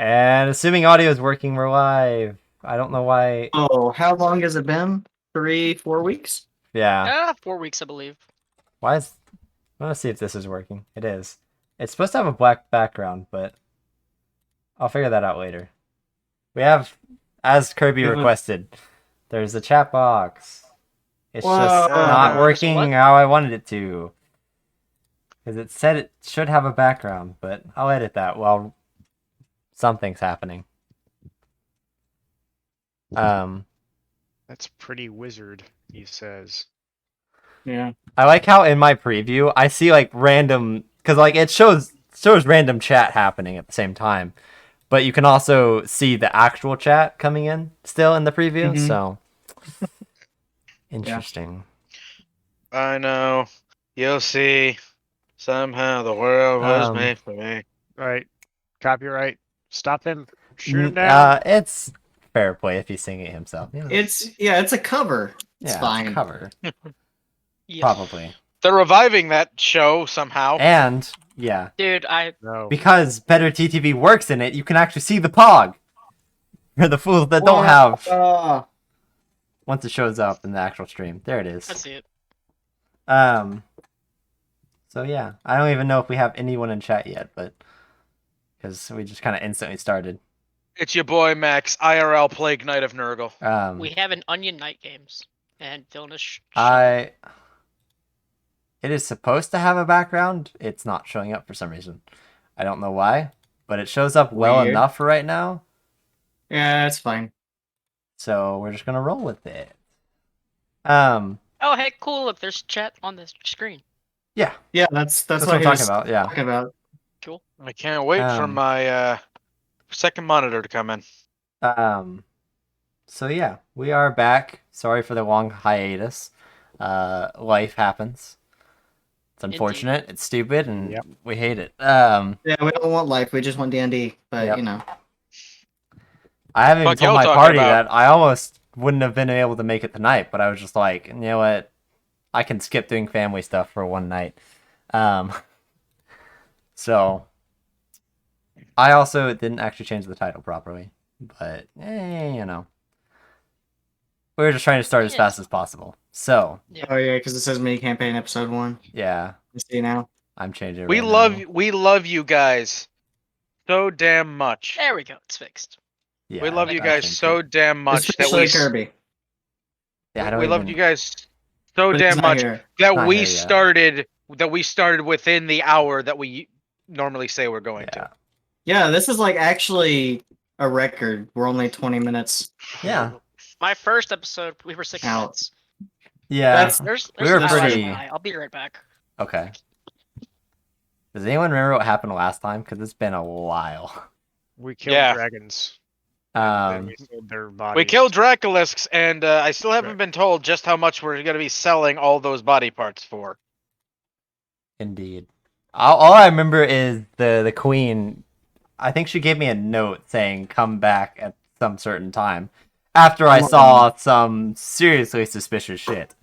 And assuming audio is working, we're live. I don't know why. Oh, how long has it been? 3-4 weeks? Yeah. 4 weeks, I believe. Why is. I want to see if this is working. It is. It's supposed to have a black background, but I'll figure that out later. We have, as Kirby requested, there's a chat box. It's just not working What? how I wanted it to. Because it said it should have a background, but I'll edit that while something's happening. That's pretty wizard, he says. Yeah. I like how in my preview I see like random, because like it shows random chat happening at the same time, but you can also see the actual chat coming in still in the preview. So interesting. I know. You'll see. Somehow the world was made for me. Right. Copyright. Stop him. Shoot him down. It's fair play if he's singing it himself. You know? It's a cover. It's fine. It's a cover. Yeah. Probably. They're reviving that show somehow. And yeah, Dude, No. because Better TTV works in it, you can actually see the pog. For the fools that don't have. Once it shows up in the actual stream, there it is. I see it. So yeah, I don't even know if we have anyone in chat yet, but because we just kind of instantly started. It's your boy Max, IRL Plague Knight of Nurgle. We have an Onion Night Games and Villainish. It is supposed to have a background. It's not showing up for some reason. I don't know why, but it shows up well enough for right now. Yeah, it's fine. So we're just gonna roll with it. Oh, hey, cool! Look, there's chat on the screen. Yeah. Yeah, that's what what I'm talking about. Yeah. Talking about. Cool. I can't wait for my second monitor to come in. So yeah, we are back. Sorry for the long hiatus. Life happens. It's unfortunate. It's stupid, and we hate it. Yeah, we don't want life. We just want D&D. But you know, I haven't even told my party that I almost wouldn't have been able to make it tonight, but I was just like, you know what? I can skip doing family stuff for one night. So I also didn't actually change the title properly, but you know, we were just trying to start as fast as possible. So oh yeah, because it says mini campaign episode 1. Yeah, you see now. I'm changing. We love you guys so damn much. There we go. It's fixed. Yeah, we love you guys so damn much Especially Kirby. Yeah, we love you guys so damn much that we started within the hour that we normally say we're going to. Yeah, this is like actually a record. We're only 20 minutes. Yeah. My first episode, we were 6 minutes. Yeah. We were pretty. I'll be right back. Okay. Does anyone remember what happened last time? Because it's been a while. We killed dragons. We sold their bodies. We killed Draculisks, and I still haven't been told just how much we're going to be selling all those body parts for. Indeed. All I remember is the queen. I think she gave me a note saying come back at some certain time after I saw some seriously suspicious shit.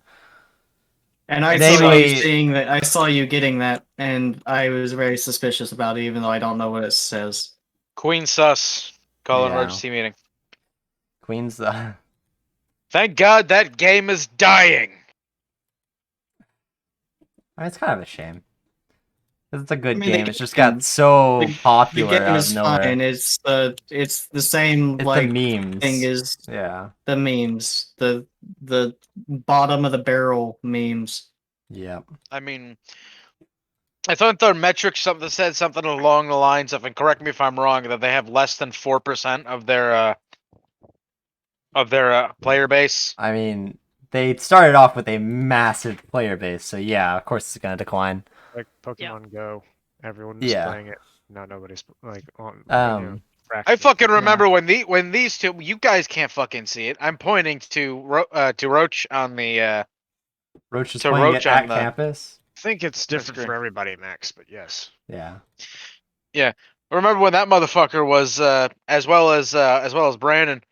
And I saw you getting that, and I was very suspicious about it, even though I don't know what it says. Queen sus. Call an emergency meeting. Queen's Thank God that game is dying. I mean, it's kind of a shame. It's a good game. It's just got so popular. The game is fine. It's the same like the memes thing as the memes, the bottom of the barrel memes. Yeah. I mean, I thought their metrics said something along the lines of, and correct me if I'm wrong, that they have less than 4% of their player base. I mean, they started off with a massive player base, so yeah, of course it's gonna decline. Like Pokemon Go, everyone's playing it. Now nobody's like on. I fucking remember when these two. You guys can't fucking see it. I'm pointing to Roach on the. Roach is playing it at campus. I think it's different for everybody, Max, but yes. Yeah. Yeah. I remember when that motherfucker was as well as Brandon.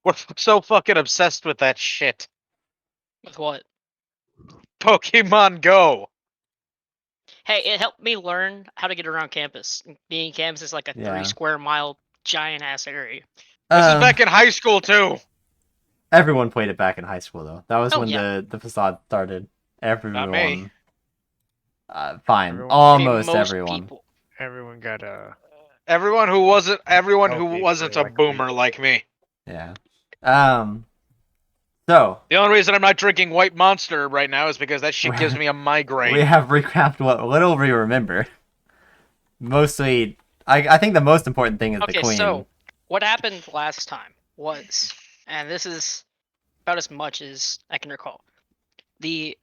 We're so fucking obsessed with that shit. With what? Pokemon Go. Hey, it helped me learn how to get around campus. Being campus is like a 3 square mile giant ass area. This is back in high school too. Everyone played it back in high school though. That was when yeah. the facade started. Everyone. Not me. Fine. Everyone- Almost most everyone. people. Everyone got a. Everyone who wasn't Okay, a boomer like me. Yeah. So The only reason I'm not drinking White Monster right now is because that shit gives me a migraine. we have recapped what little we remember. Mostly, I think the most important thing is the queen. So what happened last time was, and this is about as much as I can recall, the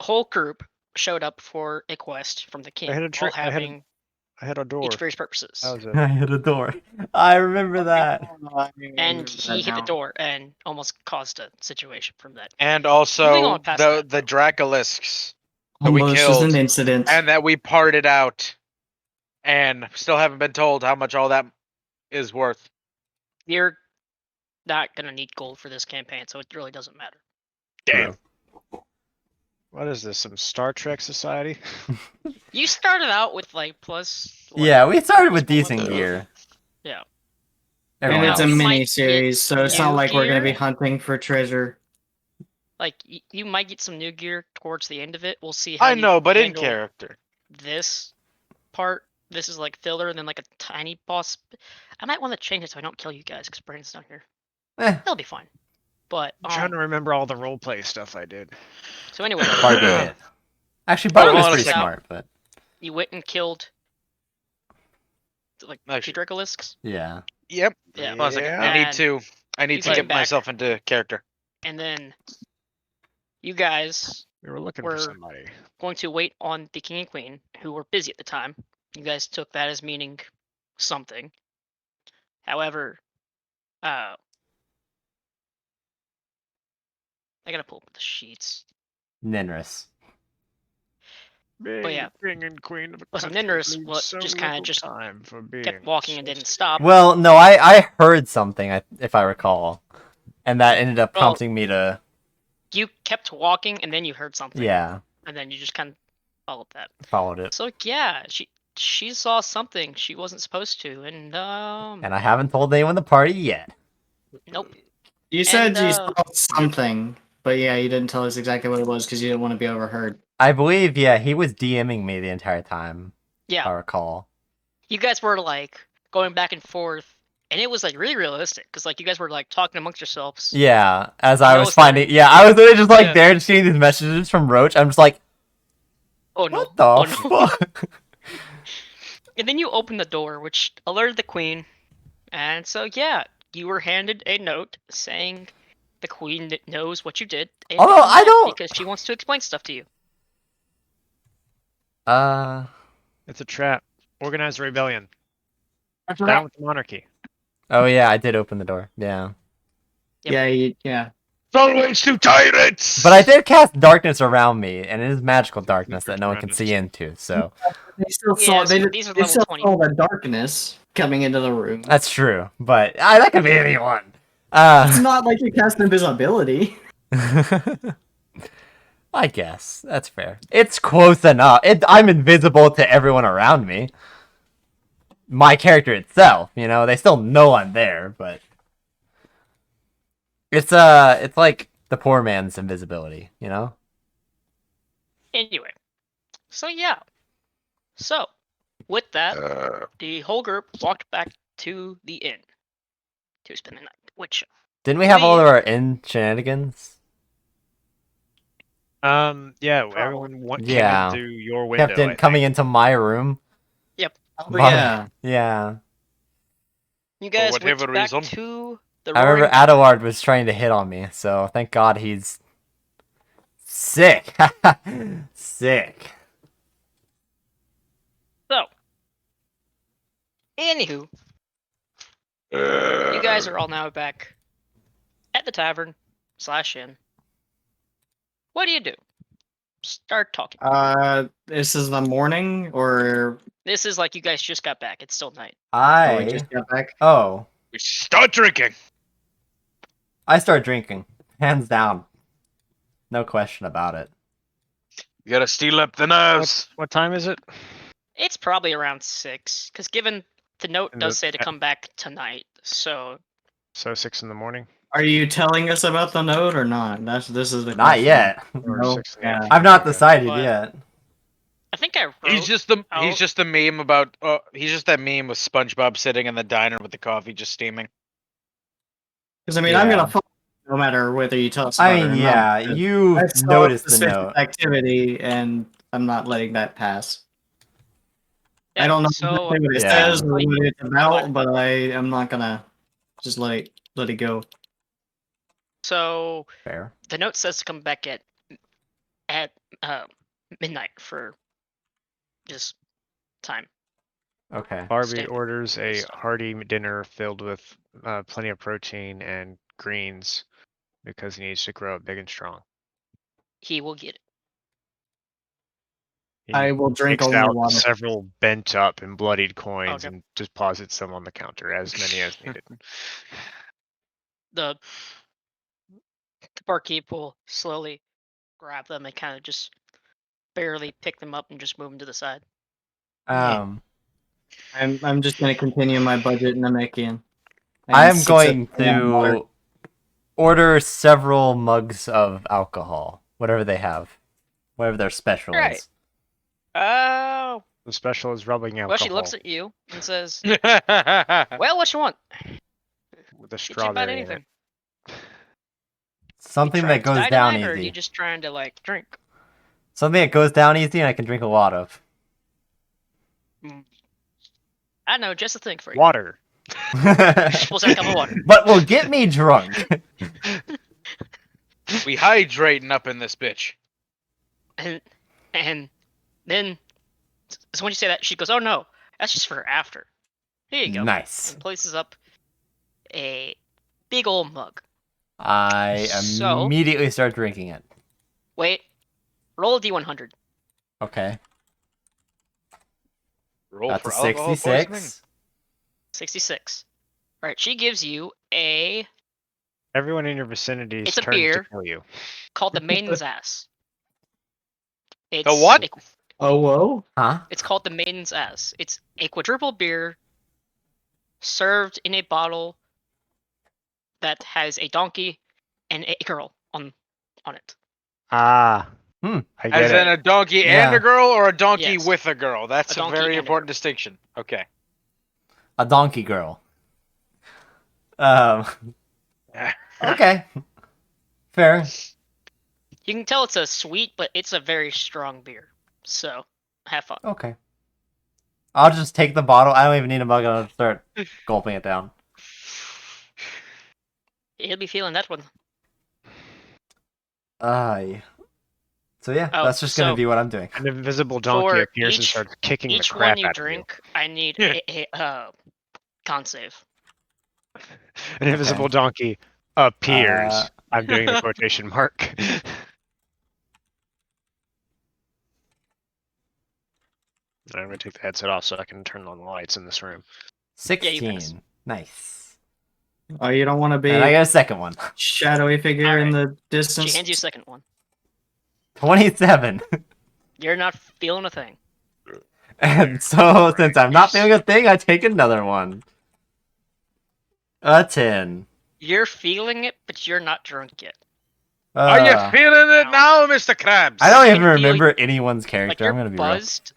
whole group showed up for a quest from the king, all having I had a door. each various purposes. That was it. I hit a door. I remember that. And he hit the door and almost caused a situation from that. And Moving also on past the Dracolisks that we Almost killed as an incident. and that we parted out, and still haven't been told how much all that is worth. You're not gonna need gold for this campaign, so it really doesn't matter. Damn. What is this? Some Star Trek society? You started out with like plus. Yeah, we started with plus one decent gear. Yeah. And Everyone it's a else. mini Might series, so it's get not like we're gonna be gear. hunting for treasure. Like you might get some new gear towards the end of it. We'll see how I you know, but in handle character. this part. This is like filler, and then like a tiny boss. I might want to change it so I don't kill you guys because Brandon's not here. That'll be fine. But I'm trying to remember all the roleplay stuff I did. so anyway, Barbarian. Actually, Barbarian is Hold on a pretty second. smart, but you went and killed like Actually- 2 Dracolisks. yeah. Yep. Yeah. Hold on a second. Yeah. I need And to you came get back. myself into character. And then you guys We were looking We're- for somebody. going to wait on the king and queen, who were busy at the time. You guys took that as meaning something. However, I gotta pull up the sheets. Ninris. But yeah. King and queen of a Listen, country Ninris leaves was so just kinda little just time for being Kept walking and didn't stop. Well, no, I heard something, if I recall, and that ended up prompting me to. You kept walking and then you heard something. Yeah, And then you just kind of followed that. followed it, So yeah, she saw something she wasn't supposed to, and and I haven't told anyone in the party yet. nope. You said And, you saw something, but yeah, you didn't tell us exactly what it was because you didn't want to be overheard. I believe, yeah, he was DMing me the entire time. If I Yeah, recall. you guys were like going back and forth, and it was like really realistic because like you guys were like talking amongst yourselves. Yeah, as I I was was finding, yeah, I was literally just like Yeah. there, just seeing these messages from Roach. I'm just like, Oh no! what the Oh no! fuck? And then you opened the door, which alerted the queen, and so yeah, you were handed a note saying the queen knows what you did. And Although I don't- because she wants to explain stuff to you. It's a trap. Organize a rebellion. Down with the monarchy. Oh yeah, I did open the door. Yeah, Yep. Yeah. Always to tyrants! but I did cast darkness around me, and it is magical darkness that no one can see into. So They still Yeah, saw. so They, these are they level still 20. saw the darkness coming into the room. that's true. But that could be anyone. It's not like you cast invisibility. I guess that's fair. It's close enough. I'm invisible to everyone around me. My character itself, they still know I'm there, but it's like the poor man's invisibility, Anyway, so yeah. So, with that, the whole group walked back to the inn to spend the night. Which, Didn't we have all of our inn shenanigans? Yeah, everyone Yeah. came into your window. Kept coming into my room. Oh, Mom- yeah. Yeah. you guys went whatever back reason. to the I remember roaring. Adeward was trying to hit on me, so thank God he's sick. Sick. So, anywho, you guys are all now back at the tavern / inn. What do you do? Start talking. This is the morning, or This is like you guys just got back. It's still night. we just got back. We start drinking. I start drinking. Hands down. No question about it. You gotta steel up the nerves. What time is it? It's probably around 6, because given the note And does the- say to come back tonight, so So 6 in the morning? Are you telling us about the note or not? This is the Not question. yet. Or No. 6 in the Yeah. afternoon? I've not Okay. decided But- yet. I think I wrote. He's just the out- meme about. He's just that meme with SpongeBob sitting in the diner with the coffee just steaming. Because I mean, I'm Yeah. gonna follow no matter whether you tell us about I it or mean, not. yeah, because you I saw noticed the suspicious note. activity, and I'm not letting that pass. Yeah, I don't know so, exactly what it Yeah. says or what it's about, but I'm not gonna just let it go. So Fair. the note says to come back at midnight for just time. Okay. Barbie Standard orders a stuff. hearty dinner filled with plenty of protein and greens because he needs to grow up big and strong. He will get it. He I will drink takes only out water. several bent up and bloodied coins Okay. and deposits them on the counter, as many as needed. The barkeep will slowly grab them and kind of just barely pick them up and just move them to the side. Um, I'm just gonna continue my budget Namekian. I am going to order several mugs of alcohol, whatever they have, whatever their special Right. is. Oh. The special is rubbing alcohol Well, she looks at you and says, Well, "Well, what you want? with a Get you about strawberry in anything? it. Something Trying that to goes die down tonight, or are you easy. just trying to like drink?" Something that goes down easy and I can drink a lot of. I know, just a thing for you. Water. We'll take a cup of water. But will get me drunk. we hydrating up in this bitch. And then, so when you say that, she goes, "Oh no, that's just for after." Here you go. Nice. And places up a big old mug. I So- immediately start drinking it. Wait, roll a d100. Okay. Roll That's for a alcohol poisoning. 66. 66. All right, she gives you a Everyone in your vicinity is It's a turned to beer. kill you. called the Maiden's Ass. It's The what? Oh, whoa! Huh? It's called the Maiden's Ass. It's a quadruple beer served in a bottle that has a donkey and a girl on it. Ah. Hmm. I get As it. in a donkey Yeah. and a girl, or a donkey Yes. with a girl? That's A a, donkey very and a important girl. distinction. Okay. A donkey girl. Okay. Fair. You can tell it's a sweet, but it's a very strong beer. So, have fun. Okay. I'll just take the bottle. I don't even need a mug. I'll start gulping it down. He'll be feeling that one. Aye. So yeah, Oh, that's just gonna so- be what I'm doing. An invisible donkey For appears and each- starts kicking the Each crap one you out drink, I need a con save. of you. An invisible donkey appears. Uh, I'm doing the quotation mark. I'm gonna take the headset off so I can turn on the lights in this room. 16. Nice. Oh, you don't want to be And I get a second one. shadowy figure in Alright. the distance. She hands you a second one. 27. You're not feeling a thing. And so, since I'm not feeling a thing, I take another one. A 10. You're feeling it, but you're not drunk yet. Are you Uh, feeling it Ow. now, Mr. Krabs? I don't I even can feel remember anyone's Like character. you're I'm gonna be real. buzzed.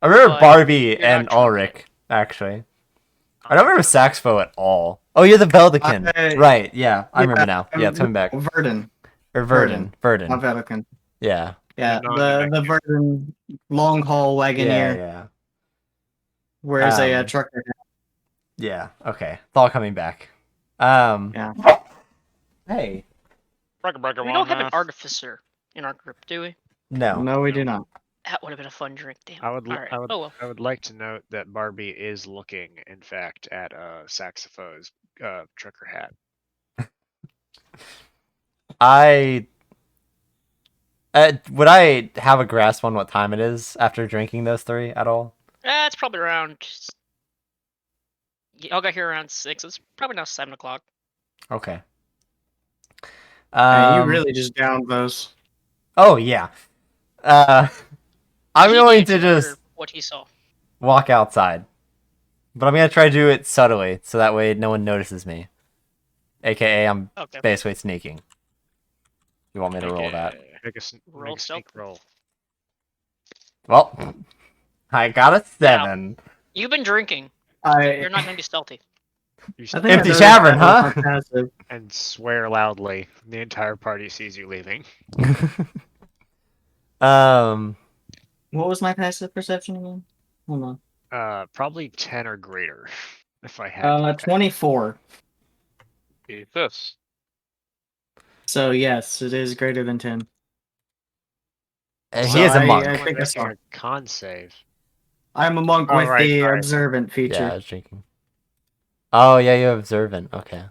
I remember but Barbie you're not and drunk Ulrich, actually. I don't remember Saxpo at all. Oh, you're the Veldican. Right, yeah. I remember now. Yeah, it's coming back. Verdun, Or Verdun. not Verdun. Velican. Yeah. Yeah, Not the Verdun long haul Yeah, Wagoneer yeah. wears a Um, trucker hat. Yeah, okay. It's all coming back. Yeah. Hey. Breaker, We don't have an artificer in our group, do we? No. No, we do not. That would have been a fun drink. Damn. I would, All right. I would, Oh well. I would like to note that Barbie is looking, in fact, at Saxophone's trucker hat. Would I have a grasp on what time it is after drinking those three at all? It's probably around. Y'all got here around 6. It's probably now 7 o'clock. Okay. You really just downed those. Oh yeah. I'm He going gave to you or just what he saw. walk outside. But I'm gonna try to do it subtly, so that way no one notices me. AKA, I'm Okay. basically sneaking. You want me to roll that? Make a, Roll make a sneak stealth. roll. Well, I got a 7. You've been drinking. You're I not gonna be stealthy. You I think I Empty noticed tavern, that was huh? my passive. and swear loudly. The entire party sees you leaving. um, What was my passive perception again? Hold on. Probably 10 or greater. If I had to. 24. Jesus. So yes, it is greater than 10. he So is a I monk. think I making saw. a con save. I'm a monk Oh, with right, the sorry. observant Yeah, I feature. was drinking. Oh, yeah, you're observant. Okay.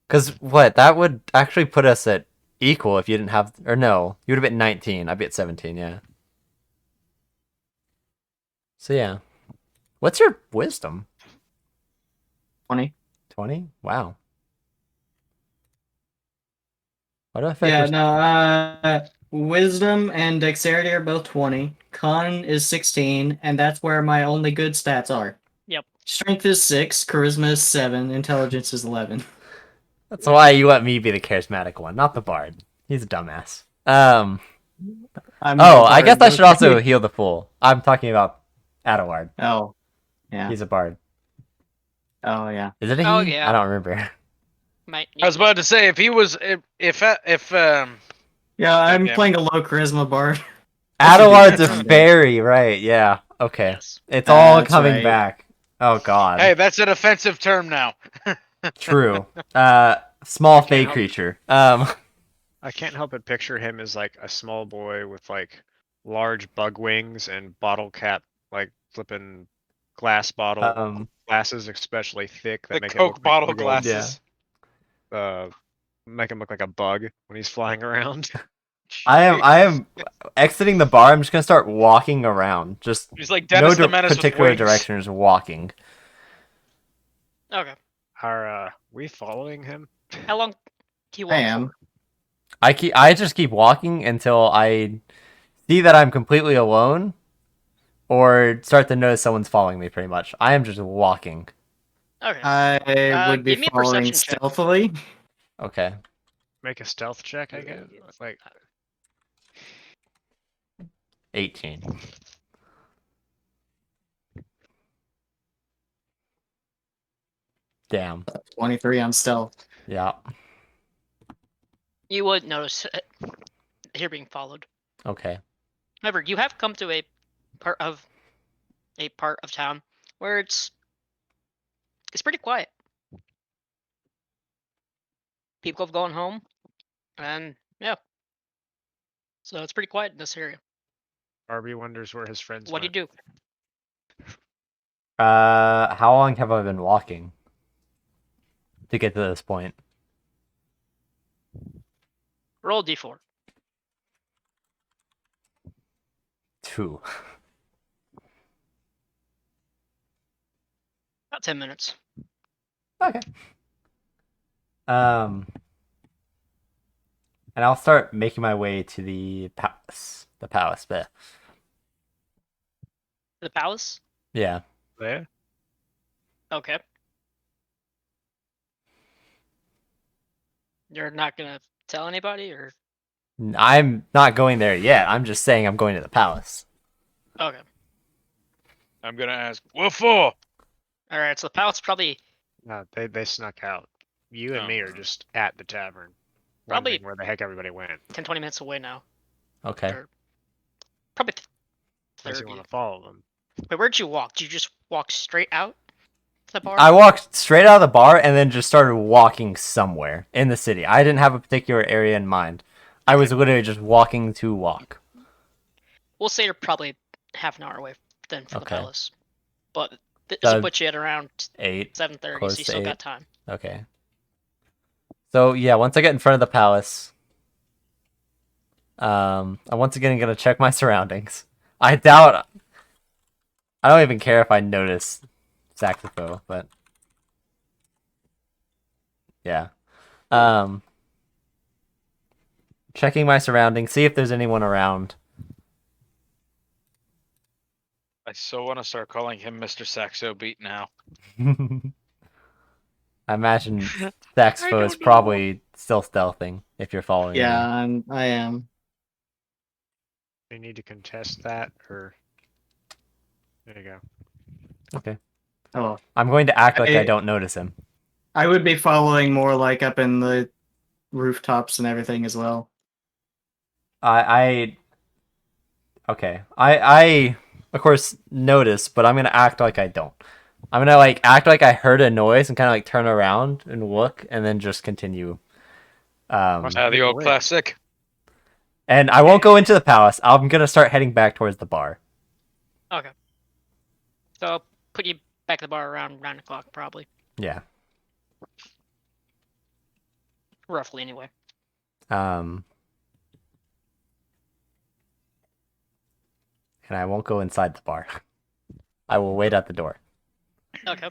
Because what? That would actually put us at equal if you didn't have. Or no, you would have been 19. I'd be at 17, yeah. So, yeah. What's your wisdom? 20. 20? Wow. Why do I feel like Yeah, we're- no, wisdom and dexterity are both 20. Con is 16, and that's where my only good stats are. Yep. Strength is 6, charisma is 7, intelligence is 11. That's why you let me be the charismatic one, not the bard. He's a dumbass. I'm Oh, no I guess bard, I should also heal the fool. I'm talking about Adaward. Oh, yeah. He's a bard. Oh, yeah. Is it a he? Oh, yeah. I don't remember. Might I was about to say if he was if Yeah, I'm damn. playing a low charisma bard. I should do Adaward's that a someday. fairy, right? Yeah. Okay. Yes. It's all That's coming right. back. Oh God. hey, that's an offensive term now. True. Small can't fey help- creature. I can't help but picture him as like a small boy with like large bug wings and bottle cap, like flipping glass bottle glasses, especially thick that The make it Coke look bottle like big glasses. make him look like a bug when he's flying around. I am exiting the bar. I'm just gonna start walking around. Just He's like no Dennis the Menace particular with wings. direction. Just walking. Okay. Are we following him? How long do you walk I am. for? I just keep walking until I see that I'm completely alone, or start to notice someone's following me. Pretty much, I am just walking. Okay. I would be give me a following perception check. stealthily. Okay. Make a stealth check, I guess. Like 18. Damn. 23 on stealth. Yeah. You would notice you're being followed. Okay. However, you have come to a part of town where it's pretty quiet. People have gone home, and yeah, so it's pretty quiet in this area. Arby wonders where his friends What do you went. do? How long have I been walking to get to this point? Roll a d4. 2. About 10 minutes. Okay. And I'll start making my way to the palace. The palace bit. The palace. Yeah. There? Okay. You're not gonna tell anybody, or I'm not going there yet. I'm just saying I'm going to the palace. okay. I'm gonna ask, what for? All right. So the palace probably No, they snuck out. You and Oh. me are just at the tavern. Probably- Wondering where the heck everybody went. 10-20 minutes away now. Okay. Or probably Unless you 30. want to follow them. Wait, where'd you walk? Did you just walk straight out to the bar? I walked straight out of the bar and then just started walking somewhere in the city. I didn't have a particular area in mind. I was literally just walking to walk. We'll say you're probably half an hour away then from the Okay. palace. But this will That- put you at around 8. 7:30, so Close you to still 8. got time. Okay. So yeah, once I get in front of the palace, I'm once again gonna check my surroundings. I doubt. I don't even care if I notice Saxophone, but yeah. checking my surroundings, see if there's anyone around. I so want to start calling him Mr. Saxo Beat now. I imagine Saxfo is probably still stealthing if you're following Yeah, me. I am. You need to contest that, or there you go. Okay. Oh, I'm going to act like I don't notice him. I would be following more like up in the rooftops and everything as well. Okay. I of course notice, but I'm gonna act like I don't. I'm gonna like act like I heard a noise and kind of like turn around and look, and then just continue. The old classic. And I won't go into the palace. I'm gonna start heading back towards the bar. Okay. So I'll put you back at the bar around 9 o'clock, probably. Yeah. Roughly, anyway. And I won't go inside the bar. I will wait at the door. Okay.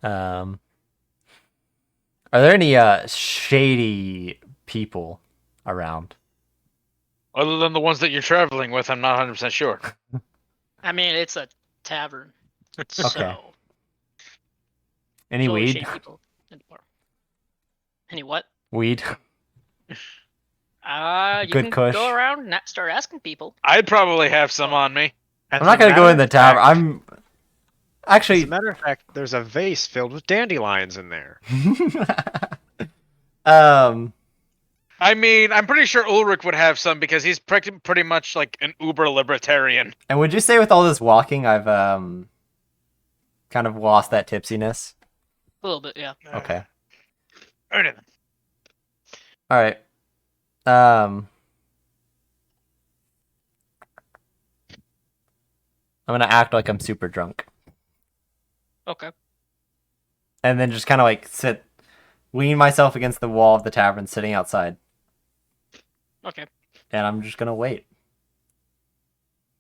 Are there any shady people around? Other than the ones that you're traveling with, I'm not 100% sure. I mean, it's a tavern. Okay. So, Any totally weed? shady people in the bar. Any what? Weed. You Good can kush. go around and start asking people. I'd probably have some on me. I'm not gonna go in the tavern. I'm As actually. a matter of fact, there's a vase filled with dandelions in there. I mean, I'm pretty sure Ulrich would have some because he's pretty much like an uber libertarian. And would you say with all this walking, I've kind of lost that tipsiness? A little bit, yeah. Okay. Alright. All right. I'm gonna act like I'm super drunk, Okay. and then just kind of like lean myself against the wall of the tavern, sitting outside. Okay. And I'm just gonna wait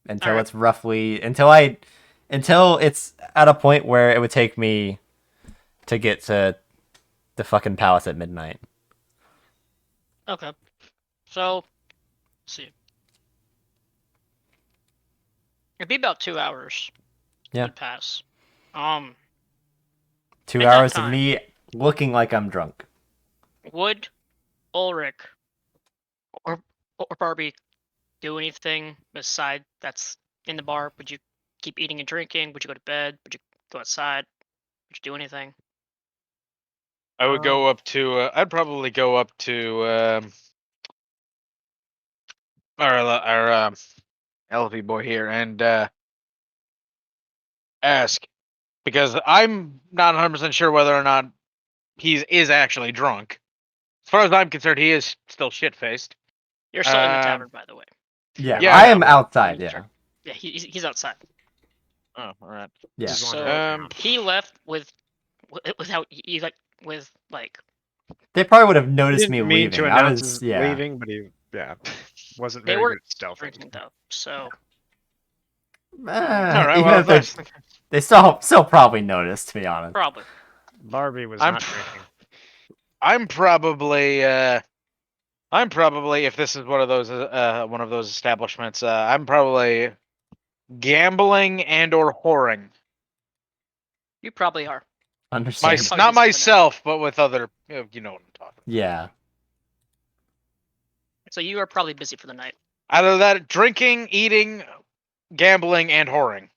until Alright. it's roughly until it's at a point where it would take me to get to the fucking palace at midnight. Okay. So, let's see. It'd be about 2 hours. Yeah. Would pass. 2 At that hours of time. me looking like I'm drunk. Would Ulrich or Barbie do anything beside that's in the bar? Would you keep eating and drinking? Would you go to bed? Would you go outside? Would you do anything? I would go up to. I'd probably go up to our Elfie boy here and ask, because I'm not 100% sure whether or not he is actually drunk. As far as I'm concerned, he is still shit faced. You're still in the tavern, by the way. Yeah, Yeah, I I am know. outside. Yeah, Yeah, he's outside. Oh, all right. yeah. Just wanted to So count. he left without you like They probably would have He noticed me didn't mean leaving. to I announce was his yeah. leaving, but he wasn't They very were good at stealthing. drinking though. So All right. Even Well, if they still probably noticed, to be honest. probably. Barbie was I'm not drinking. I'm probably if this is one of those establishments, I'm probably gambling and or whoring. You probably are. Understand? Probably Not busy for the night. myself, but with other, you know what I'm talking about. Yeah. So you are probably busy for the night. Either that, drinking, eating, gambling, and whoring.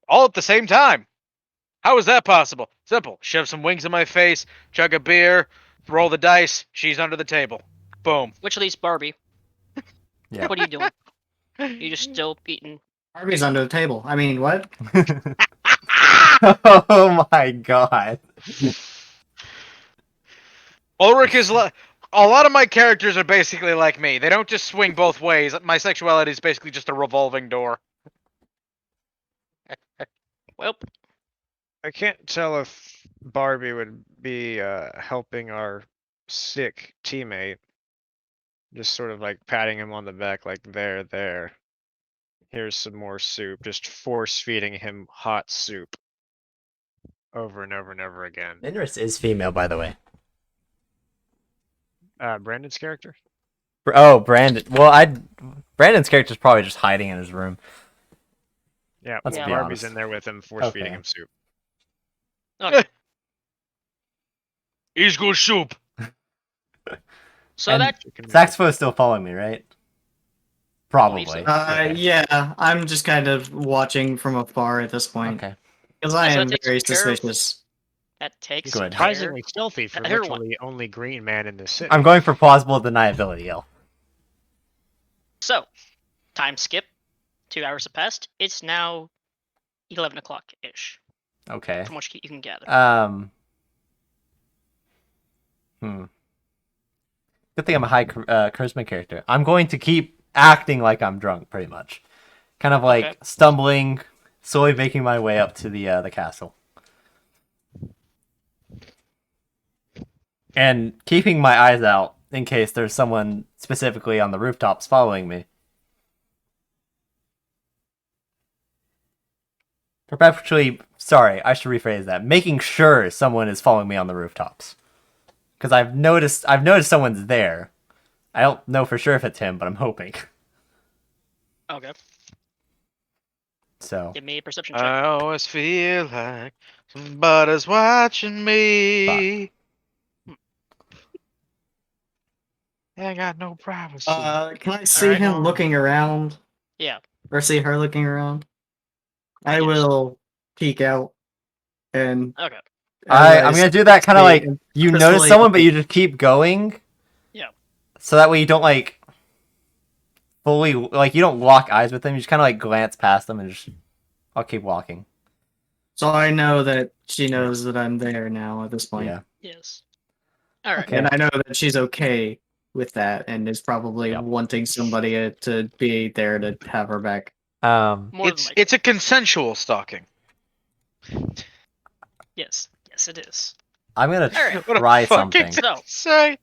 All at the same time. How is that possible? Simple. Shove some wings in my face, chug a beer, roll the dice, she's under the table. Boom. Which leaves Barbie. Yeah. What are you doing? You just still eating? Barbie's under the table. I mean, what? Oh my god. Ulrich is a lot of my characters are basically like me. They don't just swing both ways. My sexuality is basically just a revolving door. Well, I can't tell if Barbie would be helping our sick teammate. Just sort of like patting him on the back, like, there. Here's some more soup. Just force feeding him hot soup. over and over and over again. Minris is female, by the way. Brandon's character? Oh, Brandon. Well, Brandon's character's probably just hiding in his room. Yeah, Let's well, be Barbie's honest. in there with him, force feeding Okay. him soup. Okay. He's good soup. So And that Saxophone's still following me, right? Probably. so. Okay. Yeah, I'm just kind of watching from afar at this point. Okay. Because I So that am takes very care of- suspicious. that takes Good. care. Surprisingly stealthy for Here, what? literally only green man in this city. I'm going for plausible deniability, Elf. So, time skip. 2 hours have passed. It's now 11 o'clock ish, Okay. from what you can gather. Good thing I'm a high charisma character. I'm going to keep acting like I'm drunk, pretty much. Kind of like Okay. stumbling, slowly making my way up to the castle. And keeping my eyes out in case there's someone specifically on the rooftops following me. Perpetually, sorry, I should rephrase that. Making sure someone is following me on the rooftops. Because I've noticed someone's there. I don't know for sure if it's him, but I'm hoping. Okay. So, Give me a perception check. I always feel like somebody's watching me. I got no privacy. Can I see Alright. him looking around? Yeah. Or see her looking around? I Yes. will peek out and Okay. I'm going to do that kind of like, you notice purposefully- someone, but you just keep going. Yeah. So that way you don't like, fully, like you don't lock eyes with them. You just kind of like glance past them and just, I'll keep walking. So I know that she knows that I'm there now at this point. Yeah. Yes. All right. Okay. And I know that she's okay with that and is probably Yep. wanting somebody to be there to have her back. More than It's likely. it's a consensual stalking. Yes. Yes, it is. I'm going Alright. to What a try fucking something. So, say.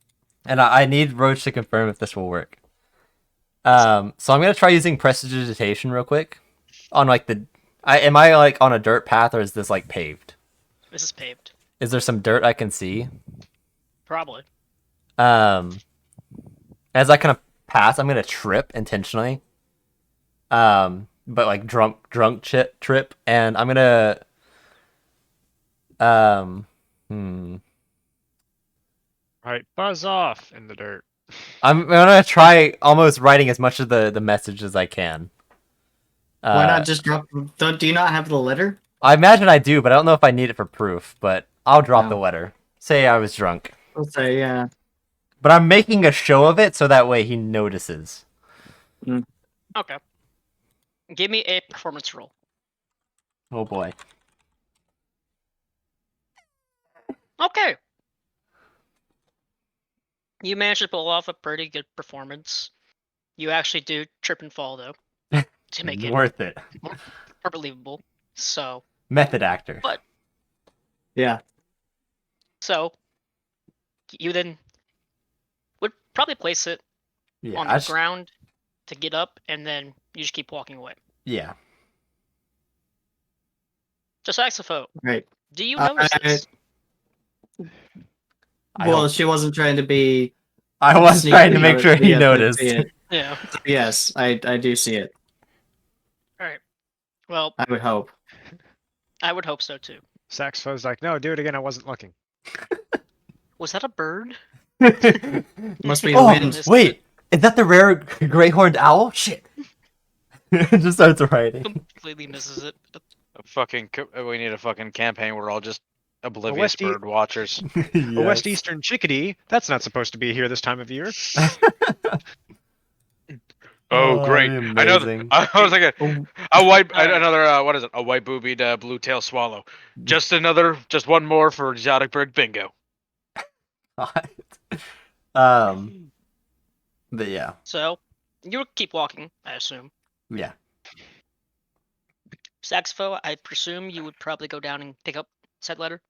And I need Roach to confirm if this will work. So I'm gonna try using prestidigitation real quick. On like am I like on a dirt path or is this like paved? this is paved. Is there some dirt I can see? Probably. As I kind of pass, I'm gonna trip intentionally. But like drunk trip, and I'm gonna Right, buzz off in the dirt. I'm gonna try almost writing as much of the message as I can. Why not just drop? Do you not have the letter? I imagine I do, but I don't know if I need it for proof. But I'll drop No. the letter. Say I was drunk. I'll say yeah. But I'm making a show of it so that way he notices. Okay. Give me a performance roll. Oh boy. Okay. You managed to pull off a pretty good performance. You actually do trip and fall though, to make it Worth it. more believable. So, Method actor. But- Yeah. so you then would probably place it Yeah. on the ground to get up, and then you just keep walking away. Yeah. Just saxophone. Right. Do you notice this? Well, she wasn't trying to be. I was sneaky trying to make about sure it, he yes, I noticed. see it. Yeah. Yes, I do see it. All right. Well, I would hope. I would hope so too. Saxophone's like, no, do it again. I wasn't looking. Was that a bird? Must be the Oh, wind. wait. Is that the rare gray horned owl? Shit. Just starts writing. Completely misses it. We need a fucking campaign. We're all just oblivious West bird watchers. A Yes. West Eastern chickadee? That's not supposed to be here this time of year. Oh, great! that'd be I know. amazing. I was like Oh, a white Alright. another what is it? A white boobied blue tail swallow. Just one more for exotic bird bingo. God. But yeah. So you would keep walking, I assume. Yeah. Saxophone, I presume you would probably go down and pick up said letter.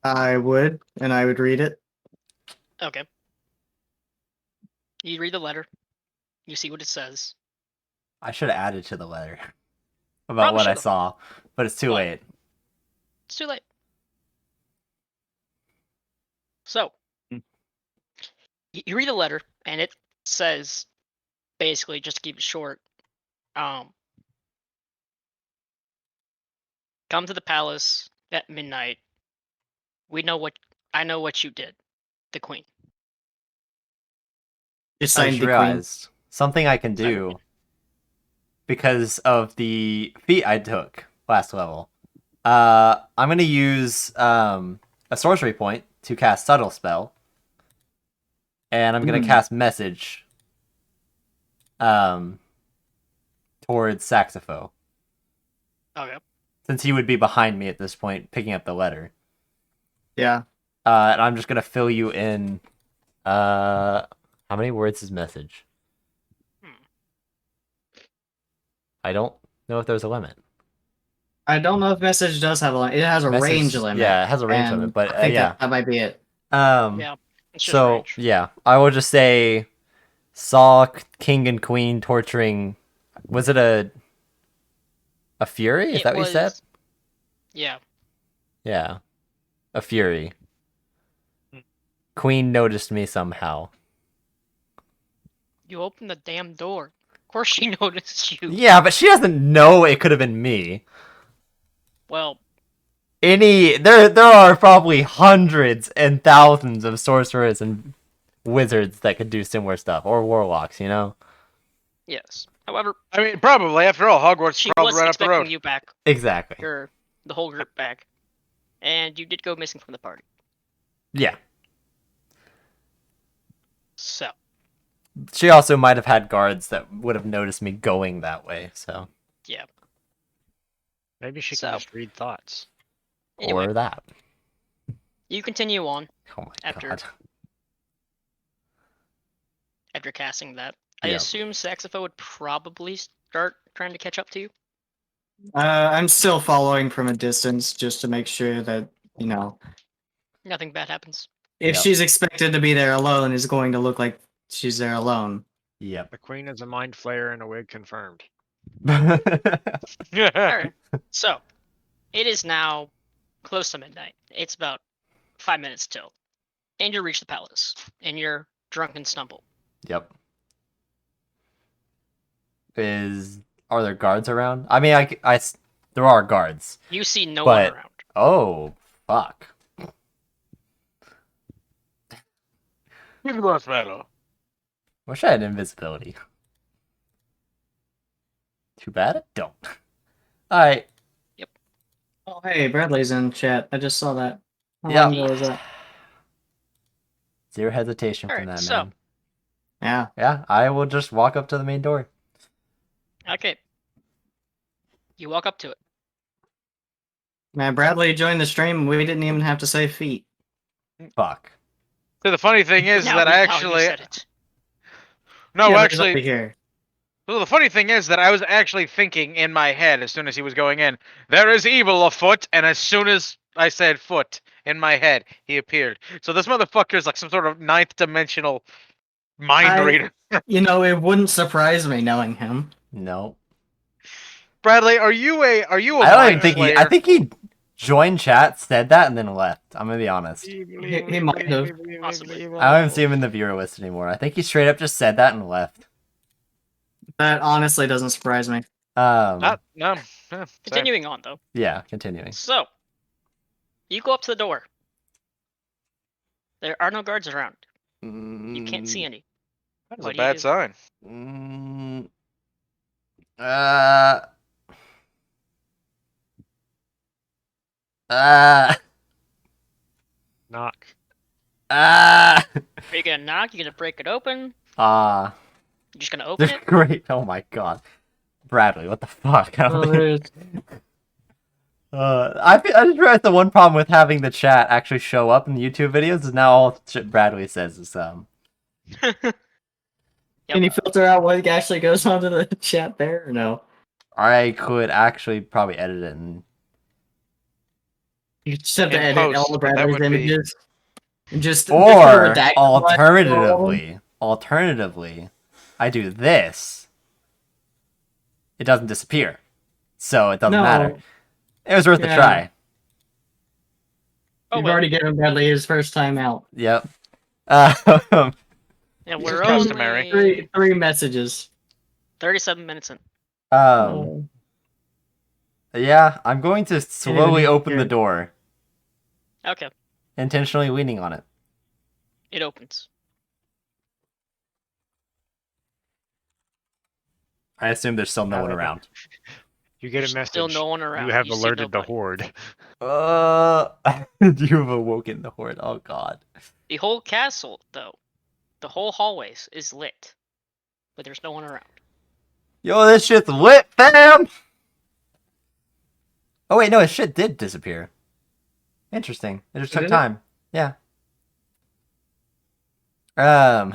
I would, and I would read it. Okay. You read the letter. You see what it says. I should have added to the letter about Probably what I should've. saw, but it's too What? late. It's too late. So Mm. you read the letter, and it says, basically, just to keep it short, come to the palace at midnight. I know what you did, the queen. Just I signed just the queen. realized something I can Signed the do queen. because of the feat I took last level. I'm gonna use a sorcery point to cast subtle spell, and I'm gonna cast message towards Saxopho, Okay. since he would be behind me at this point, picking up the letter. Yeah. And I'm just gonna fill you in. How many words is message? I don't know if there's a limit. I don't know if message does have a limit. It has a Message, range limit. yeah, it has a range and limit, but I think yeah. that might be it. Yeah. It's just So range. yeah, I will just say, saw king and queen torturing. Was it a fury? Is It that what you said? was- Yeah. Yeah, a fury. Hmm. Queen noticed me somehow. You opened the damn door. Of course she noticed you. Yeah, but she doesn't know it could have been me. Well, There are probably hundreds and thousands of sorcerers and wizards that could do similar stuff, or warlocks, you know? yes. However, I mean, probably. After all, Hogwarts she crawled was right up the expecting road. you back, Exactly. the whole group back, and you did go missing from the party. Yeah. So, She also might have had guards that would have noticed me going that way, so. yeah. Maybe she So- can just read thoughts. Anyway, Or that. you continue on Oh my After- god. after casting that. I Yeah. assume Saxopho would probably start trying to catch up to you. I'm still following from a distance just to make sure that, Nothing bad happens. if Yep. she's expected to be there alone, it's going to look like she's there alone. Yep. The queen is a mind flayer and a wig confirmed. Alright. So, it is now close to midnight. It's about 5 minutes till. And you reach the palace in your drunken stumble. Yep. Are there guards around? I mean, there are guards. You see no But- one around. Oh, fuck. He's the boss battle. Wish I had invisibility. Too bad I don't. Alright. Oh, hey, Bradley's in chat. I just saw that. How Yeah. long ago was that? Zero hesitation from Alright, that, so- man. Yeah. Yeah, I will just walk up to the main door. Okay. You walk up to it. Man, Bradley joined the stream. We didn't even have to say feet. Fuck. So the funny thing is Now that you- I now you actually said it. no, Yeah, but he's actually, over here. well, the funny thing is that I was actually thinking in my head as soon as he was going in, there is evil afoot, and as soon as I said foot in my head, he appeared. So this motherfucker is like some sort of ninth dimensional mind reader. It wouldn't surprise me knowing him. No. Bradley, are you a I don't even think I think he joined chat, said that, and then left. I'm gonna be honest. He might have. Possibly. I don't even see him in the viewer list anymore. I think he straight up just said that and left. That honestly doesn't surprise me. No. Yeah, same. Continuing on, though. Yeah, continuing. So, you go up to the door. There are no guards around. You can't see any. That's What a do you bad do? sign. Mm, Knock. Are you gonna knock? You gonna break it open? You just gonna open it? great. Oh my god. Bradley, what the fuck? I don't think... I just realized the one problem with having the chat actually show up in the YouTube videos is now all shit Bradley says is Can you filter out what actually goes onto the chat there or no? I could actually probably edit it and You just have to In edit post, all the but that Bradley's would be- images. And just or put a redacted line. alternatively, I do this. It doesn't disappear. So it doesn't No. matter. It was worth a Yeah. try. Oh, You've well. already given Bradley his first time out. Yep. And This we're is customary. only Three messages. 37 minutes in. Yeah, I'm going to slowly open the door, Okay, intentionally leaning on it. it opens. I assume there's still no one around. You get a There's message. still no one around. You have You see alerted the nobody. horde. You've awoken the horde. Oh god. The whole castle, though, the whole hallways is lit, but there's no one around. Yo, this shit's lit, fam! Oh wait, no, his shit did disappear. Interesting. It just took time. Yeah. Huh.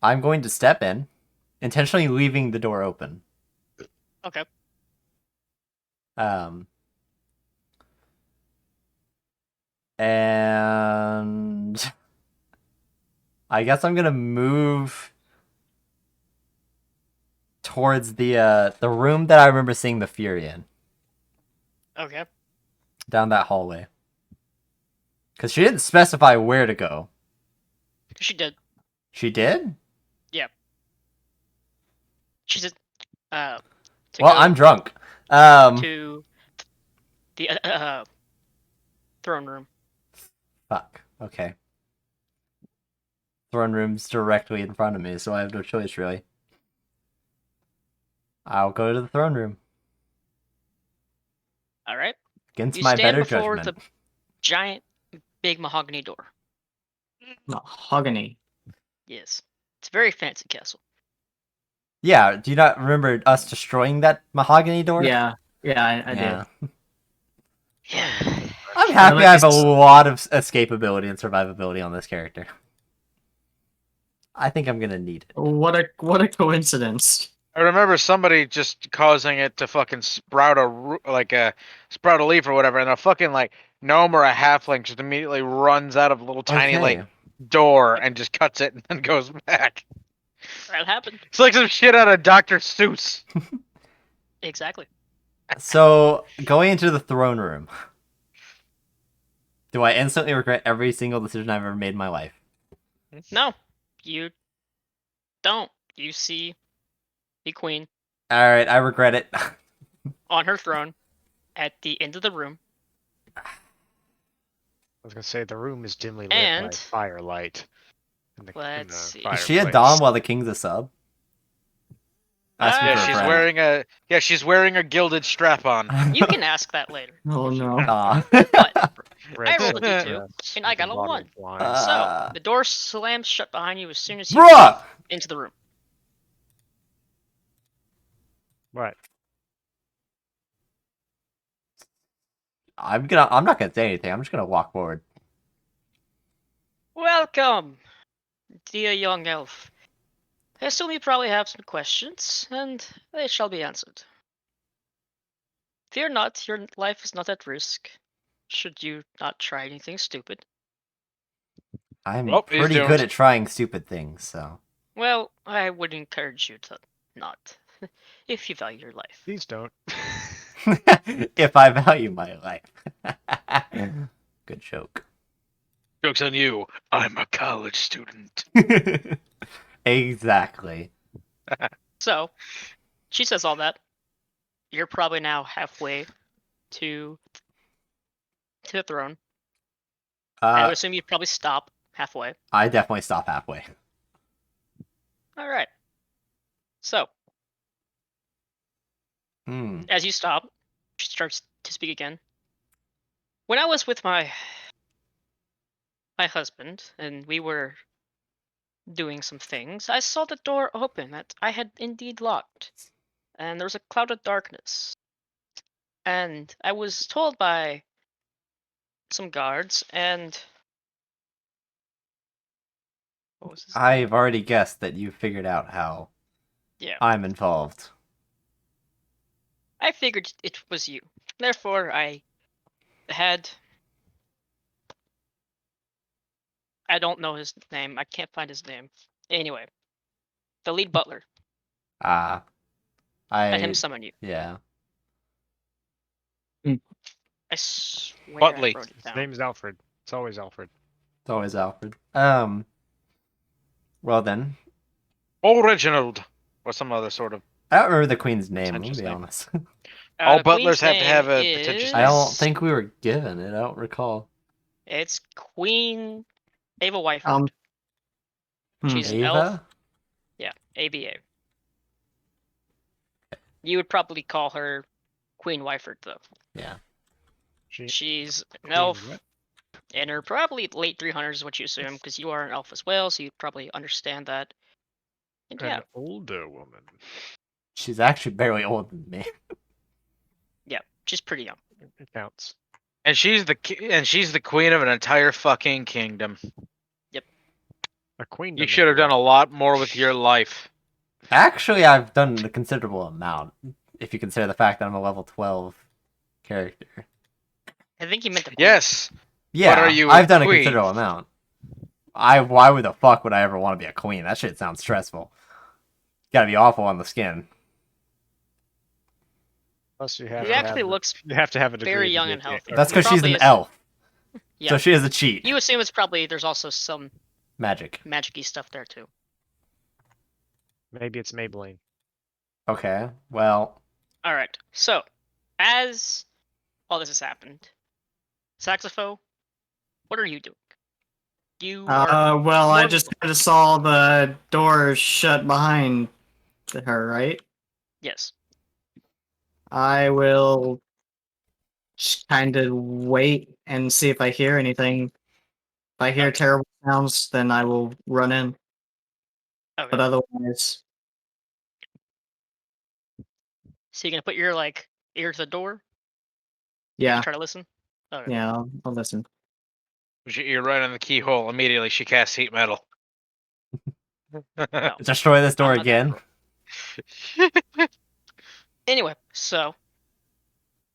I'm going to step in, intentionally leaving the door open. Okay. And I guess I'm gonna move towards the room that I remember seeing the Fury in. Okay. Down that hallway. Because she didn't specify where to go. She did. She did? Yeah. She said, to well, go I'm drunk. to the throne room. Fuck. Okay. Throne room's directly in front of me, so I have no choice, really. I'll go to the throne room. All right. Against You my stand better before judgment. the giant, big mahogany door. Mahogany. Yes. It's a very fancy castle. Yeah, do you not remember us destroying that mahogany door? Yeah, I did. Yeah. I'm happy I have a lot of escapability and survivability on this character. I think I'm gonna need it. What a coincidence. I remember somebody just causing it to fucking sprout sprout a leaf or whatever, and a fucking like gnome or a halfling just immediately runs out of a little tiny like door and just cuts it and then goes back. That happened. It's like some shit out of Dr. Seuss. Exactly. So, going into the throne room. Do I instantly regret every single decision I've ever made in my life? No, you don't. You see the queen. Alright, I regret it. On her throne, at the end of the room. I was gonna say the room is dimly lit And by firelight. Let's see. Is she a dom while the king's a sub? Yeah, she's wearing a gilded strap on. You can ask that later. Oh no. But I rolled a d2, and I got a 1. So, the door slams shut behind you as soon as you walk into the room. What? I'm not gonna say anything. I'm just gonna walk forward. Welcome, dear young elf. I assume you probably have some questions, and they shall be answered. Fear not, your life is not at risk, should you not try anything stupid. I'm pretty good at trying stupid things, so... Well, I would encourage you to not, if you value your life. Please don't. If I value my life. Good joke. Joke's on you. I'm a college student. Exactly. So, she says all that. You're probably now halfway to the throne. I would assume you'd probably stop halfway. I definitely stop halfway. Alright. So, as you stop, she starts to speak again. When I was with my husband, and we were doing some things, I saw the door open that I had indeed locked, and there was a cloud of darkness. And I was told by some guards, and what was his name? I've already guessed that you figured out how I'm involved. I figured it was you. Therefore, I don't know his name. I can't find his name. Anyway, the lead butler. I Let him I summon you. yeah. I swear Butley. I wrote it His down. name is Alfred. It's always Alfred. It's always Alfred. Well then, Or Reginald. Or some other sort of. I don't remember the queen's name. I'm gonna Pretentious be name. honest. All The butlers queen's have to have name a pretentious I name. don't think we were given it. I don't recall. It's Queen Ava Wyford. Hmm. She's an elf. Ava? Yeah, ABA. You would probably call her Queen Wyford, though. Yeah. She's an Queen elf, what? and her probably late 300s is what you assume, because you are an elf as well, so you probably understand that. And yeah, An older woman. She's actually barely older than me. yeah, she's pretty young. It counts. And she's the queen of an entire fucking kingdom. A queen. You should have done a lot more with your life. Actually, I've done a considerable amount, if you consider the fact that I'm a level 12 character. I think you meant the queen. Yes. Yeah, are you, I've done a queen? considerable amount. Why would the fuck would I ever want to be a queen? That shit sounds stressful. Gotta be awful on the skin. Plus, you have She to actually have, looks you have to have a degree very to young be and healthy. That's because she's Probably an is- elf. Yeah. So she has a cheat. You assume it's probably there's also some Magic. magic-y stuff there too. Maybe it's Maybelline. Okay, well, All right. So, as all this has happened, Saxophone, what are you doing? You are Well, I more- just kind of saw the door shut behind her, right? yes. I will just kind of wait and see if I hear anything. If I hear Okay. terrible sounds, then I will run in. Okay. But otherwise, So you're gonna put your ear to the door? yeah, Try to listen. Okay. yeah, I'll listen. You're right on the keyhole. Immediately, she casts heat metal. No. destroy this door I'm not that again. cruel. Anyway, so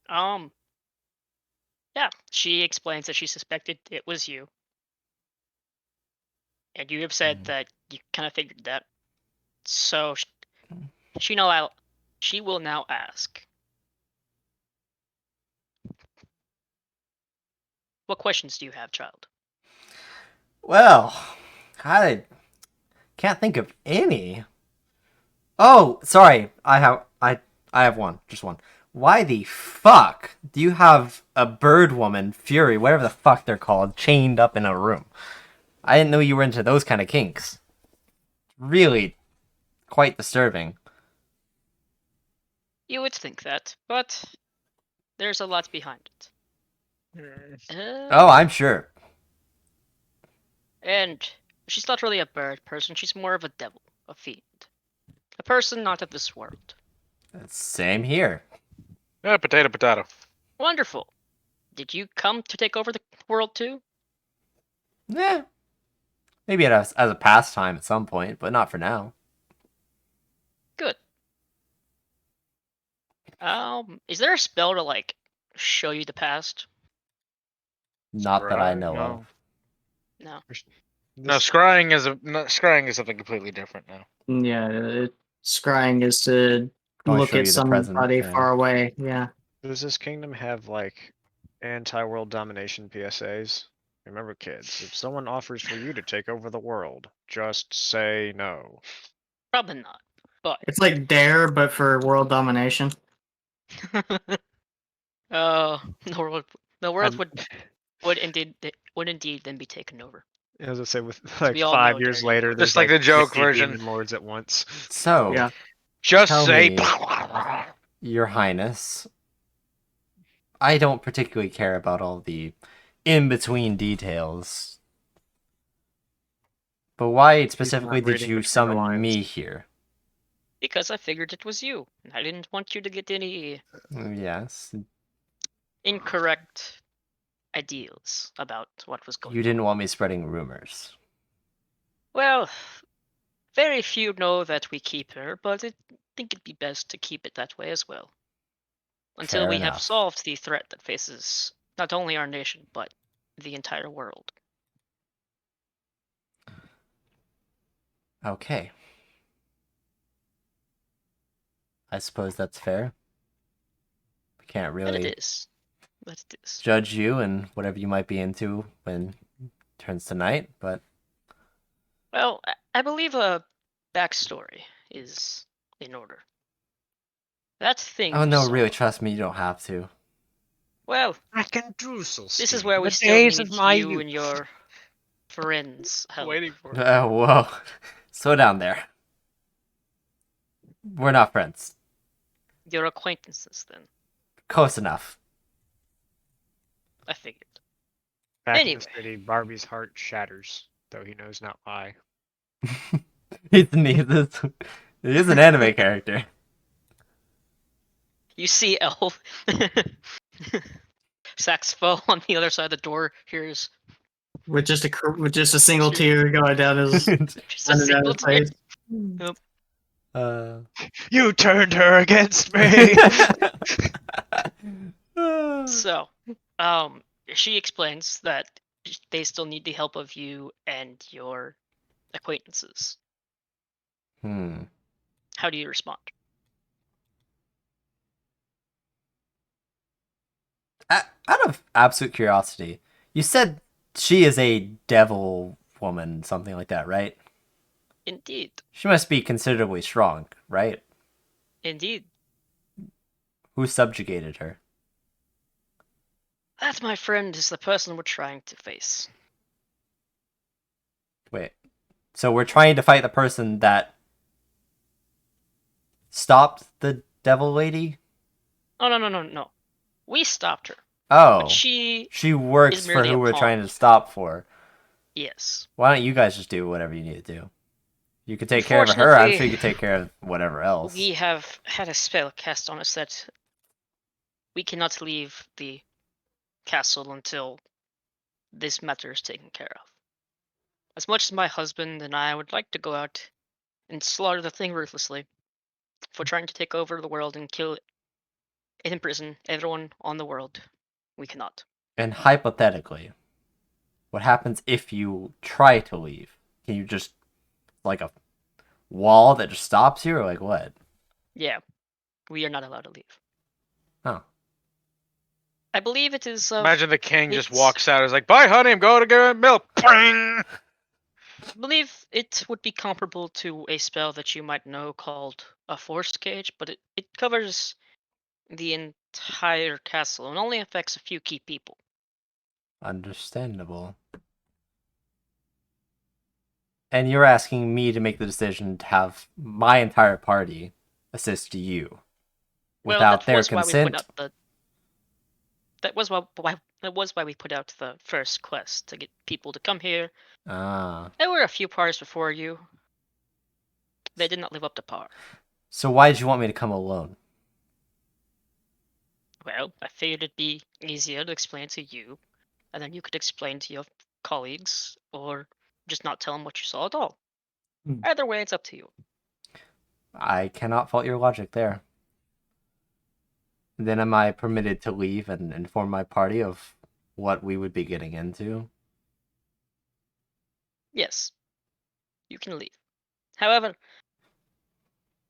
yeah, she explains that she suspected it was you. And you have said that you kind of figured that. So she will now ask. What questions do you have, child? Well, I can't think of any. Oh, sorry. I have one. Just one. Why the fuck do you have a bird woman, Fury, whatever the fuck they're called, chained up in a room? I didn't know you were into those kind of kinks. Really quite disturbing. You would think that, but there's a lot behind it. Oh, I'm sure. And she's not really a bird person, she's more of a devil, a fiend. A person not of this world. Same here. Yeah, potato, potato. Wonderful. Did you come to take over the world too? Yeah. Maybe as a pastime at some point, but not for now. Good. Is there a spell to show you the past? Not that I know No. of. No. No, scrying is something completely different now. Yeah, scrying is to Only look show at you the present, somebody yeah. far away. Yeah. Does this kingdom have anti-world domination PSAs? Remember, kids, if someone offers for you to take over the world, just say no. Probably not. But It's like Dare, but for world domination. the world I'm- would indeed then be taken over. As I say, with we all know 5 years Dare later, Devil. there's Just like the joke 50 version. demon lords at once. So, Yeah. Just Tell say. me. Your Highness, I don't particularly care about all the in-between details. But why specifically did reading you between the summon lines. me here? Because I figured it was you. And I didn't want you to get any Yes. incorrect ideas about what was going You on. didn't want me spreading rumors. Well, very few know that we keep her, but I think it'd be best to keep it that way as well. Until Fair we have enough. solved the threat that faces not only our nation, but the entire world. Okay. I suppose that's fair. We can't But really it is. But it is. judge you and whatever you might be into when it turns to night, but Well, I believe a backstory is in order. That thing oh you no, saw. really, trust me, you don't have to. Well, Back in Jerusalem. this is where we the still days need of my you youth. and your friends' help. Waiting for it. Whoa. Slow down there. We're not friends. Your acquaintances, then. Close enough. I figured. Back in Anyway. the city, Barbie's heart shatters, though he knows not why. He's an anime character. You see Elf. Saxophone on the other side of the door. Here's With just a single tear going down his just a running down single his tear. face. You turned her against me! So, she explains that they still need the help of you and your acquaintances. How do you respond? Out of absolute curiosity, you said she is a devil woman, something like that, right? Indeed. She must be considerably strong, right? Indeed. Who subjugated her? That, my friend, is the person we're trying to face. Wait. So we're trying to fight the person that stopped the devil lady? Oh, no. We stopped her. Oh. But she works is for merely who a we're pawn. trying to stop for. Yes. Why don't you guys just do whatever you need to do? You could take care of her. I'm sure you could take care of whatever else. We have had a spell cast on us that we cannot leave the castle until this matter is taken care of. As much as my husband and I would like to go out and slaughter the thing ruthlessly for trying to take over the world and kill and imprison everyone on the world, we cannot. And hypothetically, what happens if you try to leave? Can you just, like a wall that just stops you, or like what? Yeah, we are not allowed to leave. Oh. I believe it is. Imagine the king just it's- walks out. He's like, "Bye, honey. I'm going to get milk." Boing! I believe it would be comparable to a spell that you might know called a force cage, but it covers the entire castle and only affects a few key people. Understandable. And you're asking me to make the decision to have my entire party assist you without their consent? That was why we put out the first quest, to get people to come here. Ah. There were a few parties before you. They did not live up to par. So why did you want me to come alone? Well, I figured it'd be easier to explain to you, and then you could explain to your colleagues, or just not tell them what you saw at all. Either way, it's up to you. I cannot fault your logic there. Then am I permitted to leave and inform my party of what we would be getting into? Yes, you can leave. However,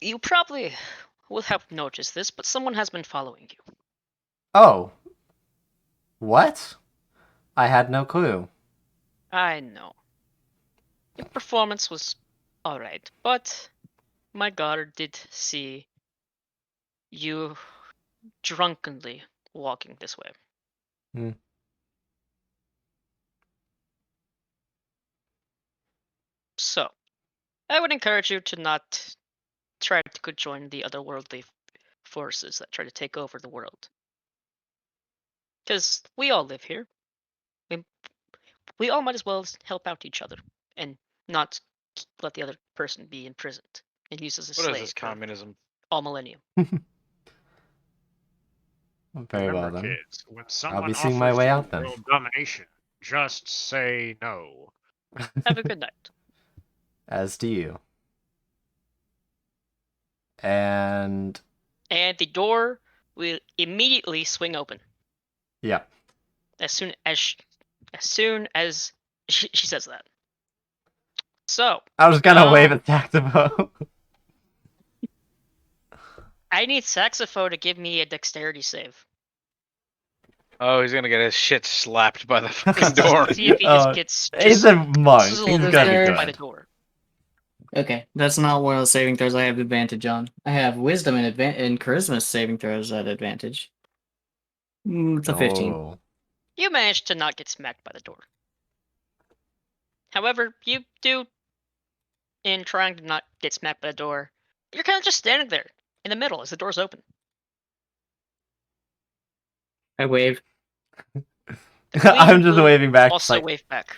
you probably will have noticed this, but someone has been following you. Oh. What? I had no clue. I know. Your performance was alright, but my guard did see you drunkenly walking this way. So, I would encourage you to not try to join the otherworldly forces that try to take over the world. Because we all live here. We all might as well help out each other and not let the other person be imprisoned and used as a What slave is this for communism? all millennium. Very well Remember, then. kids, when someone be seeing offers my way you out then. world domination, just say no. Have a good night. As do you. And And the door will immediately swing open yeah. as soon as she says that. So I was gonna wave at Tactivo. I need Saxophone to give me a dexterity save. Oh, he's gonna get his shit slapped by the fucking door. See if he Oh, just gets He's a monk. just a He's little gonna be bit by the good. door. Okay, that's not one of the saving throws I have advantage on. I have wisdom and charisma saving throws at advantage. It's a 15. Oh. You managed to not get smacked by the door. However, you do, in trying to not get smacked by the door, you're kind of just standing there in the middle as the door's open. I wave. I'm just will waving back. Also like, wave back.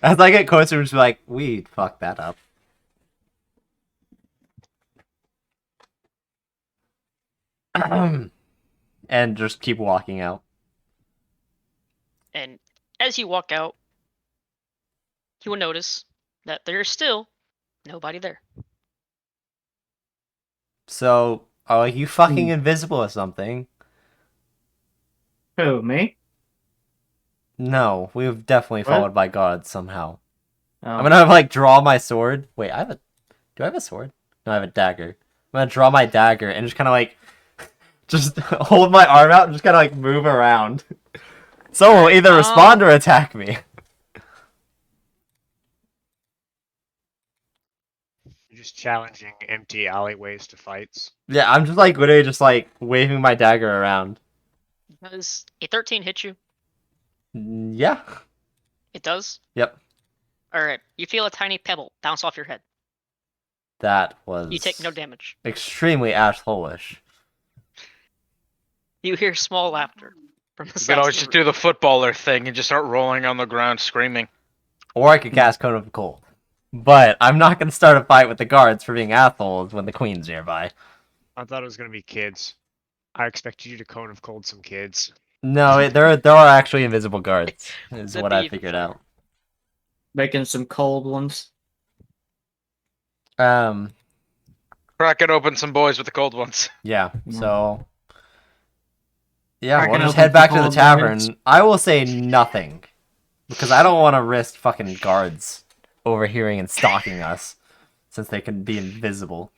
as I get closer, I'm just like, we fucked that up. And just keep walking out. And as you walk out, you will notice that there's still nobody there. So, are you fucking invisible or something? Who, me? No, we've definitely What? followed by guards somehow. Oh. I'm gonna like draw my sword. Wait, do I have a sword? No, I have a dagger. I'm gonna draw my dagger and just kind of like, just hold my arm out and just kind of like move around. Someone will either respond or attack me. You're just challenging empty alleyways to fights. Yeah, I'm just like literally just like waving my dagger around. Does a 13 hit you? Yeah. It does? Yep. Alright, you feel a tiny pebble bounce off your head. That was. You take no damage. Extremely asshole-ish. You hear small laughter from the You side. could always just do the footballer thing and just start rolling on the ground screaming. Or I could cast Cone of Cold. But I'm not gonna start a fight with the guards for being assholes when the queen's nearby. I thought it was gonna be kids. I expected you to cone of cold some kids. No, there are actually invisible guards. Is That'd what be I even figured better. out. Making some cold ones. Cracking open some boys with the cold ones. Yeah. Yeah. So. Yeah, Cracking we'll just open head back to the cold tavern. boys. I will say nothing. Because I don't want to risk fucking guards overhearing and stalking us. Since they can be invisible.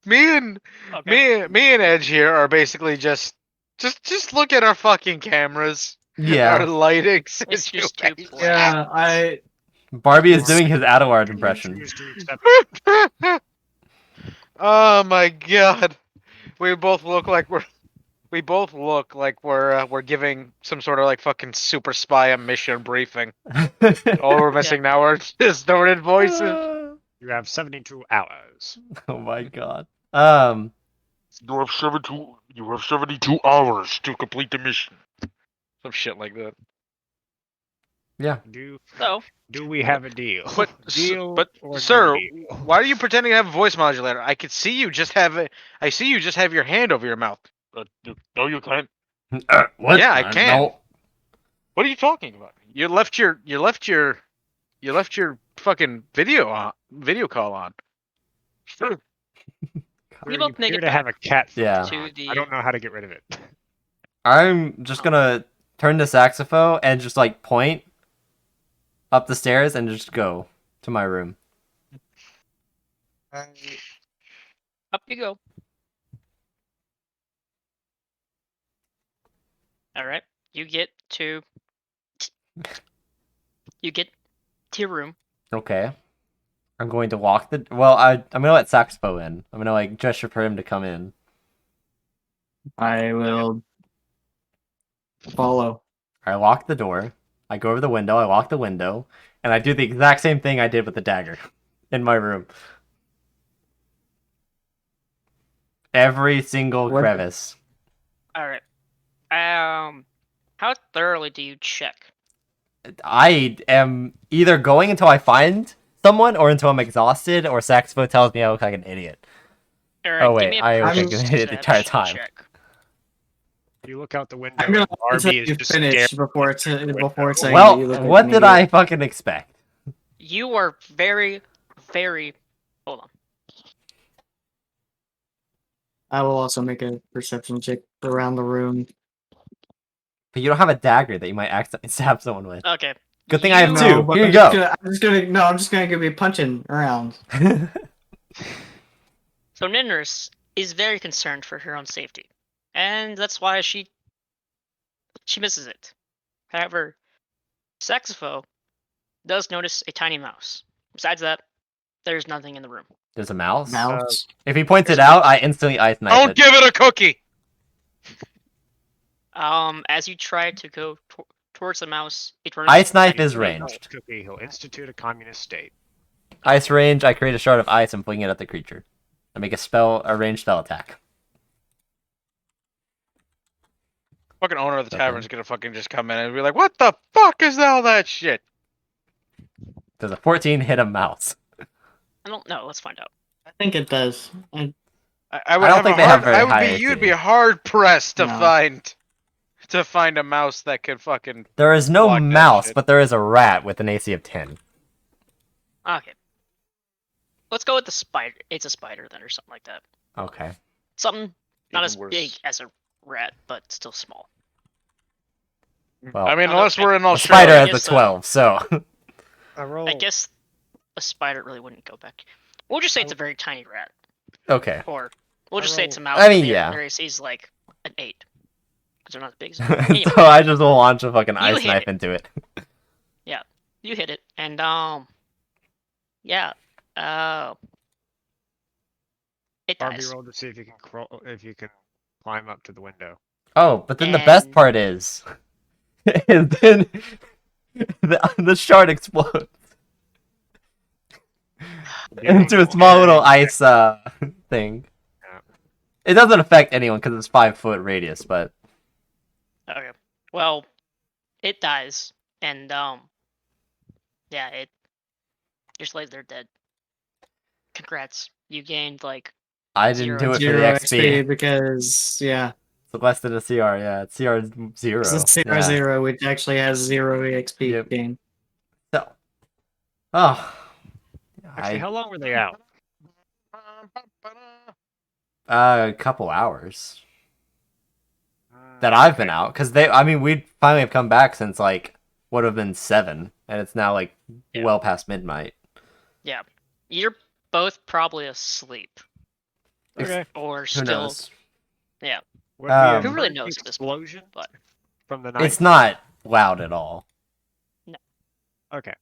Me and Edge here are basically just look at our fucking cameras. Our Yeah. lighting It's just too situation. Yeah, Barbie is doing his Adeward impression. Choose to accept Oh my god. We both look like we're we're giving some sort of like fucking super spy a mission briefing. All we're missing now are distorted voices. you have 72 hours. Oh my god. You have 72 hours to complete the mission. Some shit like that. Yeah. So, Do we have a deal? But Deal or no sir, deal? why are you pretending to have a voice modulator? I could see you just have I see you just have your hand over your mouth. No, you can't. What? Yeah, I can. No. What are you talking about? You left your fucking video call on. Sure. we You both make appear it to have back a cat. Yeah. to the. I don't know how to get rid of it. I'm just gonna turn the saxophone and just like point up the stairs and just go to my room. Up you go. Alright. You get to your room. Okay. I'm going to lock the. Well, I'm gonna let Saxpo in. I'm gonna like gesture for him to come in. I will follow. I lock the door. I go over the window. I lock the window, and I do the exact same thing I did with the dagger in my room. Every single What? crevice. Alright. How thoroughly do you check? I am either going until I find someone, or until I'm exhausted, or Saxpo tells me I look like an idiot. Alright, Oh give me wait, a I look like an perception idiot the entire time. check. You look out the window. I'm gonna and Barbie let you is just finish staring. before saying Well, that you look like what an did idiot. I fucking expect? You are very, very. Hold on. I will also make a perception check around the room. But you don't have a dagger that you might accidentally stab someone with. Okay. Good thing I have You- two. but Here I'm you just go. I'm just gonna be punching around. So Ninris is very concerned for her own safety, and that's why she misses it. However, Saxopho does notice a tiny mouse. Besides that, there's nothing in the room. There's a mouse? Mouse. If he points it out, I instantly ice knife Don't it. give it a cookie. As you try to go towards the mouse, it runs. Ice knife is into a ranged. Cookie, he'll institute a communist state. Ice range, I create a shard of ice and fling it at the creature. I make a ranged spell attack. Fucking owner of the Okay. tavern's gonna fucking just come in and be like, "What the fuck is all that shit?" Does a 14 hit a mouse? I don't know. Let's find out. I think it does. I would I don't have think a they have hard, very I would high be, you'd AC. be hard pressed to No. find a mouse that could fucking. There is no Block that mouse, shit. but there is a rat with an AC of 10. Okay. Let's go with the spider. It's a spider then, or something like that. Okay. Something not Even as worse. big as a rat, but still small. Well, I mean, Although unless we're in a Australia. spider has guess the so. 12, so. I roll. I guess a spider really wouldn't go back. We'll just say it's a very tiny rat, Okay. or we'll just say it's a roll- mouse. I mean, but yeah. Their AC is like an 8, because they're not as big. As anyway, So I just will launch a fucking ice hit knife it. into it. you hit it, and yeah, it Barbie dies. roll to see if you can climb up to the window. Oh, but then the best And- part is then the shard explodes into a small little ice thing. Yeah. It doesn't affect anyone because it's 5-foot radius, but Okay. Well, it dies, and yeah, it just lays there dead. Congrats, you gained like I didn't do it for the Zero XP. because yeah, It's less than a CR, yeah. It's CR 0. it's a Yeah. 0, which actually has 0 EXP Yep. gain. So, oh, Actually, how long were they out? a couple hours that I've been out because we finally have come back since like would have been 7, and it's now like Yeah. well past midnight. you're both probably asleep Okay. or Who still. knows? Would Um, we Who really have knows the at this point, explosion but- from the night? It's not loud at all. Okay.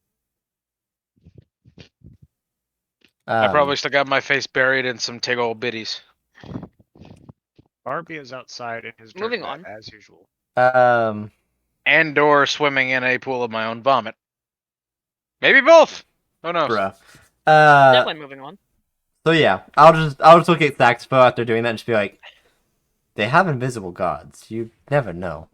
I Um, probably still got my face buried in some tig old biddies. Barbie is outside in his dirt Moving mat, on. as usual. And or swimming in a pool of my own vomit. Maybe both. Who knows? bruh. Definitely moving on. So yeah, I'll just look at Saxopho after doing that and just be like, they have invisible gods. You never know.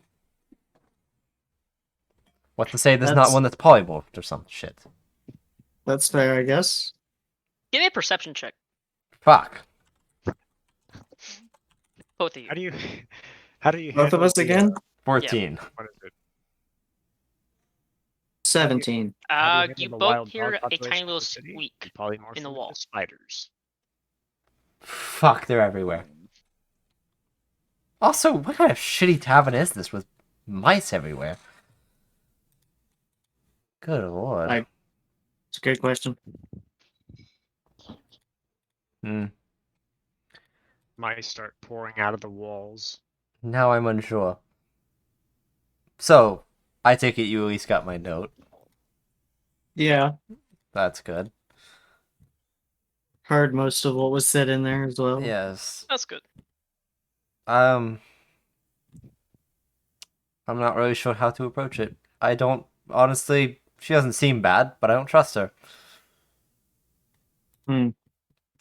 What to say? There's not That's- one that's polymorphed or some shit. That's fair, I guess. Give me a perception check, Fuck. both of you. How do you? How do you? Both of handle us the, again? 14. What is it? 17. How do You handle the both wild hear dog a population tiny of little the city? squeak. Polymorph in the into wall. Spiders. Fuck, they're everywhere. Also, what kind of shitty tavern is this with mice everywhere? Good lord. I- It's a good question. Hmm. Mice start pouring out of the walls. Now I'm unsure. So, I take it you at least got my note. Yeah, That's good. heard most of what was said in there as well. Yes. That's good. I'm not really sure how to approach it. I don't honestly. She doesn't seem bad, but I don't trust her. Hmm.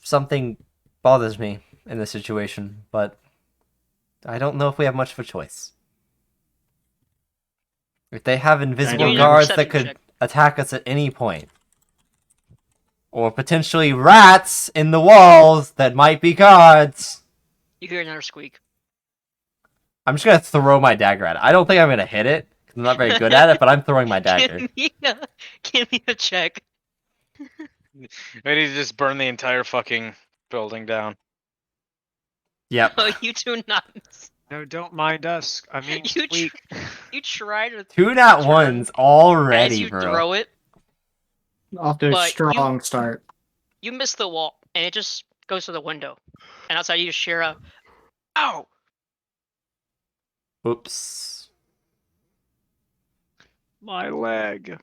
Something bothers me in this situation, but I don't know if we have much of a choice. If they have invisible Give me a guards that perception could check. attack us at any point, or potentially rats in the walls that might be guards. You hear another squeak. I'm just gonna throw my dagger at it. I don't think I'm gonna hit it. 'Cause I'm not very good at it, but I'm throwing my dagger. Give me a check. We need to just burn the entire fucking building down. Yep. Oh, you do not. No, don't mind us. I mean, You squeak. You try to. 2 nat turn ones as already, you bro. throw it, Off to a But strong start. you miss the wall. and it just goes to the window. And outside you just hear a, "Ow!" Oops. My leg.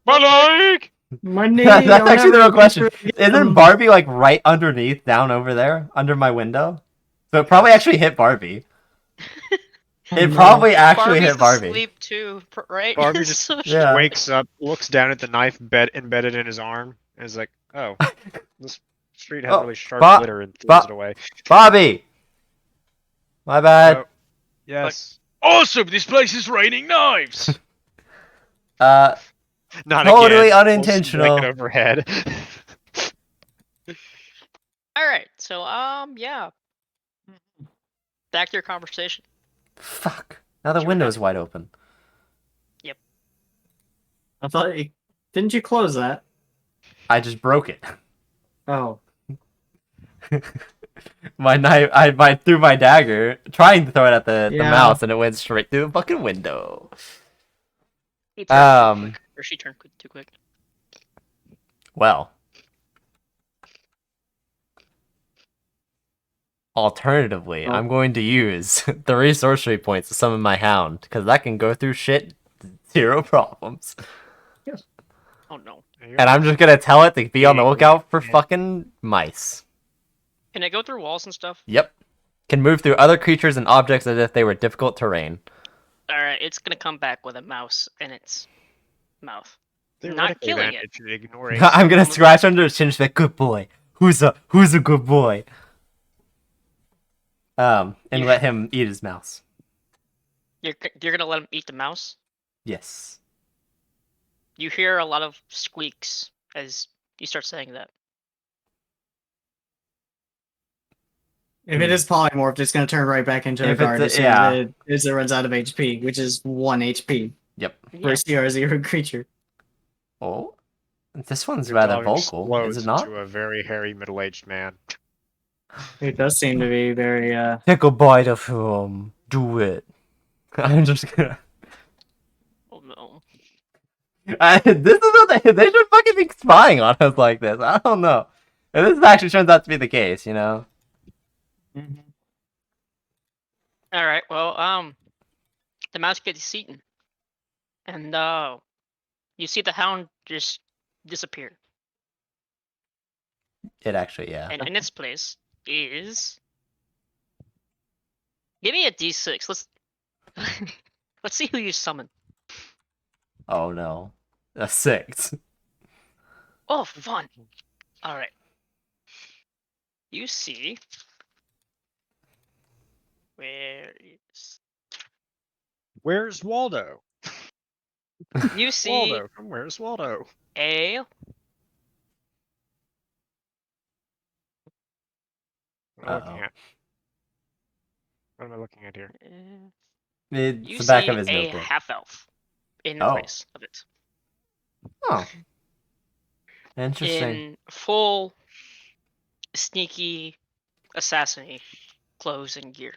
My leg! My knee. That's I'll actually the never real question. get them. Isn't Barbie like right underneath, down over there, under my window? So it probably actually hit Barbie. It No. probably actually Barbie's hit Barbie. asleep too, right? Barbie just So Yeah. wakes up, looks down at the knife embedded in his arm, and is like, "Oh, this street has Oh, really sharp Bo- glitter," and throws it away. Bobby! My bad. Oh, yes. Awesome! This place is raining knives! Uh, Not Totally again. unintentional. Blanket overhead. All right. So yeah. Back to your conversation. fuck. Now the Sure window's have. wide open. I thought. Didn't you close that? I just broke it. Oh. My knife, I threw my dagger, trying to throw it at the Yeah. mouse, and it went straight through the fucking window. He turned too Um, quick, or she turned too quick. Well. Alternatively, Oh. I'm going to use 3 sorcery points to summon my hound, because that can go through shit 0 problems. Oh no. And I'm just gonna tell it to be on the lookout for fucking mice. Can it go through walls and stuff? Yep. Can move through other creatures and objects as if they were difficult terrain. All right. It's gonna come back with a mouse in its mouth. Theoretically, killing then, it. it should ignore it. I'm gonna scratch under his chin and say, "Good boy. Who's a good boy?" And You- let him eat his mouse. You're gonna let him eat the mouse. Yes. You hear a lot of squeaks as you start saying that. If it is polymorphed, it's going to turn right back into a If guard it's as soon as it runs out of HP, which is 1 HP Yep. for Yeah. a CR0 creature. Oh, this one's Your rather dog vocal, is explodes it not? into a very hairy middle-aged man. It does seem to be very. Take a bite of him. Do it. I'm just gonna. Oh no. This is what they should fucking be spying on us like this. I don't know. And this actually turns out to be the case, you know. All right. Well, the mouse gets eaten, and you see the hound just disappear, It actually, yeah. and in its place is. Give me a D6. Let's see who you summon. Oh no, a 6. Oh, fun. All right. You see. Where is. Where's Waldo? You see Waldo from Where's Waldo? a What am I looking Uh-oh. at? What am I looking at here? It's you the back see of his a notebook. half elf in Oh. place of it. Oh, interesting. In full sneaky assassin clothes and gear.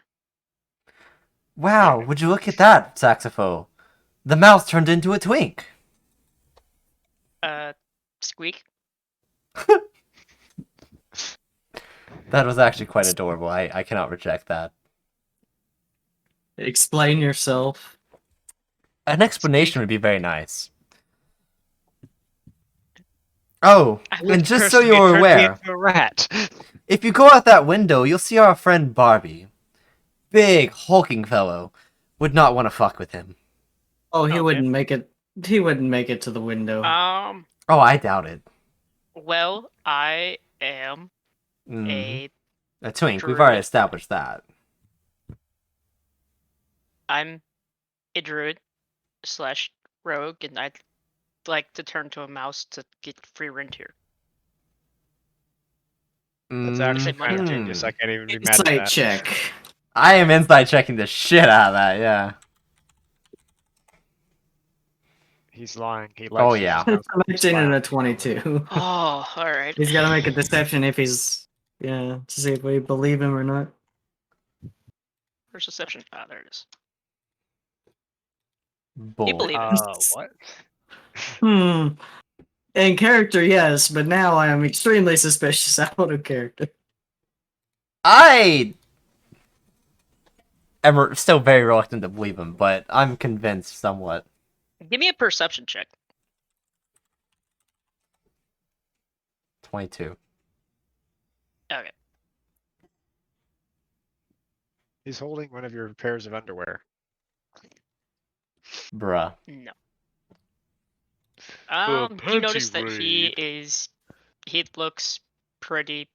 Wow, would you look at that, Saxophone? The mouse turned into a twink. Squeak. That was actually quite adorable. I cannot reject that. Explain yourself. An explanation would be very nice. Oh, and just so you're aware, A rat. if you go out that window, you'll see our friend Barbie. Big, hulking fellow. Would not want to fuck with him. Oh, he Okay. wouldn't make it. He wouldn't make it to the window. Oh, I doubt it. Well, I am Mhm. a A twink, we've druid. already established that. I'm a druid / rogue, and I'd like to turn to a mouse to get free rent here. That's actually kind of Mhm. genius. I can't even be mad at Insight that. check. I am inside checking the shit out of that, yeah. He's lying. He Oh, likes yeah. I'm in a 22. Oh, all right. He's got to make a deception if he's. Yeah, to see if we believe him or not. Where's deception? Ah, there it is. Boy. You believe it. What? Hmm. In character, yes, but now I am extremely suspicious out of character. I am still very reluctant to believe him, but I'm convinced somewhat. Give me a perception check. 22. Okay. He's holding one of your pairs of underwear. Bruh. No. A You notice panty that he raid. looks pretty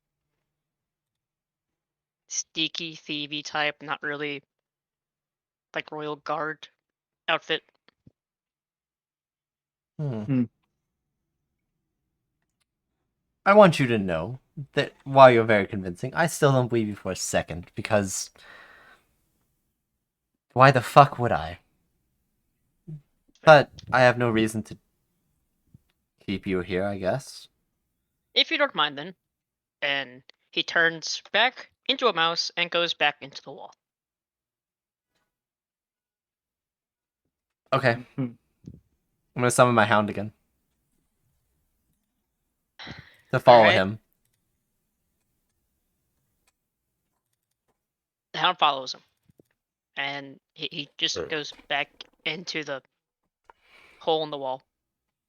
sneaky, thievy type, not really like royal guard outfit. Hmm. I want you to know that while you're very convincing, I still don't believe you for a second, because why the fuck would I? But I have no reason to keep you here, I guess. If you don't mind, then. And he turns back into a mouse and goes back into the wall. Okay. Hmm. I'm gonna summon my hound again. To follow Alright. him. The hound follows him. And he just goes back into the hole in the wall.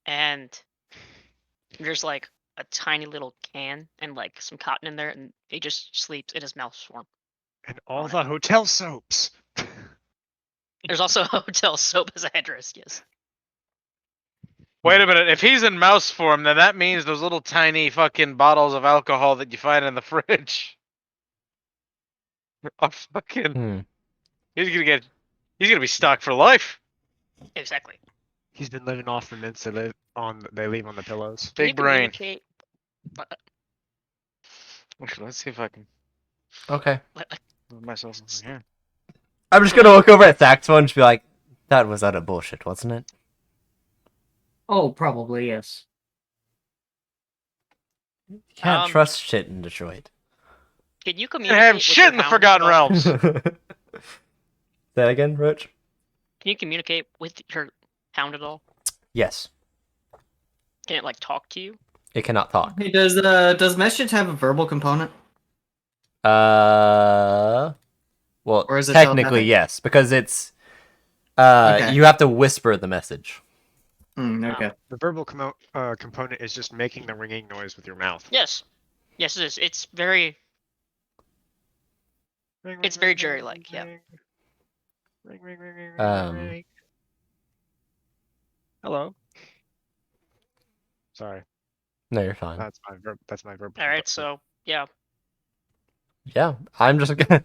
And there's like a tiny little can and like some cotton in there, and he just sleeps in his mouse form. And all On the hotel soaps. There's also a hotel soap as a headdress, yes. Wait a minute. If he's in mouse form, then that means those little tiny fucking bottles of alcohol that you find in the fridge are fucking. He's gonna be stuck for life. Exactly. He's been living off the mints they leave on the pillows. Can you Big brain. communicate? Okay, let's see if I can Okay. move myself over here. I'm just gonna look over at Saxophone and just be like, that was utter bullshit, wasn't it? Oh, probably, yes. You can't Um, trust shit in Detroit. Can you You communicate? have with shit your in the hound Forgotten at all? Realms. Say that again, Roach? Can you communicate with your hound at all? Yes. Can it like talk to you? It cannot talk. Hey, does message have a verbal component? Well, Or is it technically telepathic? yes, because it's Okay. you have to whisper the message. Okay. The verbal component is just making the ringing noise with your mouth. Yes. Yes, it is. It's very. Ring, It's ring, very ring, Jerry-like, yeah. ring. Ring, ring, ring, ring, ring, Um, ring. Hello. Sorry, No, you're fine. that's my verbal. All right, component. so yeah. Yeah, I'm just gonna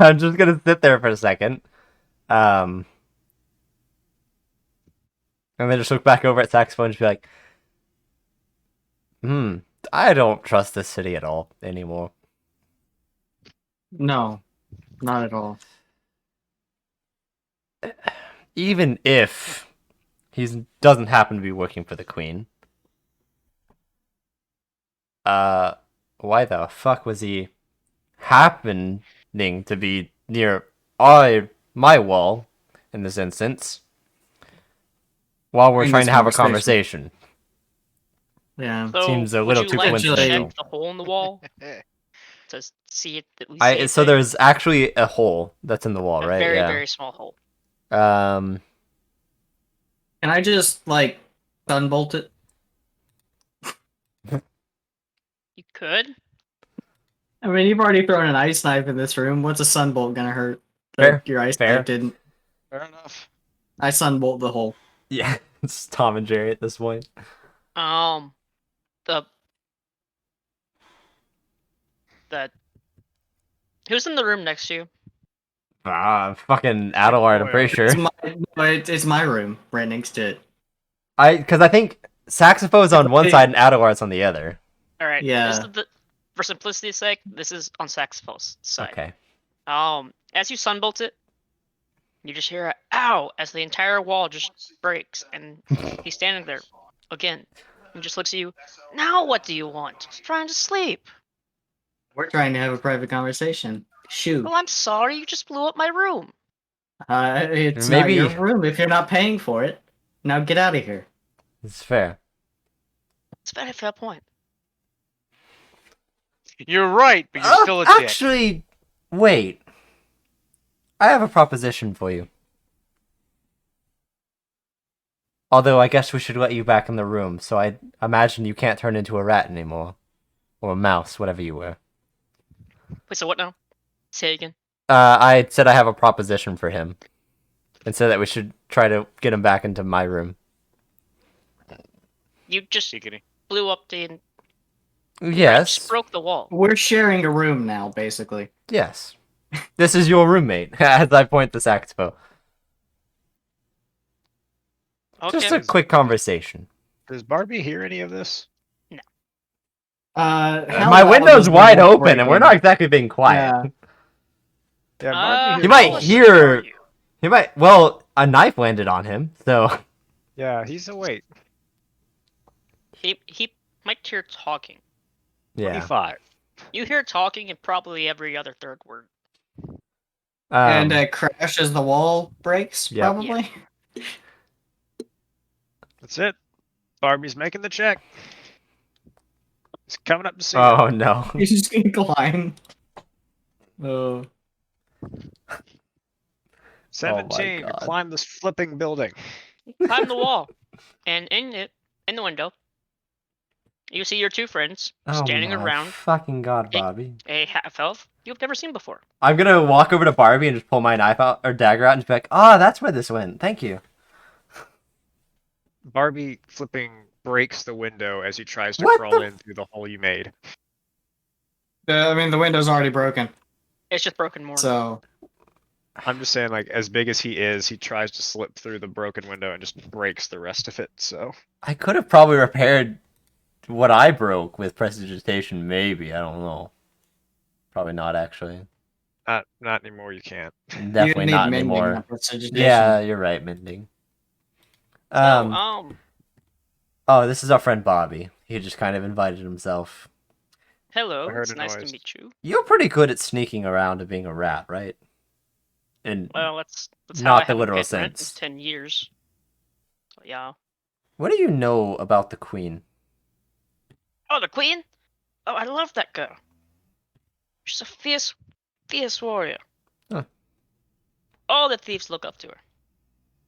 I'm just gonna sit there for a second. And then just look back over at Saxophone and just be like, I don't trust this city at all anymore. No, not at all. Even if he doesn't happen to be working for the Queen. Why the fuck was he happening to be near my wall in this instance while we're In trying this to have a conversation. conversation? Yeah. So Seems a would little you too like to coincidental. check the hole in the wall to see it? That we see So it there? there's actually a hole that's in the wall, A right? very Yeah. very small hole. Can I just like sunbolt it? You could. I mean, you've already thrown an ice knife in this room. What's a sunbolt gonna hurt? Fair, Like, your ice fair. knife didn't. Fair enough. I sunbolt the hole. Yeah, it's Tom and Jerry at this point. The who's in the room next to you? Fucking Adelard, I'm pretty sure. It's my room right next to it. Because I think Saxophone's on one side and Adelard's on the other. All right. Yeah. For simplicity's sake, this is on Saxophone's side. Okay. As you sunbolt it, you just hear a "ow" as the entire wall just breaks, and he's standing there again. He just looks at you. Now, what do you want? Just trying to sleep. We're trying to have a private conversation. Shoot. Well, I'm sorry. You just blew up my room. It's Maybe- not your room if you're not paying for it. Now get out of here. It's fair. It's a very fair point. You're right, but you're still a dick. Actually, wait. I have a proposition for you. Although I guess we should let you back in the room, so I imagine you can't turn into a rat anymore. Or a mouse, whatever you were. Wait, so what now? Say it again. I said I have a proposition for him. And said that we should try to get him back into my room. You just Giggity. blew up the. Yes. Just broke the wall. We're sharing a room now, basically. Yes. This is your roommate, as I point the saxophone. Okay. Just a quick conversation. Does Barbie hear any of this? My window's wide open, and we're not exactly being quiet. Yeah, Uh, Barbie You hears might all this. hear- He might. Well, a knife landed on him, so. Yeah, he's awake. He might hear talking. Yeah. 25. You hear talking in probably every other third word. And crash as the wall breaks, Yep. probably. That's it. Barbie's making the check. He's coming up to see Oh you. no. He's just gonna climb. Oh. 17 to God. climb this flipping building. Climb the wall, and in the window, you see your two friends standing Oh my around fucking god, Bobby. a half elf you've never seen before. I'm gonna walk over to Barbie and just pull my knife out or dagger out and just be like, "Oh, that's where this went. Thank you." Barbie flipping breaks the window as he tries to What crawl the- in through the hole you made. I mean, the window's already broken, It's just broken more. so I'm just saying, like, as big as he is, he tries to slip through the broken window and just breaks the rest of it, so. I could have probably repaired what I broke with prestidigitation, maybe. I don't know. Probably not, actually. Not anymore, you can't. Definitely you need not mending, anymore. not prestidigitation. Yeah, you're right, Mending. So, Oh, this is our friend Bobby. He just kind of invited himself. hello. I heard It's a nice to noise. meet you. You're pretty good at sneaking around and being a rat, right? And Well, that's Not how I the haven't literal paid rent in sense. 10 years. So, yeah. what do you know about the Queen? Oh, the queen? Oh, I love that girl. She's a fierce warrior. Huh. All the thieves look up to her.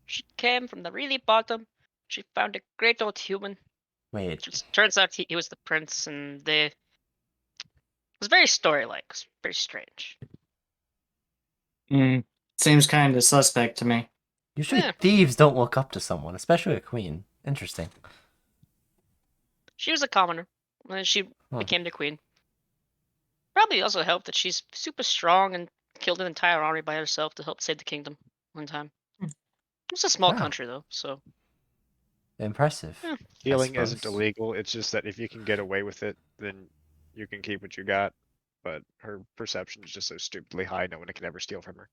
She came from the really bottom. She found a great old human. Wait, Just turns out he was the prince, and they. It was very story-like. It was very strange. Seems kind of suspect to me. usually Yeah. thieves don't look up to someone, especially a queen. Interesting. She was a commoner, and then she Huh. became the queen. Probably also helped that she's super strong and killed an entire army by herself to help save the kingdom one time. It's a small Wow. country, though, so. Impressive. Yeah. Healing isn't suppose. illegal, it's just that if you can get away with it, then you can keep what you got. But her perception is just so stupidly high, no one can ever steal from her.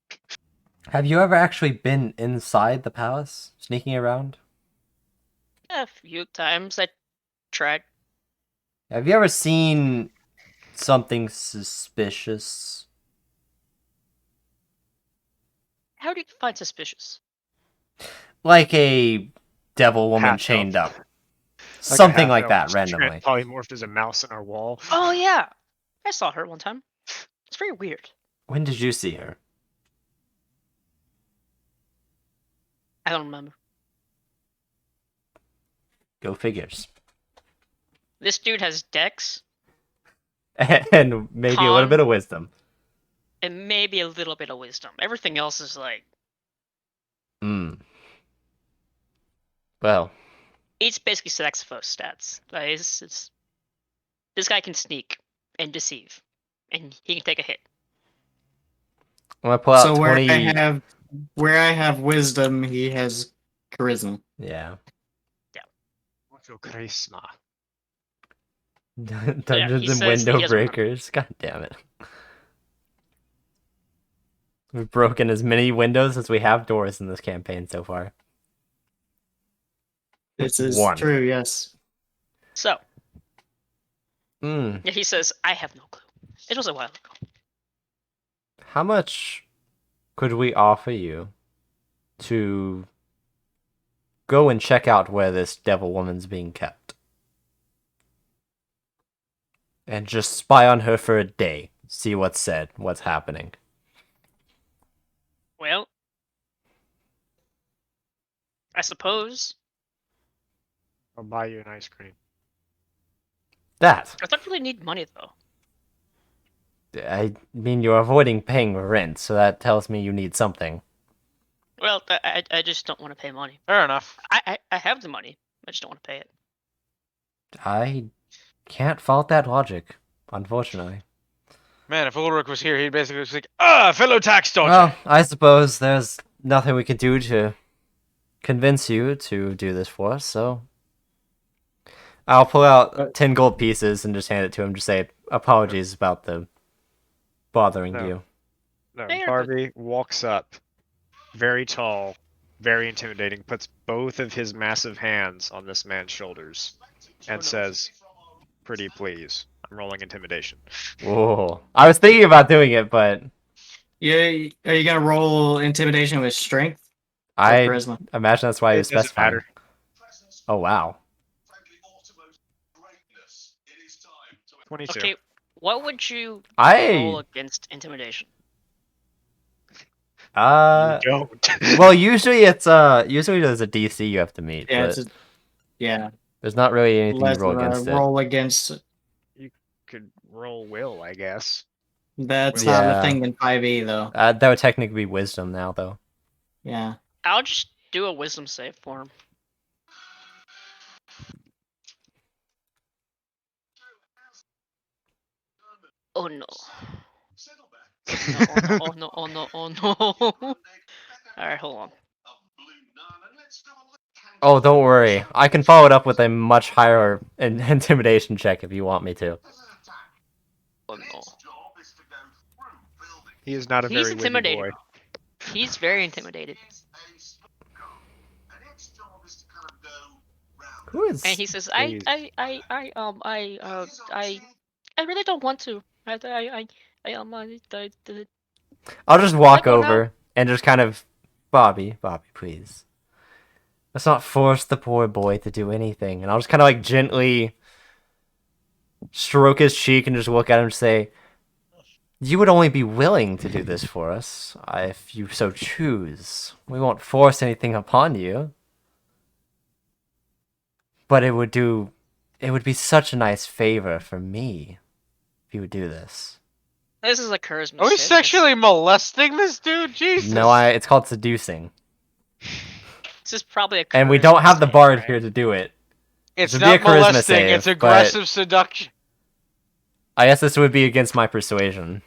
Have you ever actually been inside the palace, sneaking around? A few times I tried. Have you ever seen something suspicious? How do you find suspicious? Like a devil woman Half-elf. chained up. Like a Something like that, half-elf randomly. polymorphed as a mouse in our wall. Oh, yeah! I saw her one time. It's very weird. When did you see her? I don't remember. Go figures. This dude has dex And maybe a little Con. bit of wisdom. and maybe a little bit of wisdom. Everything else is like. Well, It's basically saxophone stats. Like, this guy can sneak and deceive, and he can take a hit. I'm gonna pull out So 20. where I have wisdom, he has charisma. Yeah. What's your charisma? Dungeons and says window he doesn't remember. breakers. God damn it. We've broken as many windows as we have doors in this campaign so far. This is One. true, yes. So, Mm. yeah, he says, I have no clue. It was a while ago. How much could we offer you to go and check out where this devil woman's being kept? and just spy on her for a day. See what's said, what's happening. Well, I suppose I'll buy you an ice cream. That. I don't really need money though. I mean, you're avoiding paying rent, so that tells me you need something. Well, I just don't want to pay money. Fair enough. I have the money. I just don't want to pay it. I can't fault that logic, unfortunately. Man, if Ulrich was here, he'd basically just like, fellow tax dodger. Well, I suppose there's nothing we could do to convince you to do this for us, so I'll pull out 10 gold pieces and just hand it to him. Just say, apologies about the bothering No. you. No, Hey, you're Barbie walks up, very tall, very intimidating, puts both of his massive hands on this man's shoulders, and says, "Pretty please." I'm rolling intimidation. Whoa. I was thinking about doing it, but Yeah, are you gonna roll intimidation with strength or I charisma? imagine that's why he It was doesn't specifying. matter. Oh, wow. 22. Okay, what would you roll I, against intimidation? You don't. well, usually usually there's a DC you have to meet, Yeah, but yeah. there's not really anything you Less roll of a against it. roll against. Could roll will, I guess. That's not Yeah. a thing in 5e though. That would technically be wisdom now, though. Yeah. I'll just do a wisdom save for him. Oh no. Oh no, oh no, oh no, oh no. Alright, hold on. Oh, don't worry. I can follow it up with a much higher intimidation check if you want me to. Oh no. He is not a He's very witty intimidated. boy. He's very intimidated. Who is? And he says, Please. I really don't want to. I'll just walk go now? over and just kind of, Bobby, please. Let's not force the poor boy to do anything. And I'll just kind of like gently stroke his cheek and just look at him and say, you would only be willing to do this for us if you so choose. We won't force anything upon you. But it would be such a nice favor for me if you would do this. This is a charisma. Are we save. sexually molesting this dude? Jesus. No, it's called seducing. This is probably a. And we charisma don't have the save, bard right? here to do it. It's This would be not a charisma molesting. save, It's but- aggressive seduction. I guess this would be against my persuasion.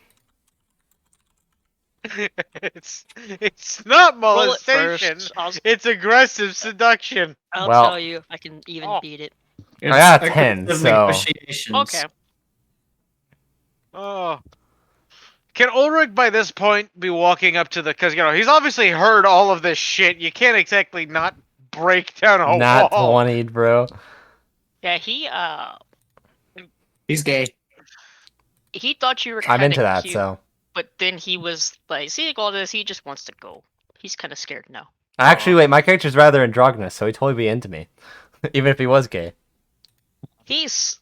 it's not Roll it molestation. first. I'll It's aggressive seduction. Well, Well- tell you if I can even Oh. beat it. It's got a a 10, case of so- negotiations. Okay. Oh. Can Ulrich by this point be walking up to the? Because he's obviously heard all of this shit. You can't exactly not break down a Not wall. 20, bro. Yeah, He's gay. he thought you were. I'm kinda into that, cute, so. But then he was like, seeing all this, he just wants to go. He's kind of scared now. Actually, wait, my character's rather androgynous, so he'd totally be into me. Even if he was gay. He's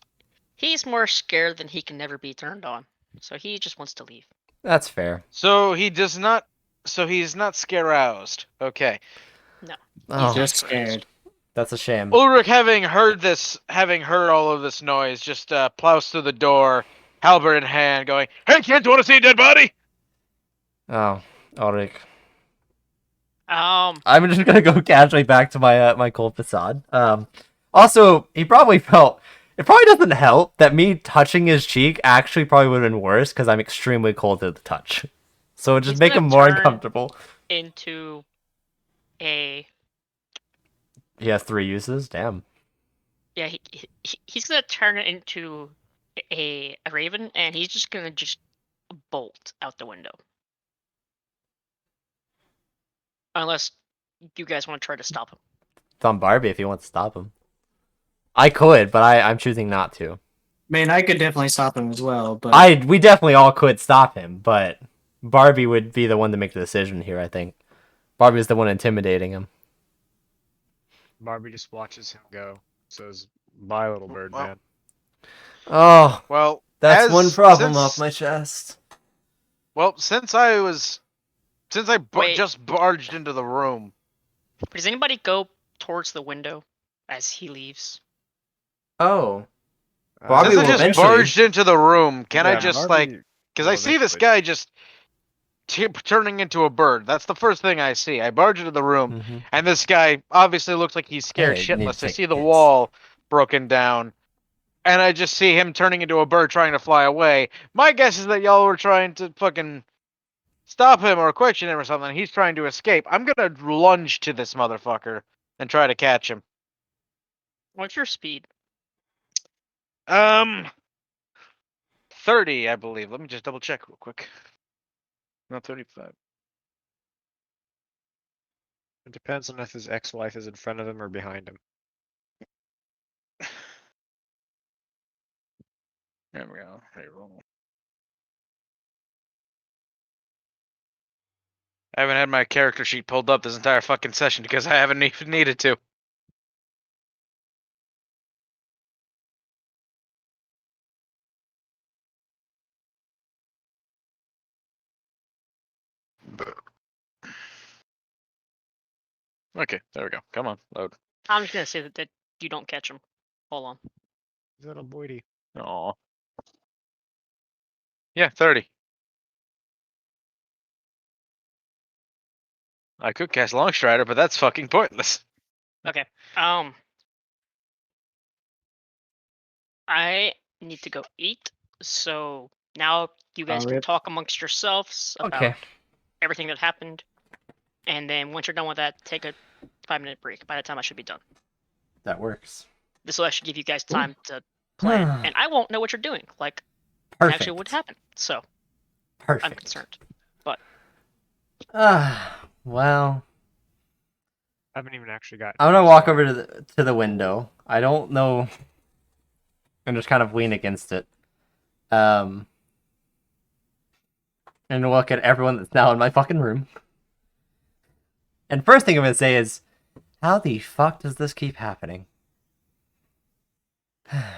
more scared than he can never be turned on. So he just wants to leave. That's fair. So he does not. So he's not scare-roused. Okay. Oh, Just scared. that's a shame. Ulrich, having heard all of this noise, just plows through the door, halberd in hand, going, "Hey, kid, do you want to see a dead body?" Oh, Ulrich. Um, I'm just gonna go casually back to my my cold facade. Also, he probably felt. It probably doesn't help that me touching his cheek actually probably would have been worse because I'm extremely cold to the touch. So just He's make gonna him more turn- uncomfortable. into a He has 3 uses. Damn. yeah. He's gonna turn it into a raven, and he's just gonna bolt out the window. Unless you guys want to try to stop him. It's on Barbie if he wants to stop him. I could, but I'm choosing not to. I mean, I could definitely stop him as well, but We definitely all could stop him, but Barbie would be the one to make the decision here, I think. Barbie is the one intimidating him. Barbie just watches him go. Says, "Bye, little bird Well, man." Oh, Well, That's As- one problem since- off my chest. Well, since I Wait. just barged into the room. Does anybody go towards the window as he leaves? Oh. Bobby Since I will just eventually. barged into the room, can I Yeah, just Barbie because will I see this eventually. guy just turning into a bird. That's the first thing I see. I barge into the room, Mhm. and this guy obviously looks like he's scared Hey, you need to shitless. I take see the hits. wall broken down, and I just see him turning into a bird trying to fly away. My guess is that y'all were trying to fucking stop him or question him or something. He's trying to escape. I'm gonna lunge to this motherfucker and try to catch him. What's your speed? 30, I believe. Let me just double check real quick. No, 35. It depends on if his ex-wife is in front of him or behind him. There we go. Hey, roll. I haven't had my character sheet pulled up this entire fucking session because I haven't even needed to. Okay, there we go. Come on, load. I'm just gonna say that you don't catch him. Hold on. Little boy. Aw. Yeah, 30. I could cast Longstrider, but that's fucking pointless. Okay. I need to go eat. So now you guys can Rip. talk amongst yourselves about Okay. everything that happened, and then once you're done with that, take a 5-minute break. By the time I should be done, That works. this will actually give you guys time to plan, and I won't know what you're doing, like Perfect. actually what happened. So Perfect. I'm concerned. Well, I haven't even actually got. I'm gonna walk over to the window. I don't know. And just kind of lean against it. And look at everyone that's now in my fucking room. And first thing I'm gonna say is, how the fuck does this keep happening? I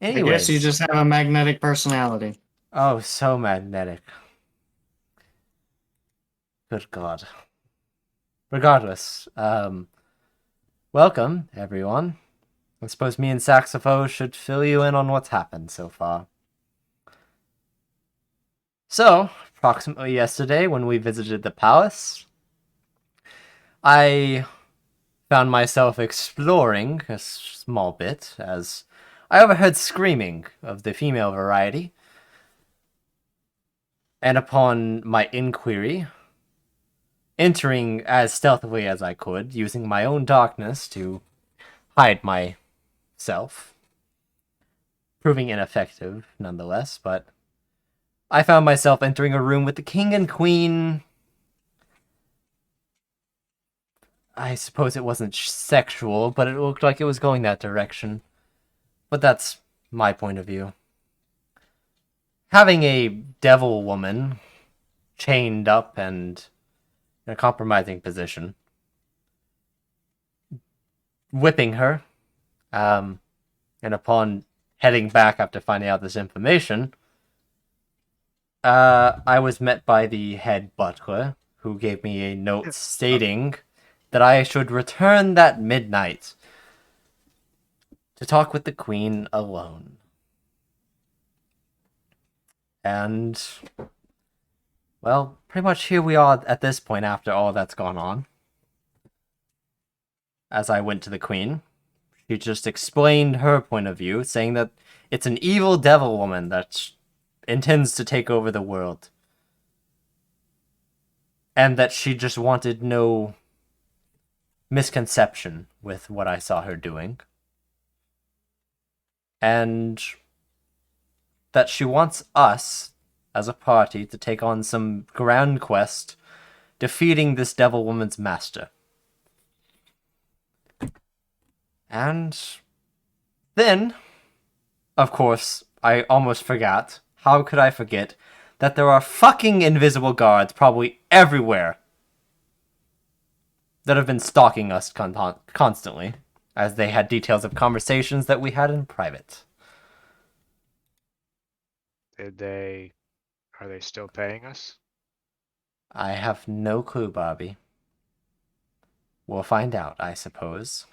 Anyways. guess you just have a magnetic personality. Oh, so magnetic. Good God. Regardless, welcome, everyone. I suppose me and Saxophone should fill you in on what's happened so far. So, approximately yesterday, when we visited the palace, I found myself exploring a small bit as I overheard screaming of the female variety. And upon my inquiry, entering as stealthily as I could, using my own darkness to hide myself, proving ineffective nonetheless, but I found myself entering a room with the king and queen. I suppose it wasn't sexual, but it looked like it was going that direction. But that's my point of view. Having a devil woman chained up and in a compromising position, whipping her, and upon heading back after finding out this information, I was met by the head butler, who gave me a note stating that I should return that midnight to talk with the queen alone. And, well, pretty much here we are at this point after all that's gone on. As I went to the queen, she just explained her point of view, saying that it's an evil devil woman that intends to take over the world. And that she just wanted no misconception with what I saw her doing. And that she wants us, as a party, to take on some grand quest, defeating this devil woman's master. And then, of course, I almost forgot. How could I forget that there are fucking invisible guards probably everywhere that have been stalking us constantly, as they had details of conversations that we had in private. Are they still paying us? I have no clue, Bobby. We'll find out, I suppose.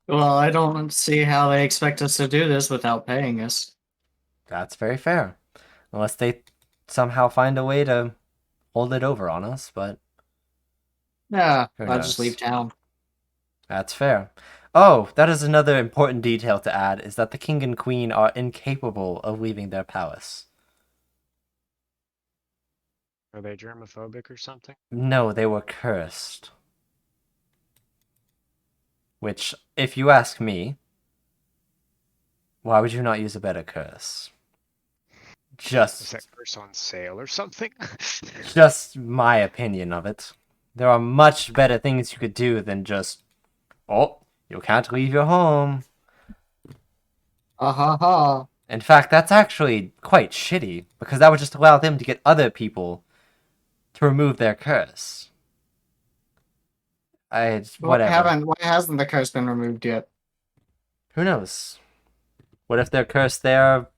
Well, I don't see how they expect us to do this without paying us. That's very fair. Unless they somehow find a way to hold it over on us, but Yeah, Who I'll just knows? leave town. that's fair. Oh, that is another important detail to add, is that the king and queen are incapable of leaving their palace. Are they germophobic or something? No, they were cursed. Which, if you ask me, why would you not use a better curse? Is Just that curse on sale or something? just my opinion of it. There are much better things you could do than just, oh, you can't leave your home. Ha ha ha. In fact, that's actually quite shitty, because that would just allow them to get other people to remove their curse. Whatever. Why hasn't the curse been removed yet? Who knows? What if they're cursed there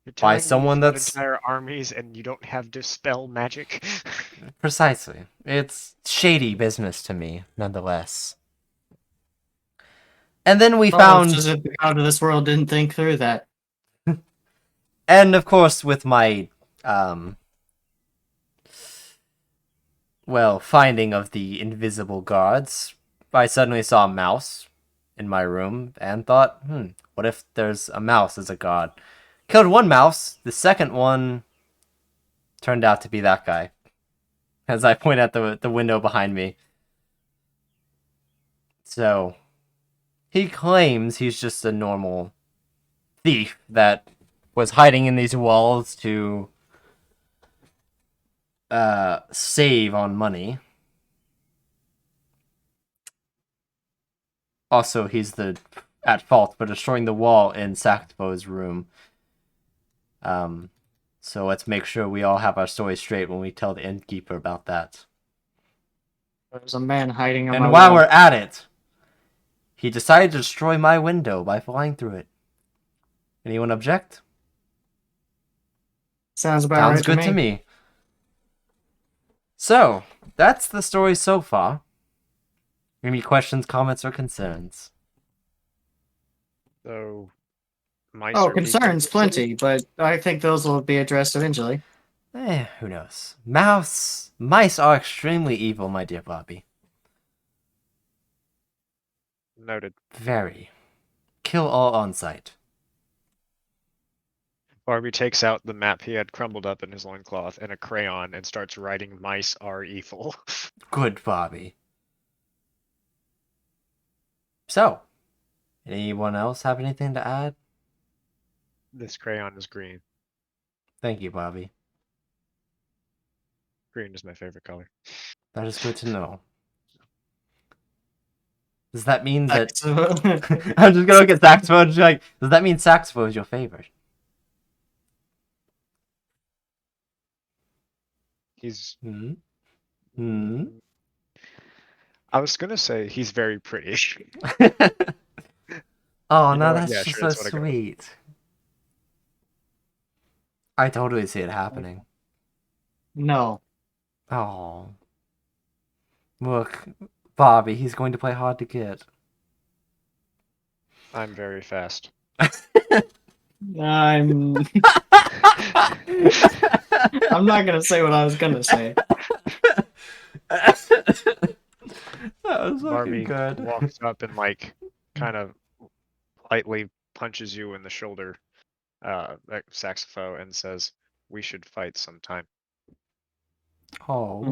You're by telling me someone you fought that's entire armies and you don't have dispel magic? precisely? It's shady business to me, nonetheless. And then we Almost found, as if the god of this world didn't think through that. and of course, with my, finding of the invisible guards, I suddenly saw a mouse in my room and thought, what if there's a mouse as a god? Killed one mouse, the second one turned out to be that guy. As I point at the window behind me. So, he claims he's just a normal thief that was hiding in these walls to save on money. Also, he's at fault for destroying the wall in Sackbo's room. So let's make sure we all have our story straight when we tell the innkeeper about that. There's a man hiding on And my while wall. we're at it, he decided to destroy my window by flying through it. Anyone object? Sounds about Sounds right good to me. So, that's the story so far. Any questions, comments, or concerns? So, mice Oh, are people in concerns the city? plenty, but I think those will be addressed eventually. Who knows? Mice are extremely evil, my dear Bobby. Noted. Very. Kill all on sight. Barbie takes out the map he had crumbled up in his loincloth and a crayon and starts writing mice are evil. Good, Bobby. So, anyone else have anything to add? This crayon is green. Thank you, Bobby. Green is my favorite color. That is good to know. Does that mean that... I'm just gonna look at Saxophone and be like, does that mean Saxophone is your favorite? He's... I was gonna say he's very pretty. Oh, You know no, what? that's Yeah, just sure, so that's what I go with. sweet. I totally see it happening. No. Oh. Look, Bobby, he's going to play hard to get. I'm very fast. I'm not gonna say what I was gonna say. That was fucking Barbie good. walks up and kind of lightly punches you in the shoulder, Saxophone, and says, "We should fight sometime." Oh.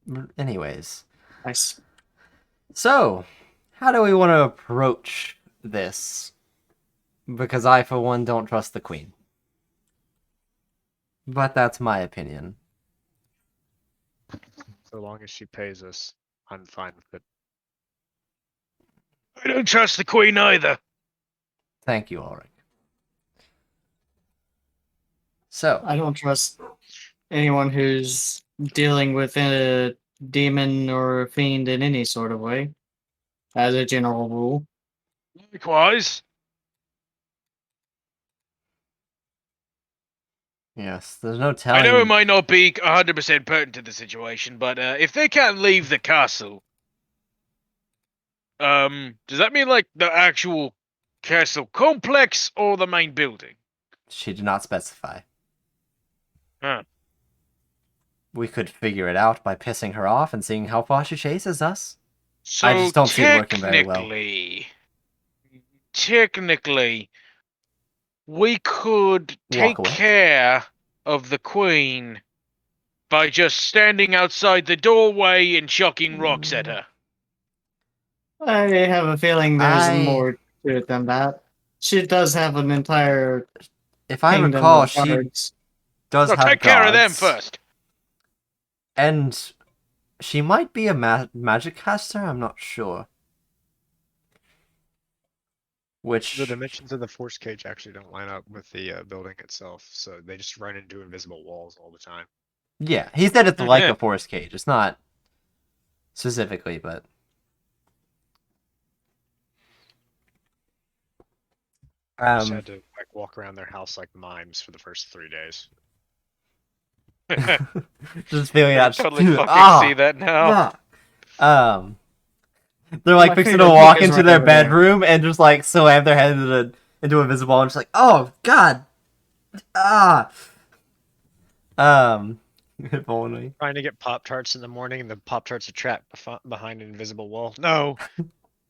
Mm, Anyways. nice. So, how do we want to approach this? Because I, for one, don't trust the queen. But that's my opinion. So long as she pays us, I'm fine with it. I don't trust the queen either. Thank you, Ulrich. So, I don't trust anyone who's dealing with a demon or a fiend in any sort of way, as a general rule. Likewise. Yes, there's no I know it telling. might not be 100% pertinent to the situation, but if they can't leave the castle, does that mean like the actual castle complex or the main building? She did not specify. Huh. We could figure it out by pissing her off and seeing how far she chases us. So I just don't see it working very well. Technically, we could take away. care of the queen by just standing outside the doorway and chucking rocks at her. I have a feeling there's more to it than that. She does have an entire If I kingdom recall, of she guards. does No, have take care of them gods, first. and she might be a magic caster. I'm not sure. Which The dimensions of the force cage actually don't line up with the building itself, so they just run into invisible walls all the time. yeah, he said it's like a force cage. It's not specifically, but Just had to like walk around their house like mimes for the first 3 days. just feeling I that. totally fucking see that now. They're like My fixing to favorite walk thing is into right their over there. bedroom and just like slam their head into a visible wall and just like, oh god, if only. Trying to get Pop-Tarts in the morning and the Pop-Tarts are trapped behind an invisible wall. No!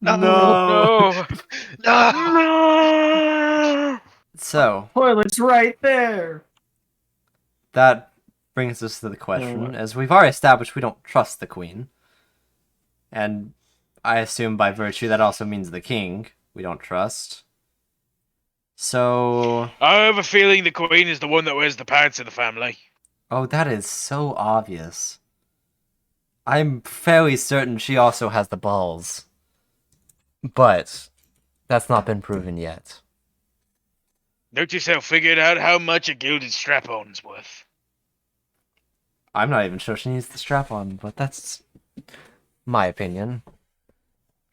No. No. No! So Toilet's right there. that brings us to the question: as we've already established, we don't trust the queen, and I assume by virtue that also means the king we don't trust. So, I have a feeling the queen is the one that wears the pants in the family. oh, that is so obvious. I'm fairly certain she also has the balls, but that's not been proven yet. Note yourself figured out how much a gilded strap-on's worth. I'm not even sure she needs the strap on, but that's my opinion.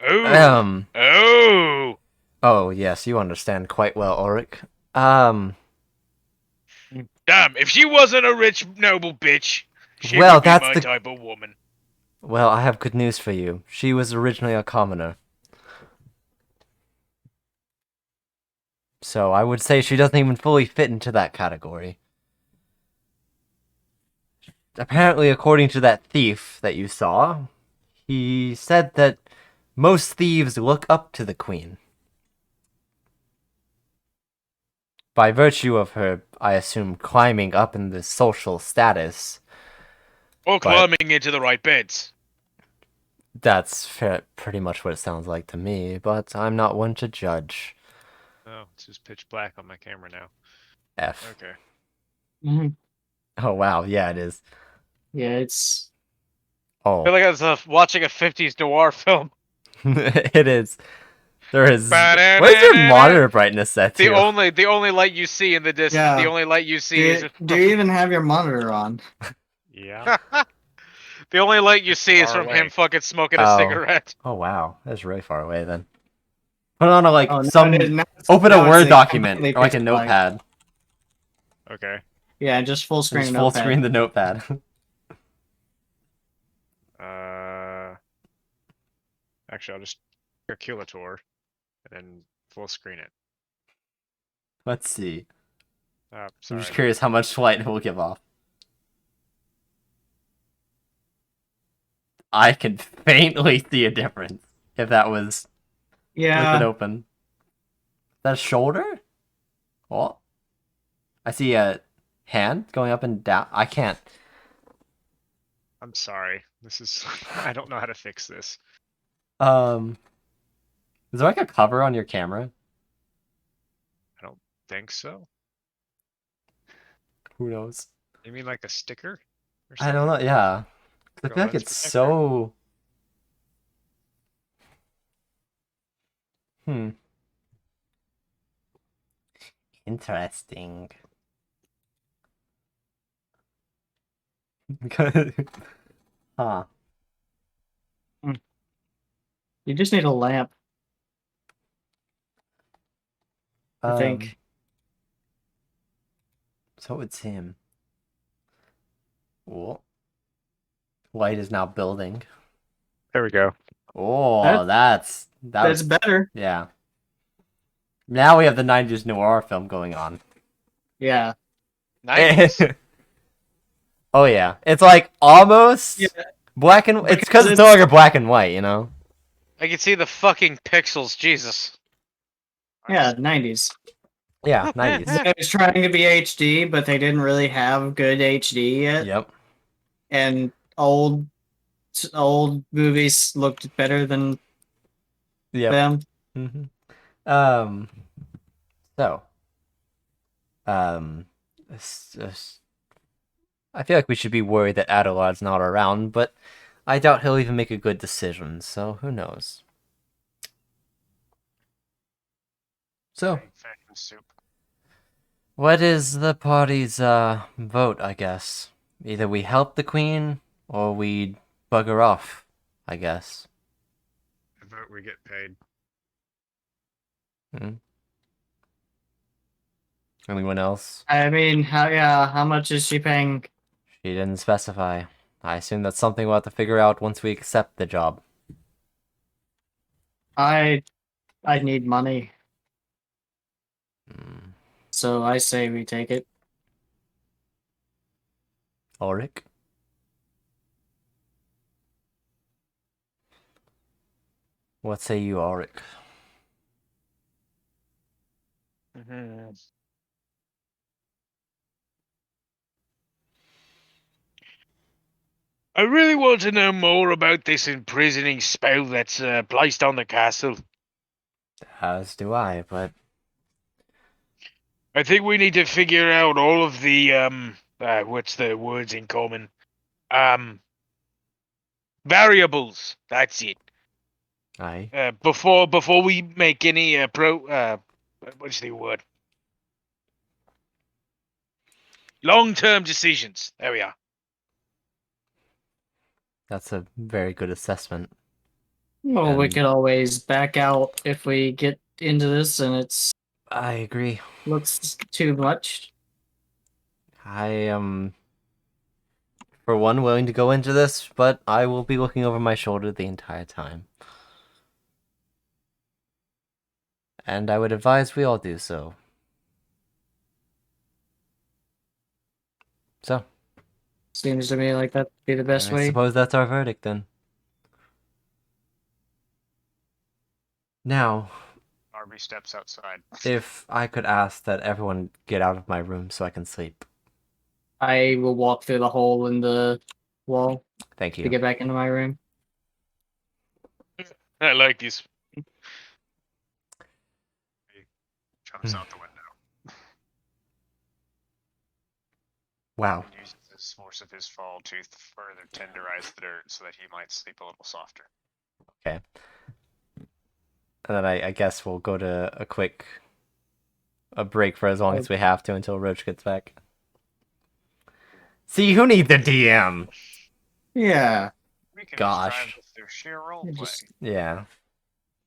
Oh. Oh. Oh, yes, you understand quite well, Auric. Damn, if she wasn't a rich, noble bitch, she Well, would be that's my the- type of woman. Well, I have good news for you. She was originally a commoner. So I would say she doesn't even fully fit into that category. Apparently, according to that thief that you saw, he said that most thieves look up to the queen. By virtue of her, I assume, climbing up in the social status. Or But- climbing into the right beds. That's pretty much what it sounds like to me, but I'm not one to judge. Oh, it's just pitch black on my camera now. F. Okay. Mhm. Oh, wow, yeah, it is. Yeah, it's I Oh, feel like I was watching a 50s noir film. it is. There is. Where's your monitor brightness set to? The only light you see in the distance. Yeah. The only light you see is. do you even have your monitor on? Yeah. The only light you see is Far from away. him fucking smoking a Oh. cigarette. Oh, wow. That's really far away then. Put on a, like, Oh, some. Open a Word document or like a notepad. Okay. Yeah, just full screen. Just full notepad. screen the notepad. Actually, I'll just circulator and then full screen it. Let's see. Sorry. I'm just curious how much light it will give off. I can faintly see a difference if that was with it Yeah, open. Is that a shoulder? Oh. I see a hand going up and down. I can't. I'm sorry. This is. I don't know how to fix this. Is there like a cover on your camera? I don't think so. Who knows? You mean like a sticker? Or I don't know. something? Yeah. I Like a feel like lens it's protector? so. Interesting. Huh. you just need a lamp. I think. So it's him. Oh. Light is now building. There we go. Oh, that's better. yeah. Now we have the 90s noir film going on. Yeah. 90s. Oh yeah, it's like almost Yeah. black and. It's because it's no it's- longer black and white, you know. I can see the fucking pixels. Jesus. Yeah, 90s. Yeah, 90s. It was trying to be HD, but they didn't really have good HD yet. Yep. And old movies looked better than Yep. them. hmm Um. So. I feel like we should be worried that Adelard's not around, but I doubt he'll even make a good decision. So who knows? So. What is the party's vote, I guess? Either we help the queen or we bugger off, I guess. I vote we get paid. Anyone else? I mean, how much is she paying? She didn't specify. I assume that's something we'll have to figure out once we accept the job. I need money, Hmm. so I say we take it. Ulrich? What say you, Ulrich? I really want to know more about this imprisoning spell that's placed on the castle. As do I, but I think we need to figure out all of the what's the words in common? Variables. That's it. aye. Before we make any what's the word? Long-term decisions. There we are. That's a very good assessment. Well, we And- could always back out if we get into this and it's I agree. looks too much. I am, for one, willing to go into this, but I will be looking over my shoulder the entire time. And I would advise we all do so. So, Seems to me like that'd be the best I way. suppose that's our verdict then. Now, Arby steps outside. if I could ask that everyone get out of my room so I can sleep. I will walk through the hole in the wall Thank to you. get back into my room. I like this. Jumps out the window. Wow. And uses the force of his fall to further tenderize the dirt so that he might sleep a little softer. Okay. And then I guess we'll go to a break for as long as we have to until Roach gets back. See, who needs the DM? Yeah. We can Gosh. just drive this through sheer roleplay. Just- Yeah.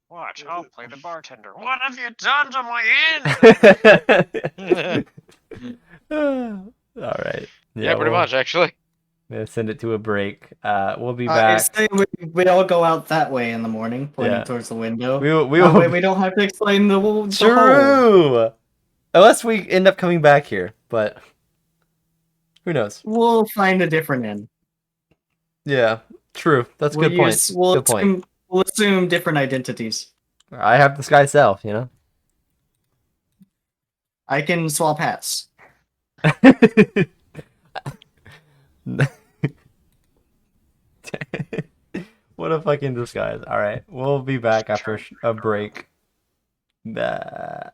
Watch, I'll play the bartender. What have you done to my inn? All right. Yeah, pretty much actually. We'll send it to a break. We'll be I back. say we all go out that way in the morning, pointing Yeah. towards the window. We will. That way we don't have to explain the hole. True. Unless we end up coming back here, but who knows? We'll find a different end. Yeah. True. That's a good point. Good point. We'll assume different identities. I have the sky self, you know. I can swap hats. What a fucking disguise. All right, we'll be back after a break. Nah.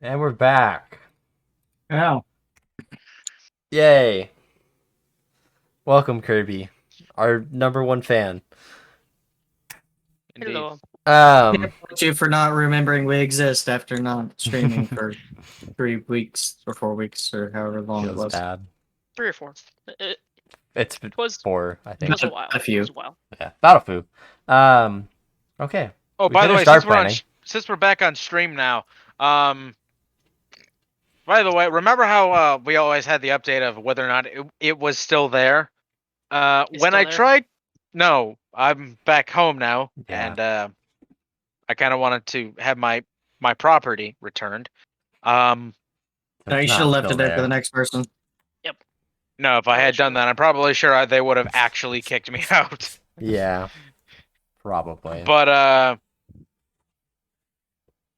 And we're back. Ow. Yay. Welcome, Kirby, our #1 fan. Indeed. Hello. Thank you for not remembering we exist after not streaming for 3 weeks or 4 weeks or however long it Feels was. bad. 3 or 4. It's It was 4, I it think. was a while. A few. It was a while. Yeah, about a few. Okay. Oh, We by the way, finished art since planning. since we're back on stream now, by the way, remember how we always had the update of whether or not it was still there? It's When still I there? tried, no, I'm back home now, Yeah. and I kind of wanted to have my property returned. No, you It's should have not left still it there for there. the next person. No, if I Really had done should've. that, I'm probably sure they would have actually kicked me out. Yeah. Probably. But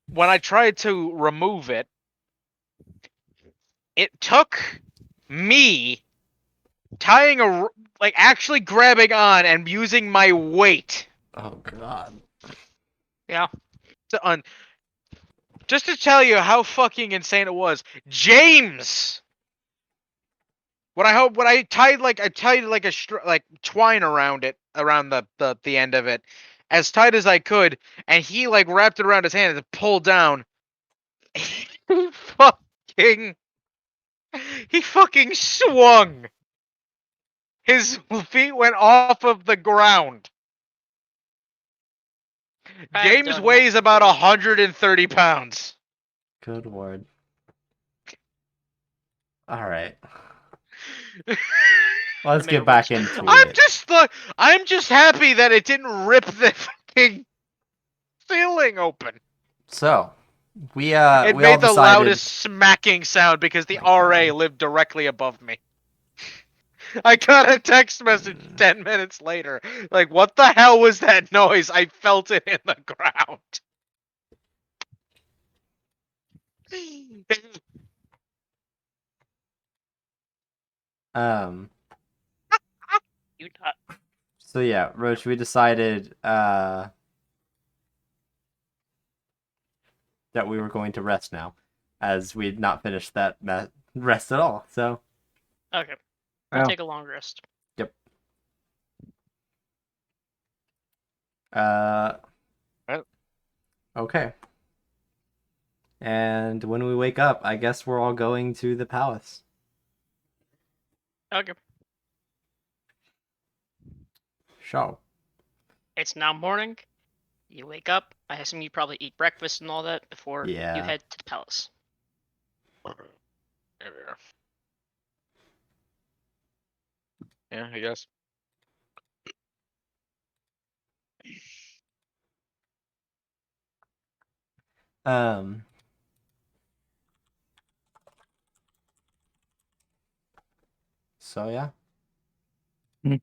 when I tried to remove it, it took me tying actually grabbing on and using my weight Oh god. Yeah. to just to tell you how fucking insane it was. James, when I tied like a twine around it, around the end of it, as tight as I could, and he like wrapped it around his hand and pulled down. He fucking he fucking swung. His feet went off of the ground. I've James done that weighs about before. 130 pounds. Good lord. Alright. Let's It made get it back worse. into it. I'm just happy that it didn't rip the fucking ceiling open. So, we It all made the decided. loudest smacking sound because the My RA God. lived directly above me. I got a text message 10 minutes later. Like, what the hell was that noise? I felt it in the ground. You not. So yeah, Roach, we decided that we were going to rest now, as we had not finished that rest at all. So Okay. I'll Wow. take a long rest. uh Well. okay. And when we wake up, I guess we're all going to the palace. Okay. So It's now morning. You wake up. I assume you probably eat breakfast and all that before Yeah. you head to the palace. There we are. Yeah, I guess. um so yeah. Hmm.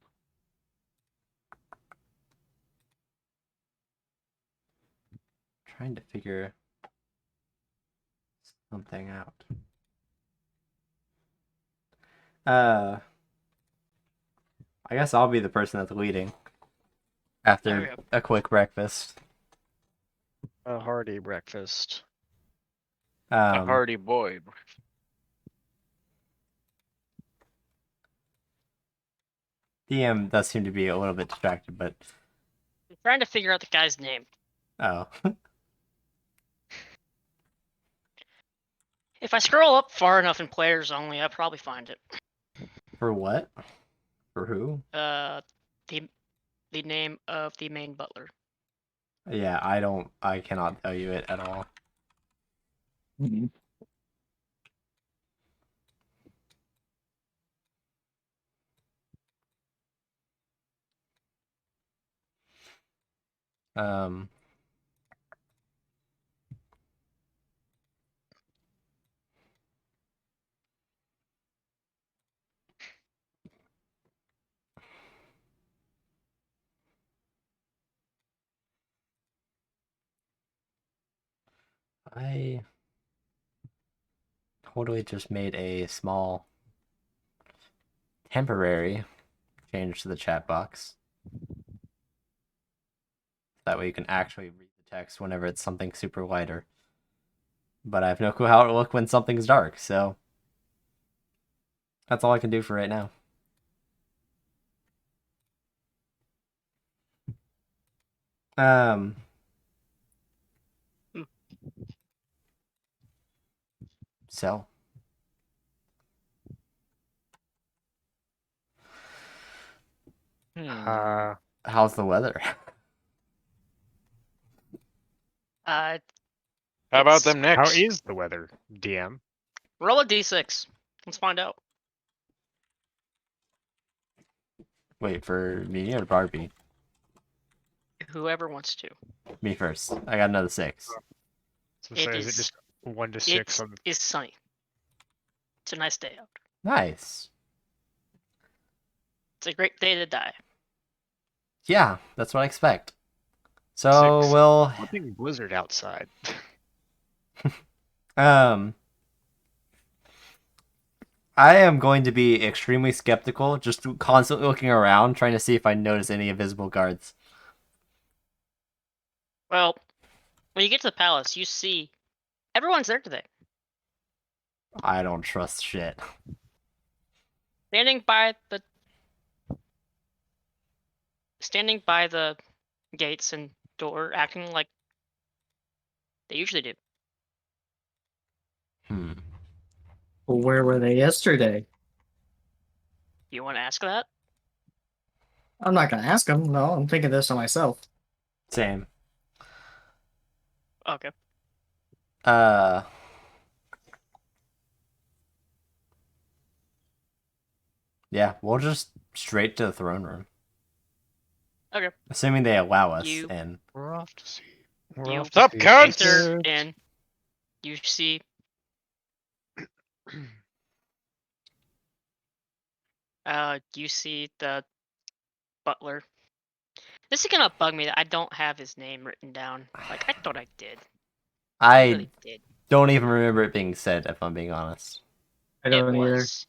Trying to figure something out. I guess I'll be the person that's leading after Okay. a quick breakfast. A hearty breakfast. A hardy boy. DM does seem to be a little bit distracted, but I'm trying to figure out the guy's name. oh. If I scroll up far enough in players only, I'll probably find it. For what? For who? The name of the main butler. Yeah, I cannot tell you it at all. Mhm. Um I totally just made a small temporary change to the chat box. That way you can actually read the text whenever it's something super lighter. but I have no clue how it'll look when something's dark. So that's all I can do for right now. Um. Hmm. So. How's the weather? Uh, How about it's- them How Knicks? is the weather, DM? roll a d6. Let's find out. Wait, for me or Barbie? Whoever wants to. Me first. I got another 6. So It is it is- just 1 to 6 on It's sunny. It's a nice day out. Nice. It's a great day to die. Yeah, that's what I expect. So 6? we'll Flipping blizzard outside. I am going to be extremely skeptical, just constantly looking around, trying to see if I notice any invisible guards. Well, when you get to the palace, you see everyone's there today. I don't trust shit. Standing by the gates and door, acting like they usually do. Well, where were they yesterday? You want to ask that? I'm not gonna ask them. No, I'm thinking this to myself. Same. Okay. Yeah, we'll just straight to the throne room. Okay. Assuming they allow us You- in. We're off to see. You- Off to Sup, see cunts? Enter Blizzard. in. You see. You see the butler. This is gonna bug me that I don't have his name written down. Like I thought I did. I I really did. don't even remember it being said, if I'm being honest. I It don't either. was.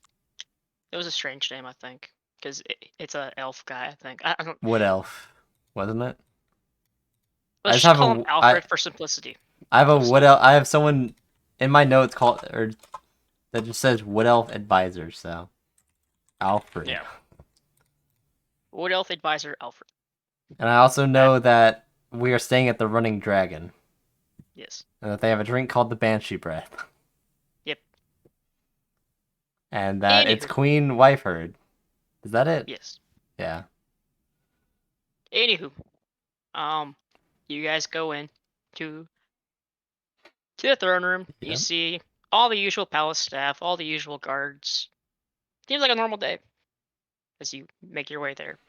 It was a strange name, I think, because it's a elf guy. I think. I don't. Wood elf, wasn't it? Let's just just have call a- him Alfred for simplicity. I have a Close wood elf. I have someone in my notes called or that just says wood elf advisor. So Alfred. Yeah. Wood elf advisor Alfred. And I also know that we are staying at the Running Dragon, Yes. and that they have a drink called the Banshee Breath. Yep. And that it's Anywho. Queen Wifeherd. Is that it? Yes. Yeah. Anywho, you guys go in to the throne room. Yeah. You see all the usual palace staff, all the usual guards. Seems like a normal day as you make your way there.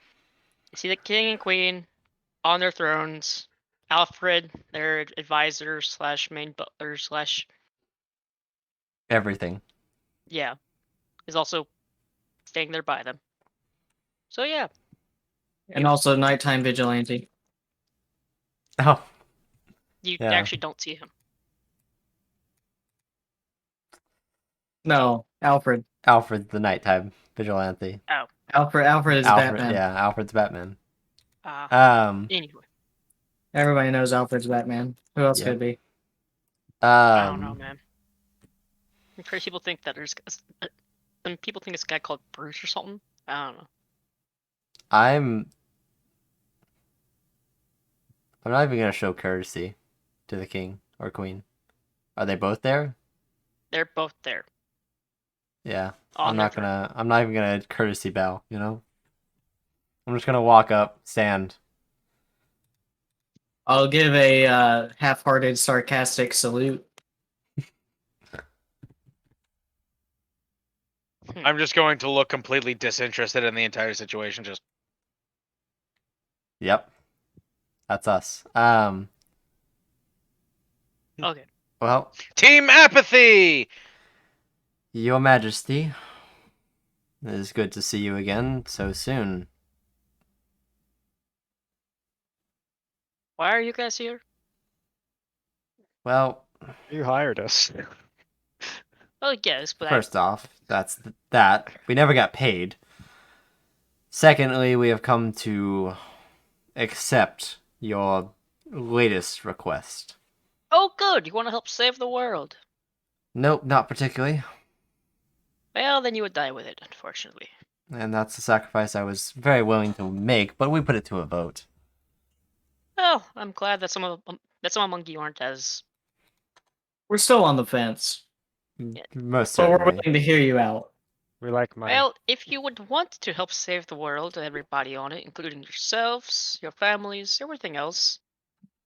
You see the king and queen on their thrones. Alfred, their advisor slash main butler slash Everything. yeah, is also staying there by them. So yeah, And also nighttime vigilante. Oh, you Yeah. actually don't see him. No, Alfred. Alfred's the nighttime vigilante. Alfred is Alfred, Batman. yeah, Alfred's Batman. Anyway, Everybody knows Alfred's Batman. Who else Yep. could it be? I don't know, man. I'm sure people think that there's some people think it's a guy called Bruce or something. I don't know. I'm not even gonna show courtesy to the king or queen. Are they both there? They're both there. Yeah. On I'm their not throne. gonna. I'm not even gonna courtesy bow. You know. I'm just gonna walk up, stand. I'll give a half-hearted, sarcastic salute. I'm just going to look completely disinterested in the entire situation. Just Yep. That's us. Okay. Well, team apathy. Your Majesty, it is good to see you again so soon. Why are you guys here? Well, You hired us. Well, yes, but first off, that's that. We never got paid. Secondly, we have come to accept your latest request. Oh, good. You want to help save the world. Nope, not particularly. Well, then you would die with it, unfortunately. And that's a sacrifice I was very willing to make, but we put it to a vote. Well, I'm glad that some among you aren't as. We're still on the fence, Most but we're certainly. willing to hear you out. We like money. Well, if you would want to help save the world and everybody on it, including yourselves, your families, everything else,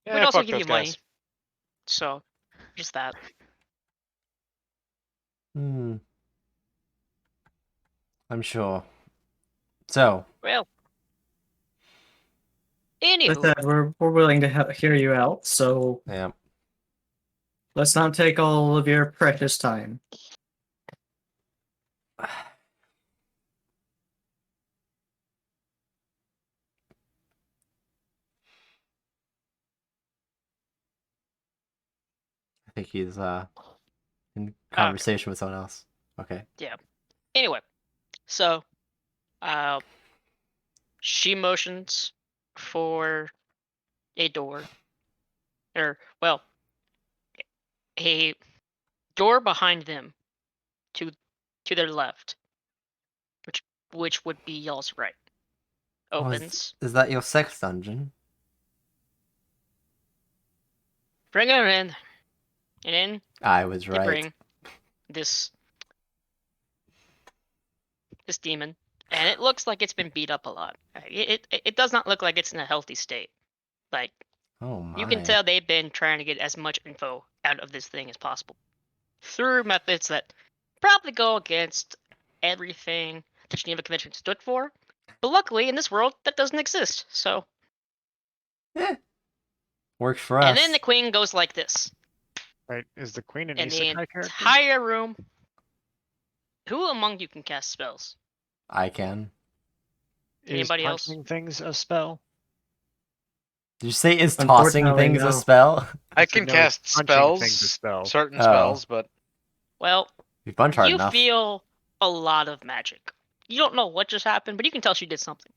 we'd Yeah, also fuck give those you money. guys. So, just that. I'm sure. So, Well, As I anywho, said, we're willing to hear you out, so yeah. let's not take all of your precious time. I think he's in conversation with someone else. Okay. anyway, so, she motions for a door, or well, a door behind them, to their left, which would be y'all's right. Oh, Opens. is that your sex dungeon? Bring her in, and in I was they right. bring this demon, and it looks like it's been beat up a lot. It does not look like it's in a healthy state. Like, Oh my. you can tell they've been trying to get as much info out of this thing as possible through methods that probably go against everything the Geneva Convention stood for. But luckily, in this world, that doesn't exist. So, Works for us. and then the queen goes like this, Right? Is the queen an and the isekai character? entire room. Who among you can cast spells? I can. Anybody is else? punching things a spell? Did you say is tossing Unfortunately, things no. a spell? I said can no, cast punching things a spells, spell. certain Oh. spells, but Well, You punch hard you enough. feel a lot of magic. You don't know what just happened, but you can tell she did something.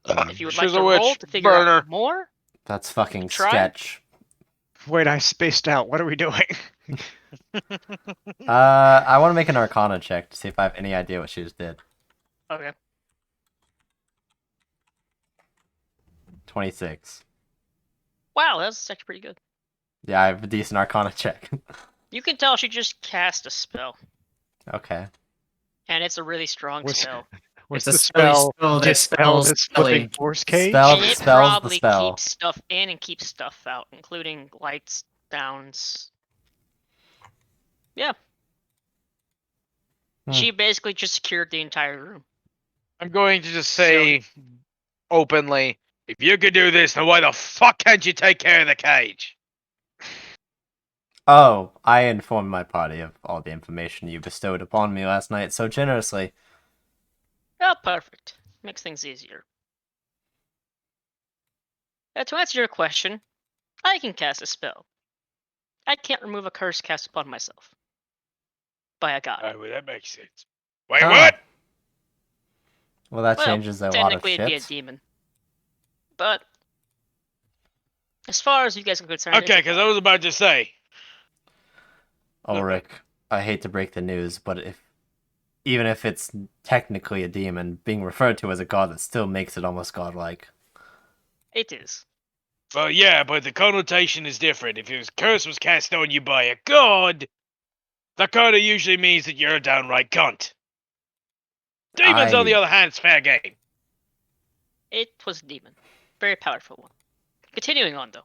If you would she's like a to roll witch. to figure Burn her. out more, That's fucking Try? sketch. Wait, I spaced out. What are we doing? I want to make an Arcana check to see if I have any idea what she just did. okay. 26. Wow, that's actually pretty good. Yeah, I have a decent Arcana check. You can tell she just cast a spell, Okay. and it's a really strong Was- spell. Was It's a the spelly spell spell that dispel spells this flipping spelly. force cage? Spell- And it spells the probably spell. keeps stuff in and keeps stuff out, including lights, sounds. Yeah. She basically just secured the entire room. I'm going to just say openly, if you could do this, then why the fuck can't you take care of the cage? Oh, I informed my party of all the information you bestowed upon me last night so generously. Oh, perfect. Makes things easier. To answer your question, I can cast a spell. I can't remove a curse cast upon myself by a god. Oh, well, that makes sense. Wait, Ah. what? Well, that Well, changes a lot of technically it'd be a shit. demon. But as far as you guys are concerned, it's Okay, a because god. I was about to say. Ulrich, I hate to break the news, but even if it's technically a demon, being referred to as a god, that still makes it almost godlike. It is. Well, yeah, but the connotation is different. If a curse was cast on you by a god, that kind of usually means that you're a downright cunt. Demons, on the other hand, it's fair game. It was a demon. Very powerful one. Continuing on, though.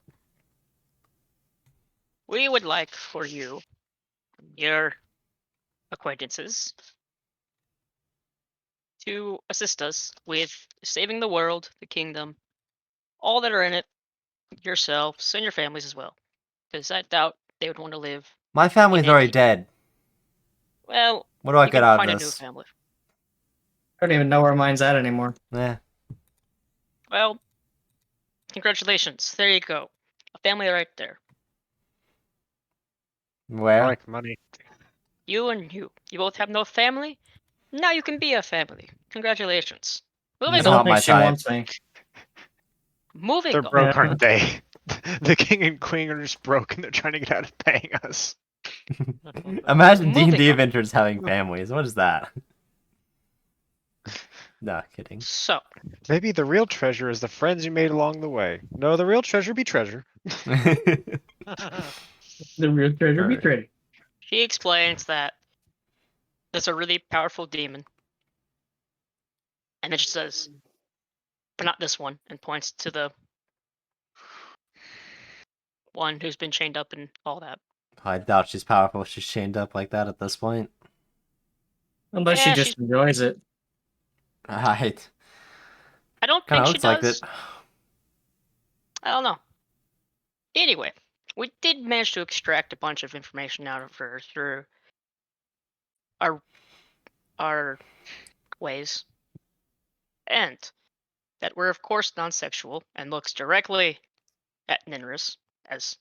We would like for you, your acquaintances, to assist us with saving the world, the kingdom, all that are in it, yourselves and your families as well. Because I doubt they would want to live. My family's In a already demon. dead. Well, What do I you get can out find of a new this? family. I don't even know where mine's at anymore. Eh. Well, congratulations. There you go. A family right there. I Where? like money. You and you. You both have no family? Now you can be a family. Congratulations. I Moving It's don't not on. think my she type. wants me. Moving They're on. broke, Yeah. aren't they? The king and queen are just broke and they're trying to get out of paying us. Imagine Moving D&D on. adventures having families. What is that? Nah, kidding. So, Maybe the real treasure is the friends you made along the way. No, the real treasure be treasure. The real treasure be Alright. treasure. she explains that there's a really powerful demon. And then she says, but not this one, and points to the one who's been chained up and all that. I doubt she's powerful. She's chained up like that at this point. Unless Yeah, she just enjoys it. Right. I don't Kind think of she looks like does. it. I don't know. Anyway, we did manage to extract a bunch of information out of her through our ways, and that we're of course non-sexual and looks directly at Ninris, as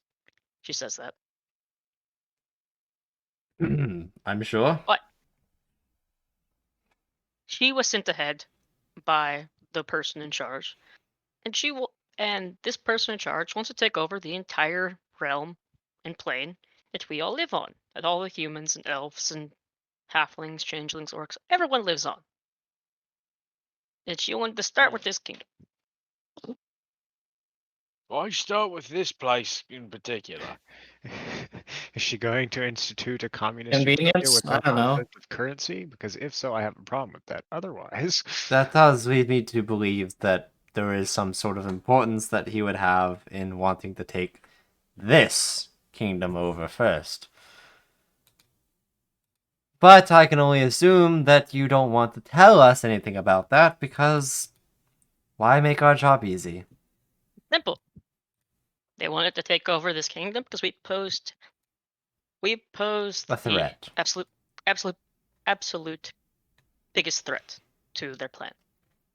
she says that. I'm sure. But she was sent ahead by the person in charge, and this person in charge wants to take over the entire realm and plane that we all live on, that all the humans and elves and halflings, changelings, orcs, everyone lives on. And she wanted to start with this kingdom. Why start with this place in particular? Is she going to institute a communist Convenience? utopia with I no don't know. concept of currency? Because if so, I have a problem with that. Otherwise, That does lead me to believe that there is some sort of importance that he would have in wanting to take this kingdom over first. But I can only assume that you don't want to tell us anything about that because why make our job easy? Simple. They wanted to take over this kingdom because we posed A the threat. absolute biggest threat to their plan.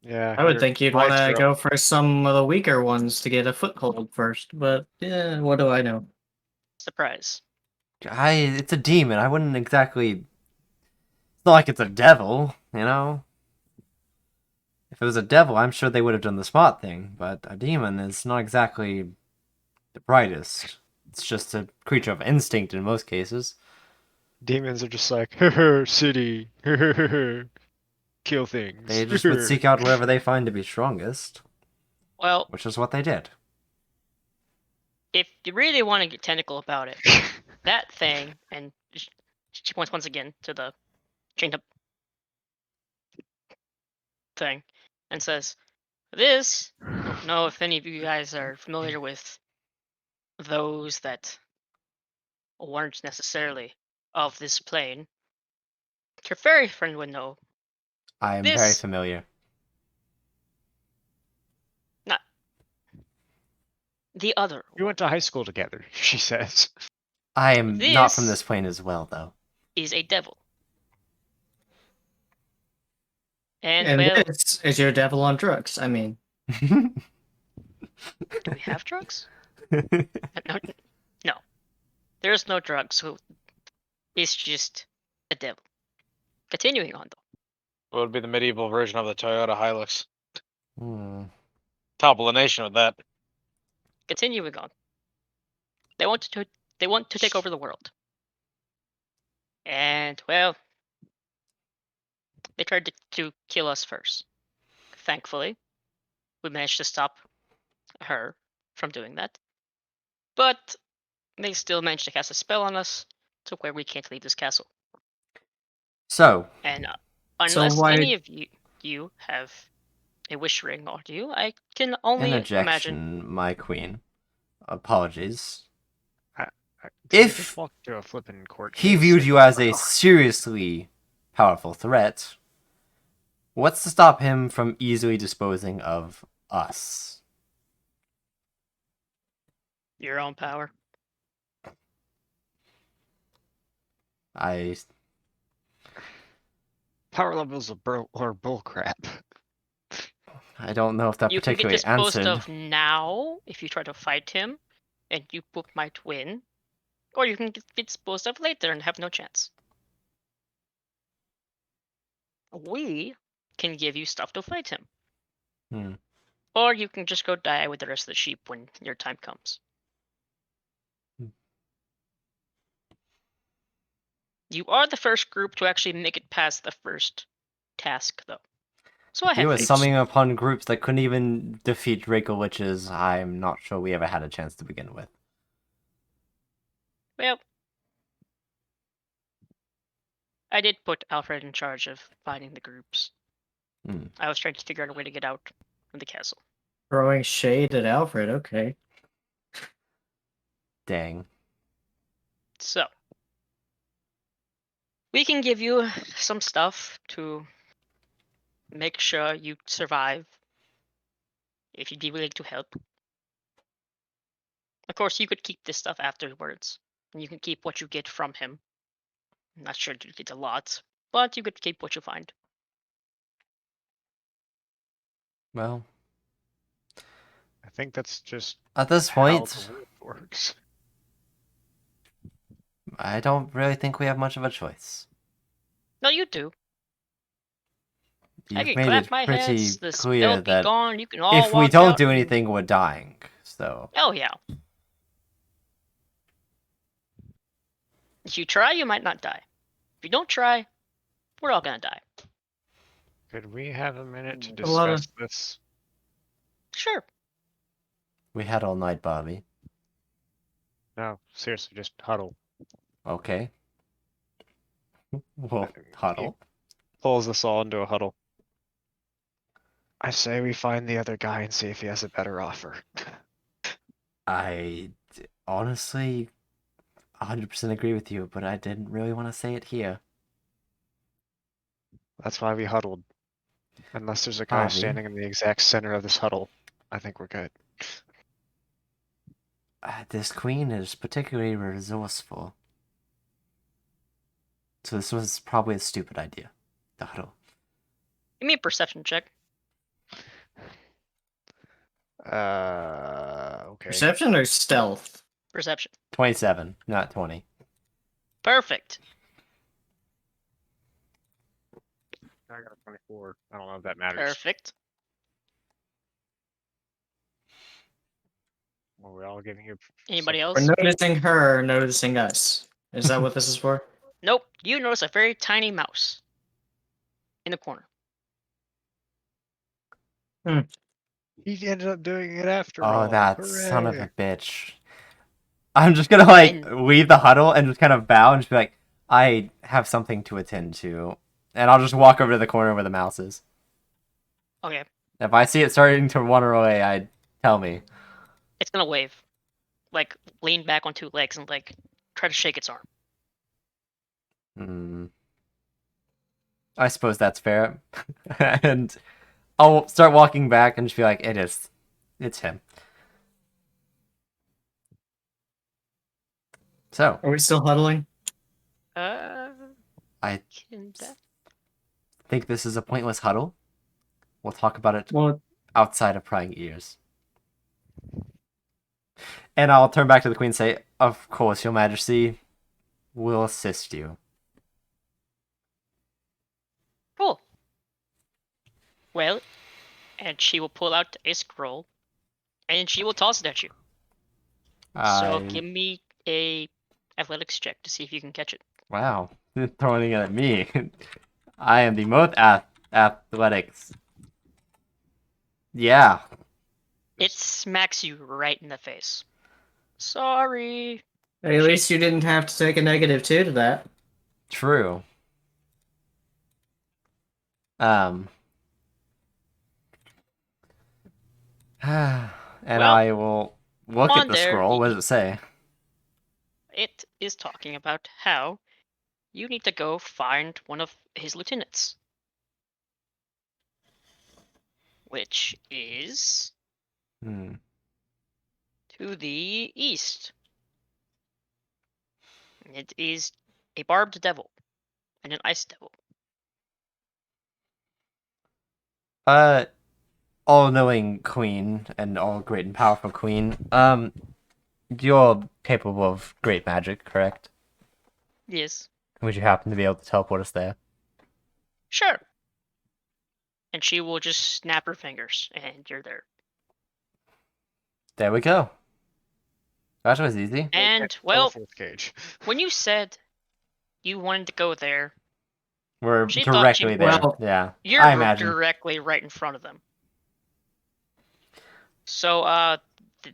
yeah, I would your think you'd want to maestro- go for some of the weaker ones to get a foothold first, but yeah, what do I know? Surprise. It's a demon. I wouldn't exactly. It's not like it's a devil, you know? If it was a devil, I'm sure they would have done the smart thing, but a demon is not exactly the brightest. It's just a creature of instinct in most cases. demons are just like city, kill things. They just would seek out whatever they find to be strongest, Well, which is what they did. if you really want to get technical about it, that thing, and she points once again to the chained up thing, and says, "This. I don't know if any of you guys are familiar with those that weren't necessarily of this plane. Your fairy friend would know. I am very This, familiar. not the other. We went to high school together, she says. I am not from This- this plane as well, though. Is a devil. And, And well, this is your devil on drugs. I mean, do we have drugs? No. There's no drugs, so it's just a devil. Continuing on, though. What would be the medieval version of the Toyota Hilux? Hmm. Topple a nation with that. Continuing on. They want to take over the world. And, well, they tried to kill us first. Thankfully, we managed to stop her from doing that. But they still managed to cast a spell on us to where we can't leave this castle. So, And So unless why- any of you have a wish ring or do, I can only imagine. interjection, my queen. Apologies. Did we If just walk into a flippin' court He case? viewed you as a seriously powerful threat. What's to stop him from easily disposing of us? Your own power. I Power levels are bullcrap. don't know if that You can get particularly disposed answered. of now if you try to fight him, and you both might win. Or you can get disposed of later and have no chance. We can give you stuff to fight him. Hmm. Or you can just go die with the rest of the sheep when your time comes. You are the first group to actually make it past the first task, though. So I You have was faith. summoning upon groups that couldn't even defeat Draco Witches. I'm not sure we ever had a chance to begin with. Well, I did put Alfred in charge of finding the groups. Hmm. I was trying to figure out a way to get out of the castle. Throwing shade at Alfred, okay. Dang. So, we can give you some stuff to make sure you survive if you'd be willing to help. Of course, you could keep this stuff afterwards, and you can keep what you get from him. I'm not sure you get a lot, but you could keep what you find. Well, I think that's just at this how point, the world works. I don't really think we have much of a choice. No, you do. I You've can made clap it my pretty hands, the clear spell be that gone, you can all if we walk don't out do and- anything, we're dying. So, Oh yeah. If you try, you might not die. If you don't try, we're all gonna die. Could we have a minute to A lot of- discuss this? Sure. we had all night, Bobby. No, seriously, just huddle. Okay. We'll huddle. Pulls us all into a huddle. I say we find the other guy and see if he has a better offer. Honestly 100% agree with you, but I didn't really want to say it here. That's why we huddled. Unless there's a guy Bobby. standing in the exact center of this huddle, I think we're good. This queen is particularly resourceful. So this was probably a stupid idea. The huddle. Give me a perception check. Okay. Perception or stealth? Perception. 27, not 20. Perfect. I got a 24. I don't know if that matters. Perfect. Well, we're all giving you. Anybody We're else? noticing her, noticing us. Is that what this is for? Nope. You notice a very tiny mouse in the corner. He ended up doing it after Oh, all. that son of a Hooray. bitch. I'm just gonna, like, And- leave the huddle and just kind of bow and just be like, I have something to attend to. And I'll just walk over to the corner where the mouse is. Okay. If I see it starting to wander away, tell me. It's gonna wave. Like, lean back on two legs and, like, try to shake its arm. I suppose that's fair. And I'll start walking back and just be like, it's him. So, Are we still huddling? I Can that- think this is a pointless huddle. We'll talk about it Well, outside of prying ears. And I'll turn back to the queen and say, of course, your majesty will assist you. Cool. Well, and she will pull out a scroll, and she will toss it at you. So give me a athletics check to see if you can catch it. Wow, throwing it at me. I am the most athletics. Yeah. It smacks you right in the face. Sorry. at least you didn't have to take a -2 to that. True. And Well, I will look at on the there, scroll. What does it say? It is talking about how you need to go find one of his lieutenants. Which is to the east. It is a barbed devil and an ice devil. All-knowing queen and all great and powerful queen. You're capable of great magic, correct? Yes. Would you happen to be able to teleport us there? Sure. And she will just snap her fingers and you're there. There we go. That was easy. And well, Fourth cage. when you said you wanted to go there, We're She thought directly she- there. Well, Yeah, you're I imagine. directly right in front of them. So,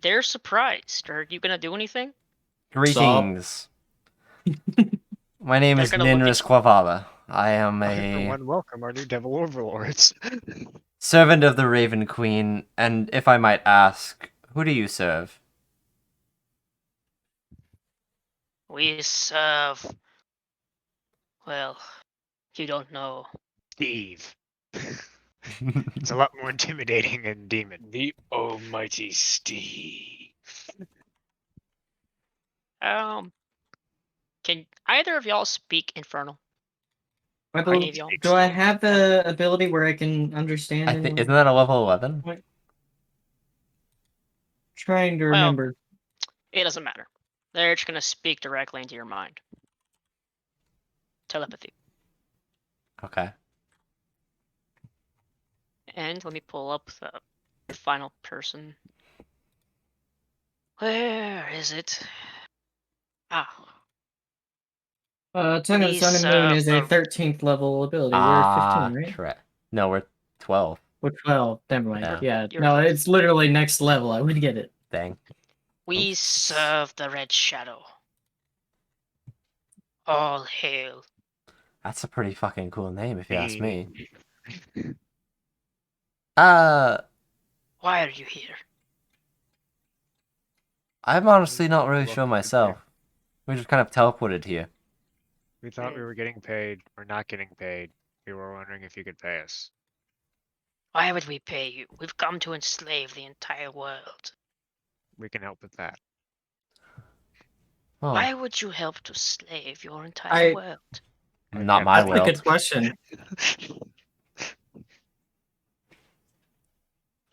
they're surprised. Are you gonna do anything? Greetings. My name They're is gonna look Ninris at- Quavala. I am a Everyone, welcome our new devil overlords. servant of the Raven Queen, and if I might ask, who do you serve? We serve. Well, you don't know. Steve. It's a lot more intimidating than demon. The almighty Steve. Can either of y'all speak Infernal? I Any believe, of y'all? do I have the ability where I can understand? I think anyone? isn't that a level 11? Trying to Well, remember. It doesn't matter. They're just gonna speak directly into your mind. Telepathy. Okay. And let me pull up the final person. Where is it? Ah, Tongue of the Sun and Moon is a 13th level ability. We're 15, right? Correct. No, we're 12. We're 12. Never mind. Yeah. Yeah. You're- No, it's literally next level. I would get it. Dang. we serve the Red Shadow. All hail. That's a pretty fucking cool name, if you ask me. Steve. Why are you here? I'm honestly not really Welcome sure to myself. We just kind of teleported here. We thought we were getting paid or not getting paid. We were wondering if you could pay us. Why would we pay you? We've come to enslave the entire world. We can help with that. Oh, Why would you help to slave your entire world? not Yeah, my That's a will. good question.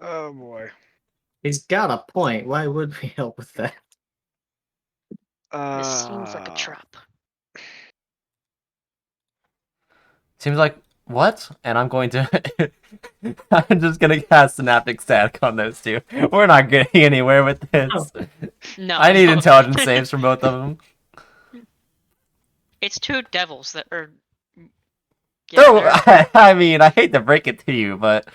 Oh boy. He's got a point. Why would we help with that? This seems like a trap. Seems like what? And I'm going to. I'm just gonna cast Synaptic Static on those two. We're not getting anywhere with this. Oh. No, I need no. intelligence saves from both of them. It's two devils that are. Yeah, No, they're- I mean, I hate to break it to you, but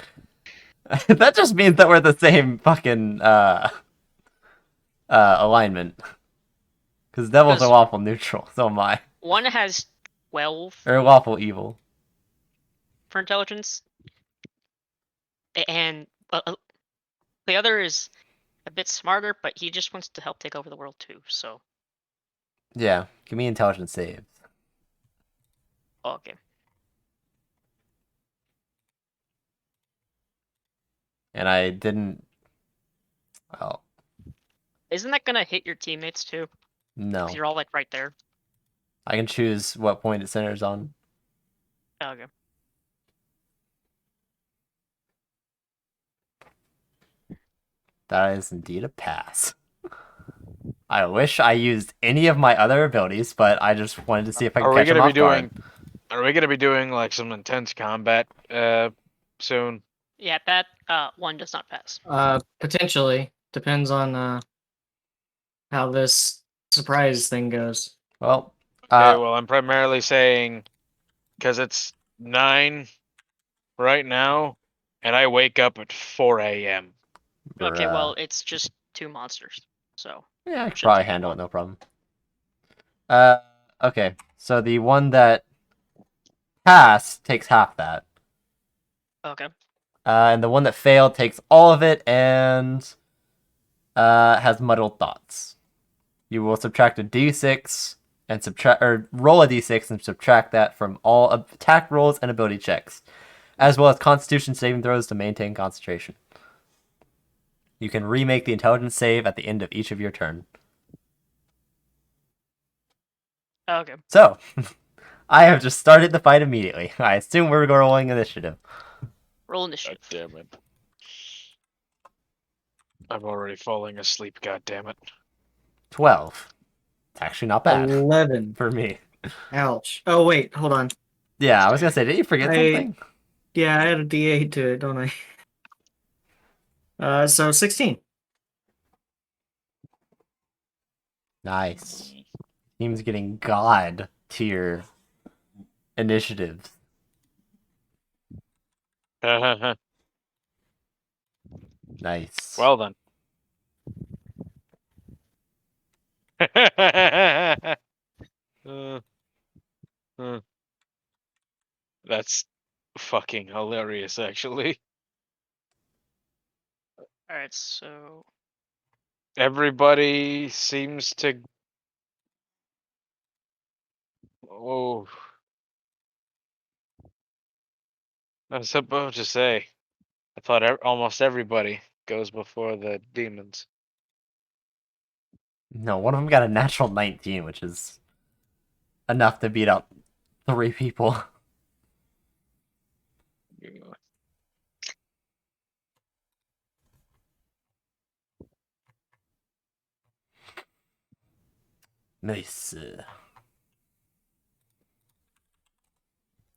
that just means that we're the same fucking alignment. Because devils are lawful neutral, so am I. one has 12 Or lawful evil. for intelligence, and the other is a bit smarter, but he just wants to help take over the world too. So, Yeah, give me intelligence saves. okay. And I didn't. Well, Isn't that gonna hit your teammates too? no. 'Cause you're all like right there. I can choose what point it centers on. Okay. That is indeed a pass. I wish I used any of my other abilities, but I just wanted to see if I could Are we catch him gonna be off guard. doing? Are we gonna be doing like some intense combat soon? Yeah, that one does not pass. Potentially. Depends on how this surprise thing goes. Well, Okay, well, I'm primarily saying because it's 9 right now, and I wake up at 4 a.m. Okay, bruh. well, it's just two monsters. So, Yeah, I could Should probably take handle it, one. no problem. Okay. So the one that passed takes half that. okay. And the one that failed takes all of it and has muddled thoughts. You will subtract a d6 and roll a d6 and subtract that from all attack rolls and ability checks, as well as Constitution saving throws to maintain concentration. You can remake the intelligence save at the end of each of your turn. Okay. So, I have just started the fight immediately. I assume we're rolling initiative. Roll God initiative. damn it! I'm already falling asleep. God damn it! 12. It's actually not bad 11. for me. Ouch. Oh, wait. Hold on. Yeah, I was gonna say, did you forget something? Yeah, I added a D8 to it, don't I? So 16. Nice. Team's getting God tier initiatives. Nice. Well then. Uh, uh. That's fucking hilarious, actually. All right, so Everybody seems to. Oh, I was about to say. I thought almost everybody goes before the demons. No, one of them got a natural 19, which is enough to beat out 3 people. Nice.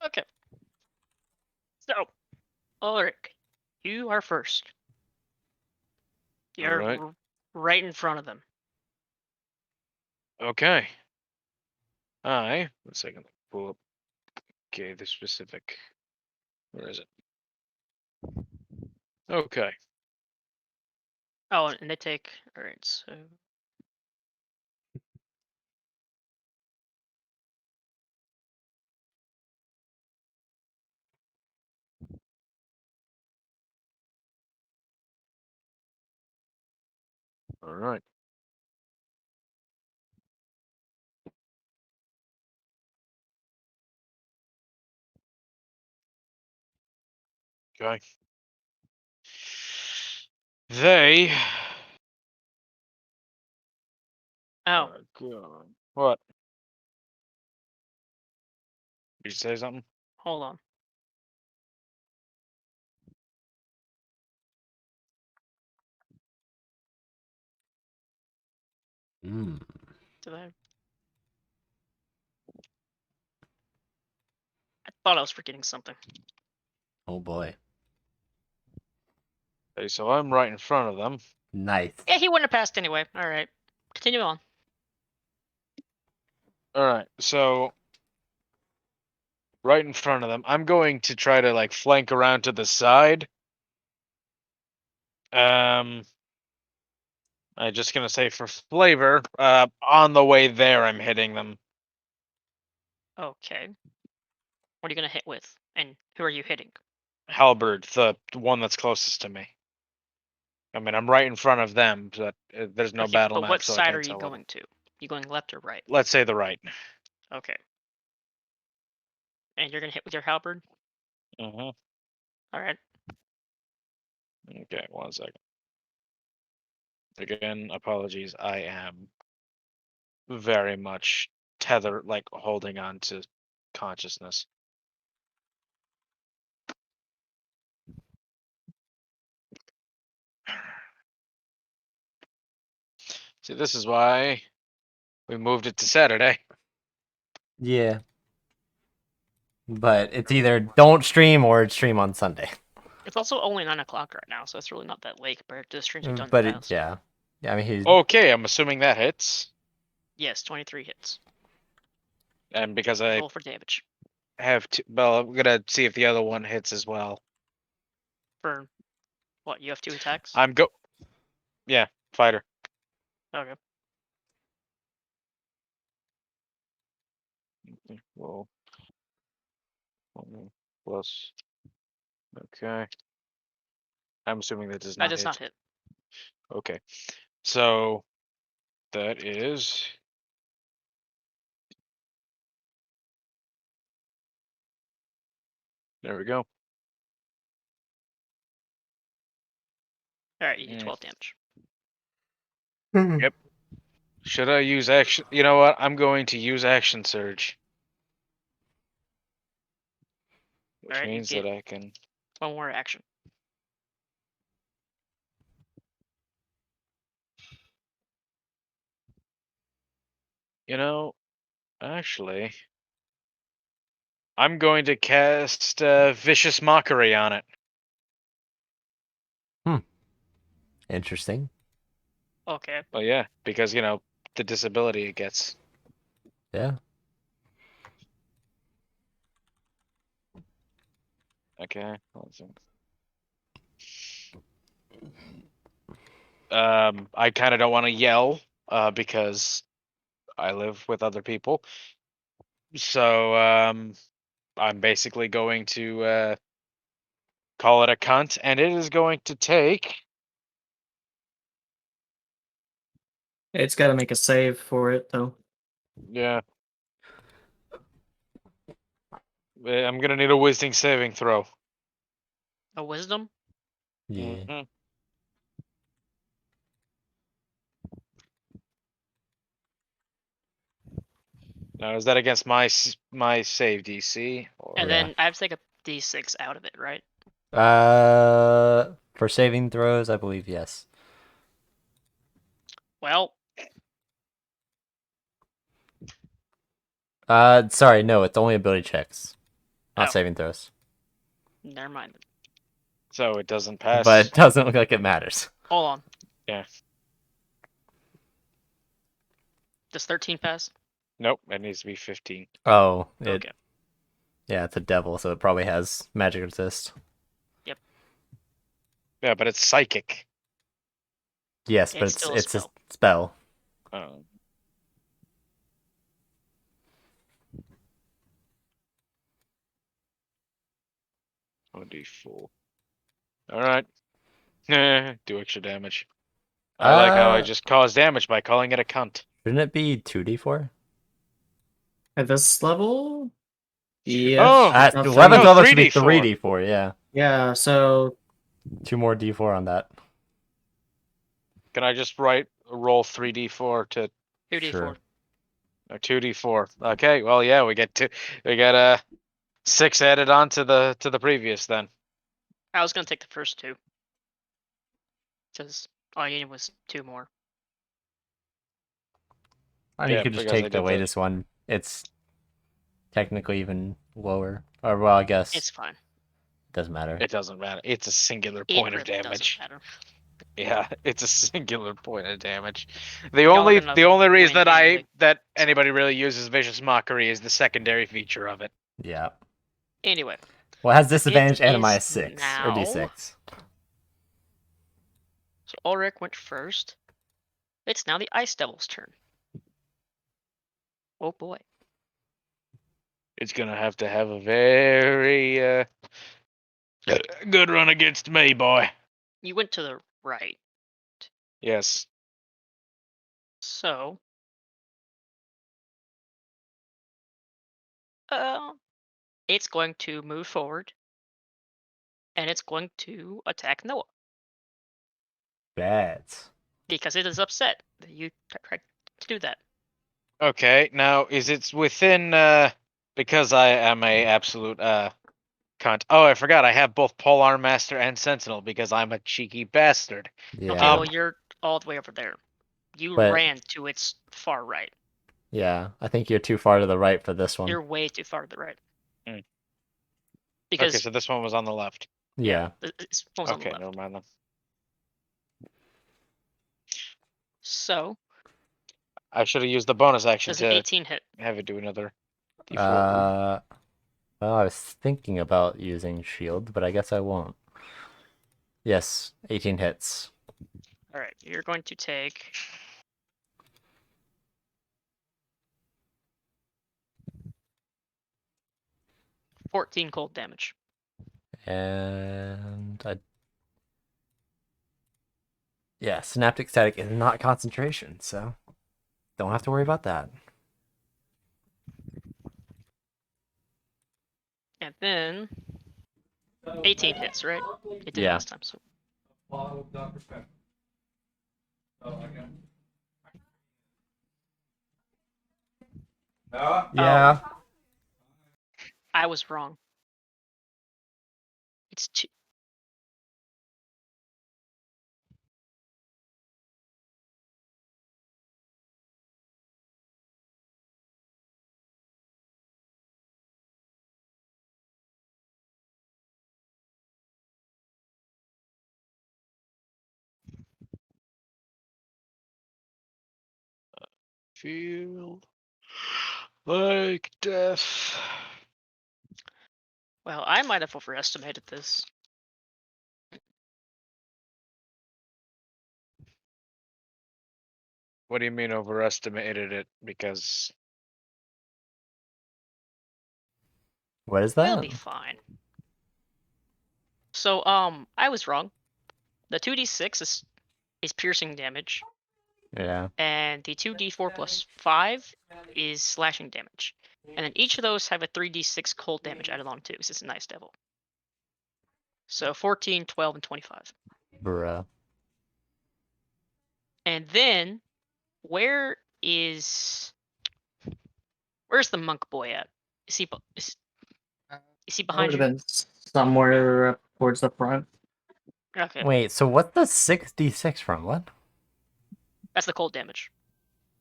okay. So, Ulrich, you are first. You're Alright. right in front of them. Okay. One second. Pull up. Okay, the specific. Where is it? Okay. Oh, and they take. All right, so Alright. Okay. They. oh, are gone. What? Did you say something? hold on. Mm. Did I thought I was forgetting something. Oh boy. Okay, so I'm right in front of them. Nice. Yeah, he wouldn't have passed anyway. All right, continue on. Alright, so right in front of them. I'm going to try to like flank around to the side. I'm just gonna say for flavor, on the way there I'm hitting them. Okay. What are you gonna hit with? And who are you hitting? Halberd, the one that's closest to me. I mean, I'm right in front of them, but there's no Okay, battle but map, what so I side can't are you tell what. going to? You going left or right? Let's say the right. Okay. And you're gonna hit with your halberd? Mm-hmm. All right. Okay, 1 second. Again, apologies. I am very much tethered, like holding on to consciousness. See, this is why we moved it to Saturday. Yeah. But it's either don't stream or stream on Sunday. It's also only 9 o'clock right now, so it's really not that late compared to the streams we've done in But the it, past. yeah. Yeah, I mean, he's. Okay, I'm assuming that hits. Yes, 23 hits. And because I Roll for damage. have to, well, I'm gonna see if the other one hits as well. For what? You have 2 attacks? Yeah, fighter. Okay. Roll. Plus. Okay. I'm assuming that does That not does hit. not hit. Okay. So that is. There we go. All right, you do 12 damage. Yep. Should I use action? You know what? I'm going to use action surge. Which Alright, you means get that I can. one more action. You know, actually, I'm going to cast Vicious Mockery on it. Interesting. Okay. Well, yeah, because the disability it gets. Yeah. Okay. Let's see. I kind of don't want to yell, because I live with other people. So, I'm basically going to call it a cunt, and it is going to take. It's got to make a save for it, though. Yeah. I'm gonna need a wisdom saving throw. A wisdom? Yeah. Mhm. Now, is that against my save DC? Or... And Yeah. then I have to take a d6 out of it, right? For saving throws, I believe yes. Well, Sorry, no, it's only ability checks, not Oh. saving throws. never mind. So it doesn't pass. But it doesn't look like it matters. Hold on. Yeah. Does 13 pass? Nope, it needs to be 15. Oh, Okay. yeah, it's a devil, so it probably has magic resist. Yeah, but it's psychic. Yes, but It's still a it's a spell. spell. Oh. Oh, D4. All right. Do extra damage. I like how I just caused damage by calling it a cunt. Shouldn't it be 2d4? At this level? Yes. Oh! At not 11th No, level should be 3d4. 3d4, yeah. Yeah, so 2 more d4 on that. Can I just roll 3d4 to 2d4. Sure. or 2d4? Okay, well yeah, we get 6 added on to the previous then. I was gonna take the first 2. Because all you needed was 2 more. I mean, Yeah, you could just because I take the did the- latest one. It's technically even lower. Or, well, I guess It's fine. it doesn't matter. It doesn't matter. It's a singular It point of really damage. doesn't matter. Yeah, it's a singular point of damage. Y'all are gonna The only reason win that handily. that anybody really uses vicious mockery is the secondary feature of it. Yeah. Anyway, Well, it has disadvantage and a is minus 6. Or now- d6. so Ulrich went first. It's now the Ice Devil's turn. Oh boy. It's gonna have to have a very good run against me, boy. You went to the right. Yes. So it's going to move forward. And it's going to attack Noah. Bad. Because it is upset that you tried to do that. Okay. Now, is it within? Because I am a absolute cunt. Oh, I forgot. I have both Polearm Master and Sentinel because I'm a cheeky bastard. Yeah. Okay, well you're all the way over there. You But- ran to its far right. Yeah, I think you're too far to the right for this one. You're way too far to the right. Mm. Because Okay, so this one was on the left. Yeah. this one's on the Okay, left. never mind then. So I should have used the bonus action does an to 18 hit? have it do another D4. Well, I was thinking about using shield, but I guess I won't. Yes, 18 hits. Alright, you're going to take 14 cold damage. And yeah, synaptic static is not concentration, so don't have to worry about that. And then 18 hits, right? It did Yeah. last time, so Yeah. I was wrong. It's 2. Feel like death. Well, I might have overestimated this. What do you mean overestimated it? Because What is We'll that? be fine. So, I was wrong. The 2d6 is piercing damage, Yeah. and the 2d4 plus 5 is slashing damage. And then each of those have a 3d6 cold damage added on too, because it's a nice devil. So 14, 12, and 25. Bruh. And then, where's the monk boy at? Is he is he That behind would have you? been somewhere up towards the front. Okay, Wait, so what's the 6d6 from? What? that's the cold damage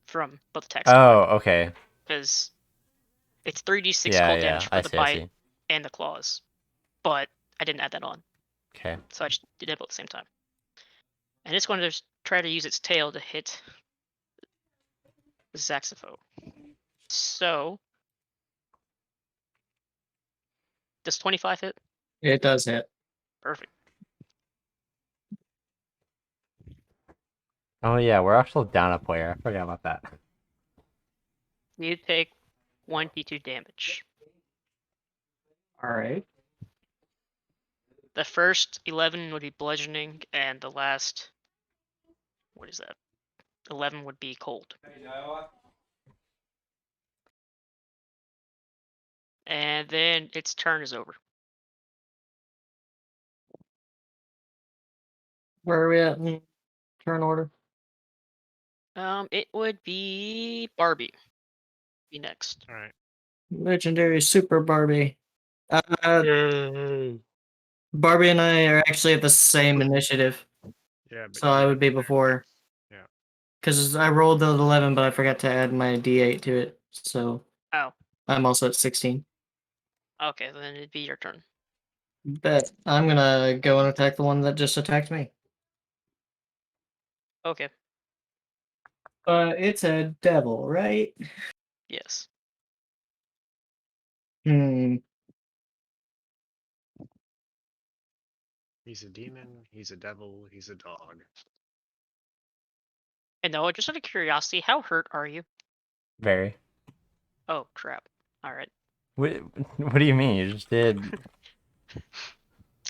from both attacks. Oh, okay. Because it's 3d6 Yeah, cold yeah. damage for I the see, I bite see. and the claws. But I didn't add that on, Okay. so I just did it both at the same time. And it's going to just try to use its tail to hit the Zaxopho. So, does 25 hit? It does hit. Perfect. Oh, yeah, we're actually down a player. I forgot about that. You take 1d2 damage. All right. The first 11 would be bludgeoning, and the last, what is that? 11 would be cold. And then its turn is over. Where are we at in turn order? It would be Barbie. Be next. All right. Legendary Super Barbie. Yay. Barbie and I are actually at the same initiative, Yeah, but so I would be before. Yeah. Because I rolled the 11, but I forgot to add my D8 to it, so Oh, I'm also at 16. okay, then it'd be your turn. Bet I'm gonna go and attack the one that just attacked me. Okay, It's a devil, right? yes. Hmm. He's a demon. He's a devil. He's a dog. And Noah, just out of curiosity, how hurt are you? Very. Oh, crap. Alright. What, what do you mean? You just did.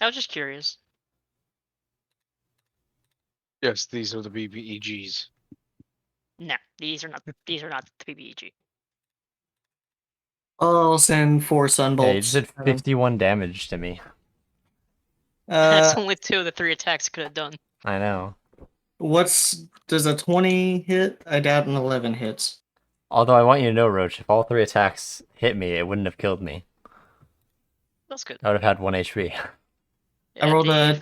I was just curious. Yes, these are the BBEGs. No, these are not the PBEG. I'll send 4 Yeah, you just sunbolts. did 51 damage to me. That's only 2 of the 3 attacks could have done. I know. Does a 20 hit? I doubt an 11 hits. Although I want you to know, Roach, if all 3 attacks hit me, it wouldn't have killed me. That's good. I would have had 1 HP. I rolled a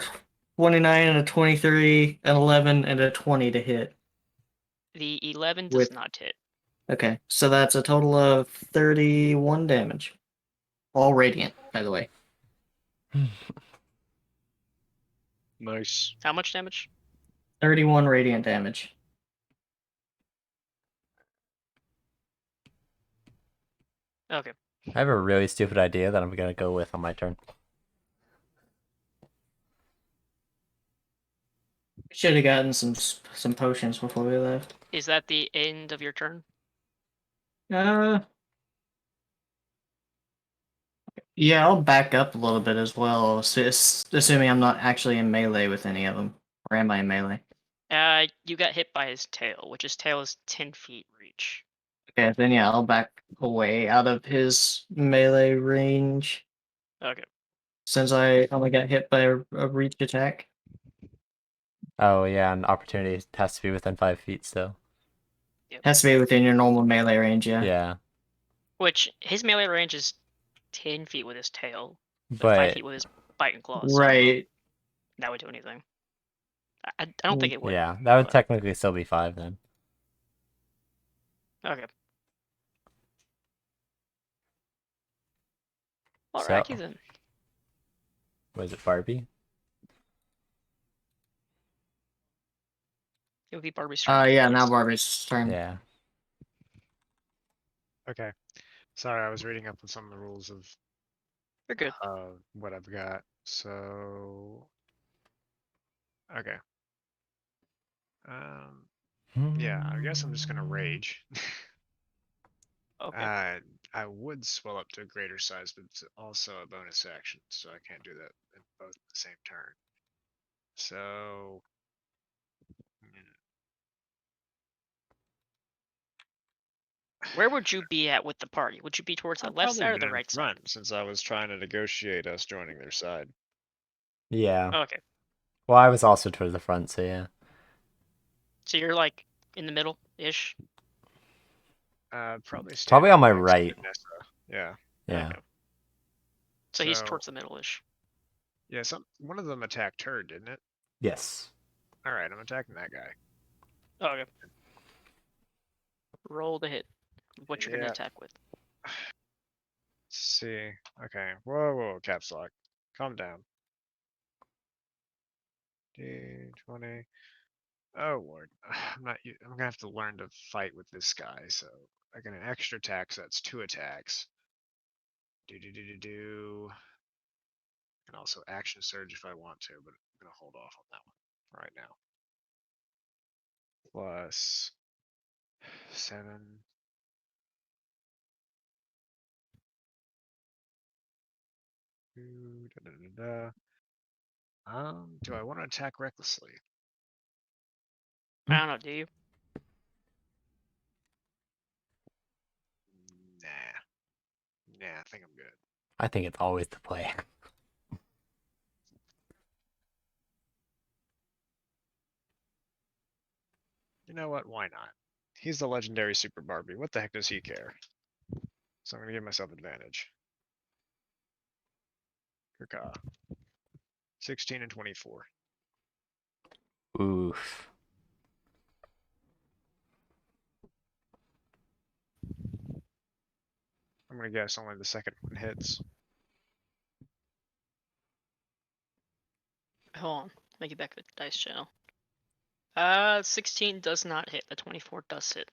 29 and a 23, an 11, and a 20 to hit. The 11 does not hit. Okay, so that's a total of 31 damage. All radiant, by the way. Nice. How much damage? 31 radiant damage. Okay. I have a really stupid idea that I'm gonna go with on my turn. Should have gotten some potions before we left. Is that the end of your turn? Yeah, I'll back up a little bit as well, assuming I'm not actually in melee with any of them. Or am I in melee? You got hit by his tail, which his tail is 10 feet reach. Okay, then yeah, I'll back away out of his melee range. Okay. Since I only got hit by a reach attack. Oh yeah, an opportunity has to be within 5 feet still. Yep. Has to be within your normal melee range, yeah. Yeah, Which his melee range is 10 feet with his tail, but 5 but feet with his bite and claws. So Right. that would do anything. I don't think it would. yeah, that would but- technically still be 5 then. Okay. So- Alrighty then. Was it Barbie? It would be Barbie's turn. Yeah, now Barbie's turn. Yeah. Okay. Sorry, I was reading up on some of the rules of You're good. what I've got. So, okay. Yeah, I guess I'm just gonna rage. Okay. I would swell up to a greater size, but it's also a bonus action, so I can't do that at both at the same turn. So, Where would you be at with the party? Would you be towards the I've left probably side or been the in right side? front since I was trying to negotiate us joining their side. Yeah. Okay. Well, I was also towards the front, so yeah. So you're like in the middle ish. Probably Probably on standing my next to right. Nessa. Yeah. Yeah. Okay. So he's So, towards the middle ish. yeah, one of them attacked her, didn't it? Yes. All right, I'm attacking that guy. Okay. Roll the hit. What you're gonna Yeah. attack with? Let's see. Okay. Whoa, caps lock. Calm down. D20. Oh lord, I'm gonna have to learn to fight with this guy. So I get an extra attack. So that's 2 attacks. Do. And also action surge if I want to, but I'm gonna hold off on that one right now. Plus 7. Do I want to attack recklessly? I don't know. Do you? Nah, I think I'm good. I think it's always the play. You know what? Why not? He's the legendary Super Barbie. What the heck does he care? So I'm gonna give myself advantage. Kirka. 16 and 24. Oof. I'm gonna guess only the second one hits. Hold on. Make it back to the dice channel. 16 does not hit. The 24 does hit.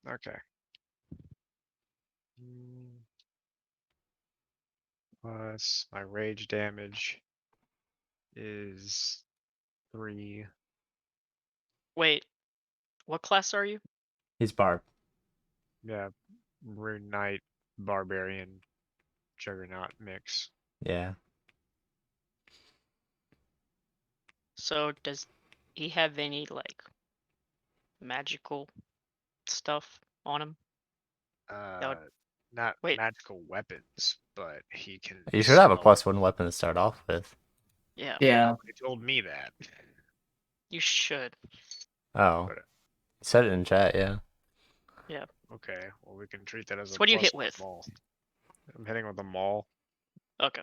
Okay. Plus my rage damage is 3. Wait. What class are you? He's Barb. Yeah, Rune Knight, Barbarian, Juggernaut mix. Yeah. So does he have any like magical stuff on him? would- Not Wait. magical weapons, but he can. You should have a spell- +1 weapon to start off with. Yeah. Yeah. Nobody told me that. You should. Oh. But, Said it in chat, yeah. okay, well we can treat that as So a what do you plus hit for the with? maul. I'm hitting with a maul. Okay.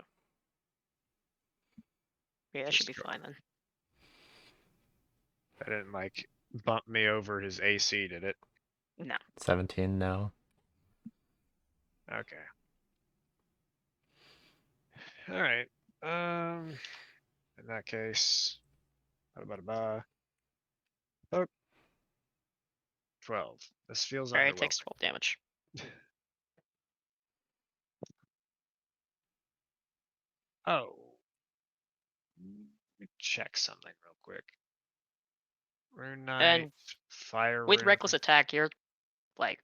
Yeah, that should be Just- fine then. That didn't like bump me over his AC, did it? No. 17 now. Okay. All right. In that case, oh, 12. This feels Alright, underwhelming. takes 12 damage. Oh. Let me check something real quick. Rune Knight, And Fire with Rune. reckless attack, you're like,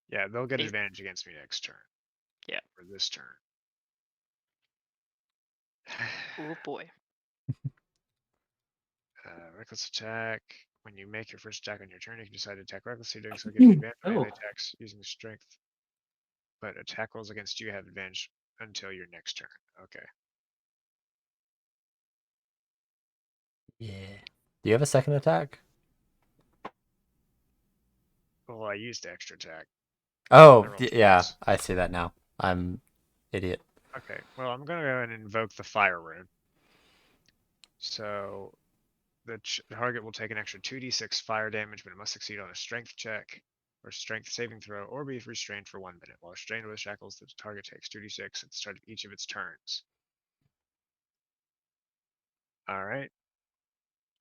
Yeah, they'll get He's- advantage against me next turn. Yeah. Or this turn. oh boy. Reckless attack. When you make your first attack on your turn, you can decide to attack recklessly. Doing so gives you advantage on melee attacks using strength. But attack rolls against you have advantage until your next turn. Okay. Yeah. Do you have a second attack? Well, I used extra attack. Oh, rolled yeah. twice. I see that now. I'm idiot. Okay. Well, I'm gonna go ahead and invoke the Fire Rune. So the target will take an extra 2d6 fire damage, but it must succeed on a strength check or strength saving throw, or be restrained for 1 minute. While restrained with shackles, the target takes 2d6 at the start of each of its turns. All right.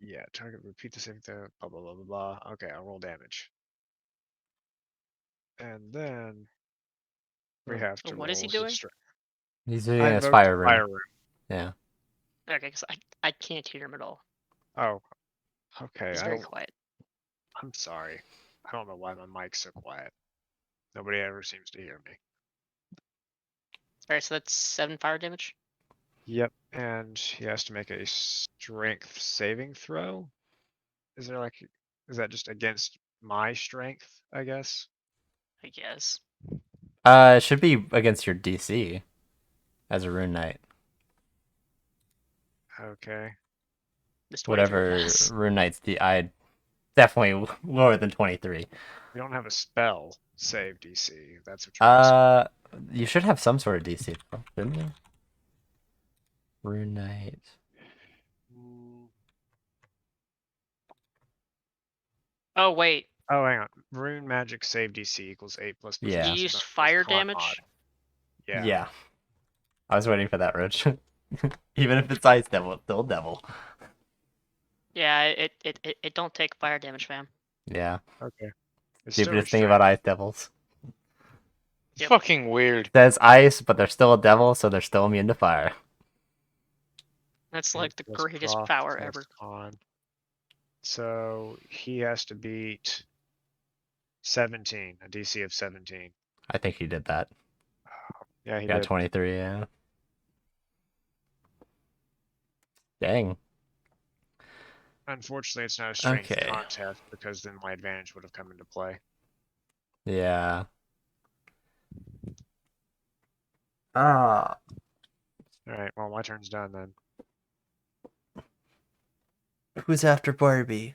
Yeah, target repeat the saving throw. Blah blah blah blah blah. Okay, I'll roll damage. And then we have to What is he roll some doing? strength. He's doing I his invoked fire room. fire room. Yeah. Okay, because I can't hear him at all. Oh, okay. He's very quiet. I'm sorry. I don't know why my mic's so quiet. Nobody ever seems to hear me. Alright, so that's 7 fire damage. Yep, and he has to make a strength saving throw. Is that just against my strength, I guess? I guess. It should be against your DC as a rune knight. Okay. This 23 Whatever pass. rune knight's I definitely lower than 23. We don't have a spell save DC. That's what you're asking. You should have some sort of DC, shouldn't you? Rune knight. Mm. Oh wait, Oh, hang on. Rune magic save DC equals 8 plus Yeah. do you proficiency use bonus plus fire con damage? mod. Yeah. Yeah. I was waiting for that, Roach. Even if it's Ice Devil, it's still Devil. Yeah, it don't take fire damage, fam. Yeah. Okay. It's still Stupidest thing restrained. about Ice Devils. Yep. Fucking weird. Says ice, but they're still a devil, so they're still immune to fire. That's Eight like the plus greatest proc power plus ever. con. So he has to beat 17, a DC of 17. I think he did that. Yeah, he Got did. 23, yeah. Dang. Unfortunately, it's not a strength Okay. contest because then my advantage would have come into play. Yeah. Ah. Alright, well, my turn's done then. Who's after Barbie?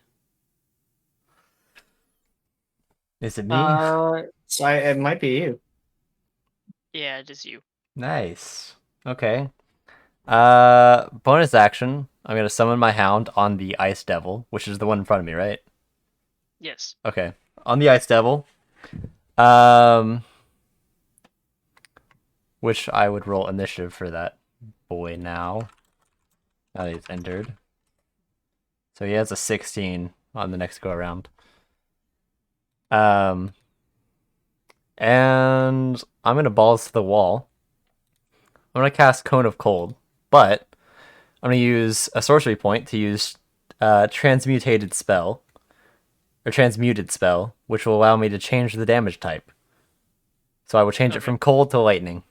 Is it me? So it might be you. Yeah, it is you. Nice. Okay. Bonus action. I'm gonna summon my hound on the Ice Devil, which is the one in front of me, right? Yes. Okay. On the Ice Devil. Which I would roll initiative for that boy now. Now that he's entered. So he has a 16 on the next go around. And I'm gonna balls to the wall. I'm gonna cast Cone of Cold, but I'm gonna use a sorcery point to use transmuted spell, which will allow me to change the damage type. So I will change it Okay. from cold to lightning.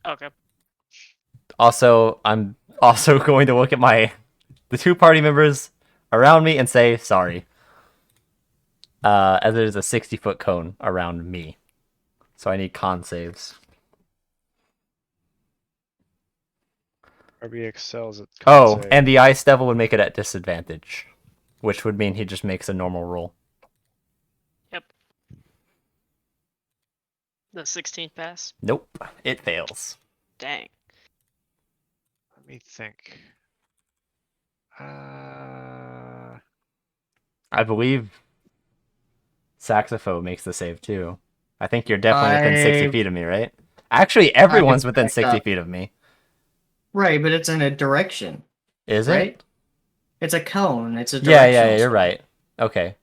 Okay. Also, I'm also going to look at the two party members around me and say sorry. As there's a 60-foot cone around me. So I need con saves. RB excels at Oh, con save. and the Ice Devil would make it at disadvantage, which would mean he just makes a normal roll. Yep. The 16th pass. Nope, it fails. Dang. Let me think. I believe Saxophone makes the save too. I think you're definitely within 60 feet of me, right? Actually, everyone's within 60 feet of me. Right, but it's in a direction. Is right? it? It's a cone. It's a Yeah, directional you're spell. right. Okay.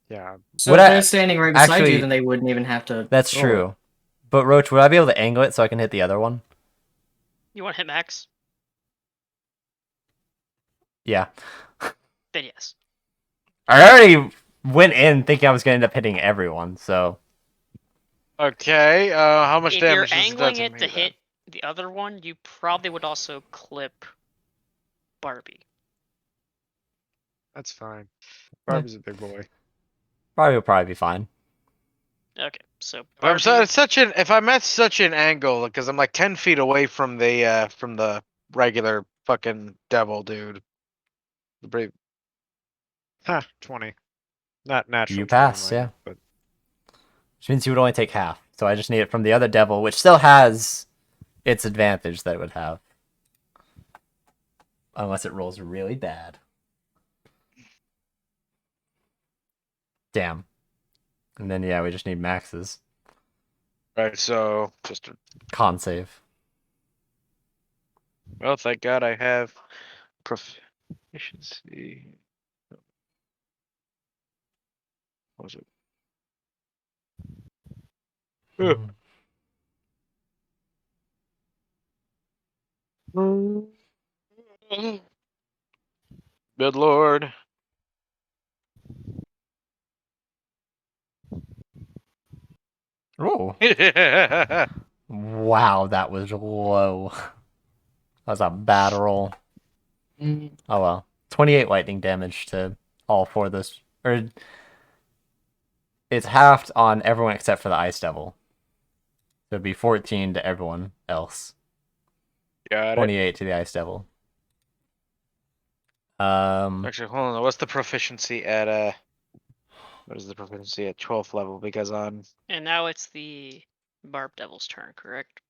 Yeah. So What if I- they're standing right beside actually, you, then they wouldn't even have to. That's roll it. true. But Roach, would I be able to angle it so I can hit the other one? You want to hit max? Yeah. Then yes. I already went in thinking I was going to end up hitting everyone, so... Okay, how much If you're damage does it do angling to it me to then? hit the other one, you probably would also clip Barbie. That's fine. Barbie's a big boy. Barbie will probably be fine. Okay, so If I'm Barbie, if I'm at such an angle, because I'm like 10 feet away from the regular fucking devil dude. The brave. Ha, 20. Not natural You 20, pass, mind yeah. you, but Which means you would only take half. So I just need it from the other devil, which still has its advantage that it would have. Unless it rolls really bad. Damn. And then, yeah, we just need maxes. Right, so just Con save. well, thank God I have proficiency. What was it? Mm. Good lord. Oh, That's wow, that was low. That was a bad roll. Mm, Oh well. 28 lightning damage to all four of those. Or it's halved on everyone except for the Ice Devil. So it'd be 14 to everyone else. Got it. 28 to the Ice Devil. Actually, hold on. What's the proficiency at what is the proficiency at 12th level? Because on And now it's the Barb Devil's turn, correct?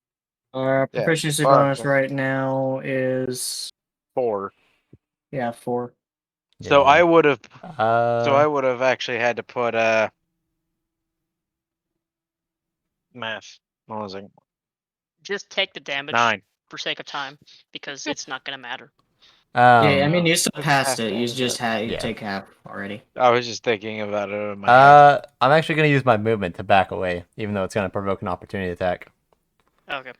Our Yeah, proficiency Barb bonus then. right now is 4. 4. So yeah. I would have Uh, actually had to put math. What was it? Just take the damage 9. for sake of time, because it's not gonna matter. Yeah, I um, mean, you still It's passed half it. You damage, just had you yeah. take half already. I was just thinking about it in my head. I'm actually gonna use my movement to back away, even though it's gonna provoke an opportunity attack. Okay.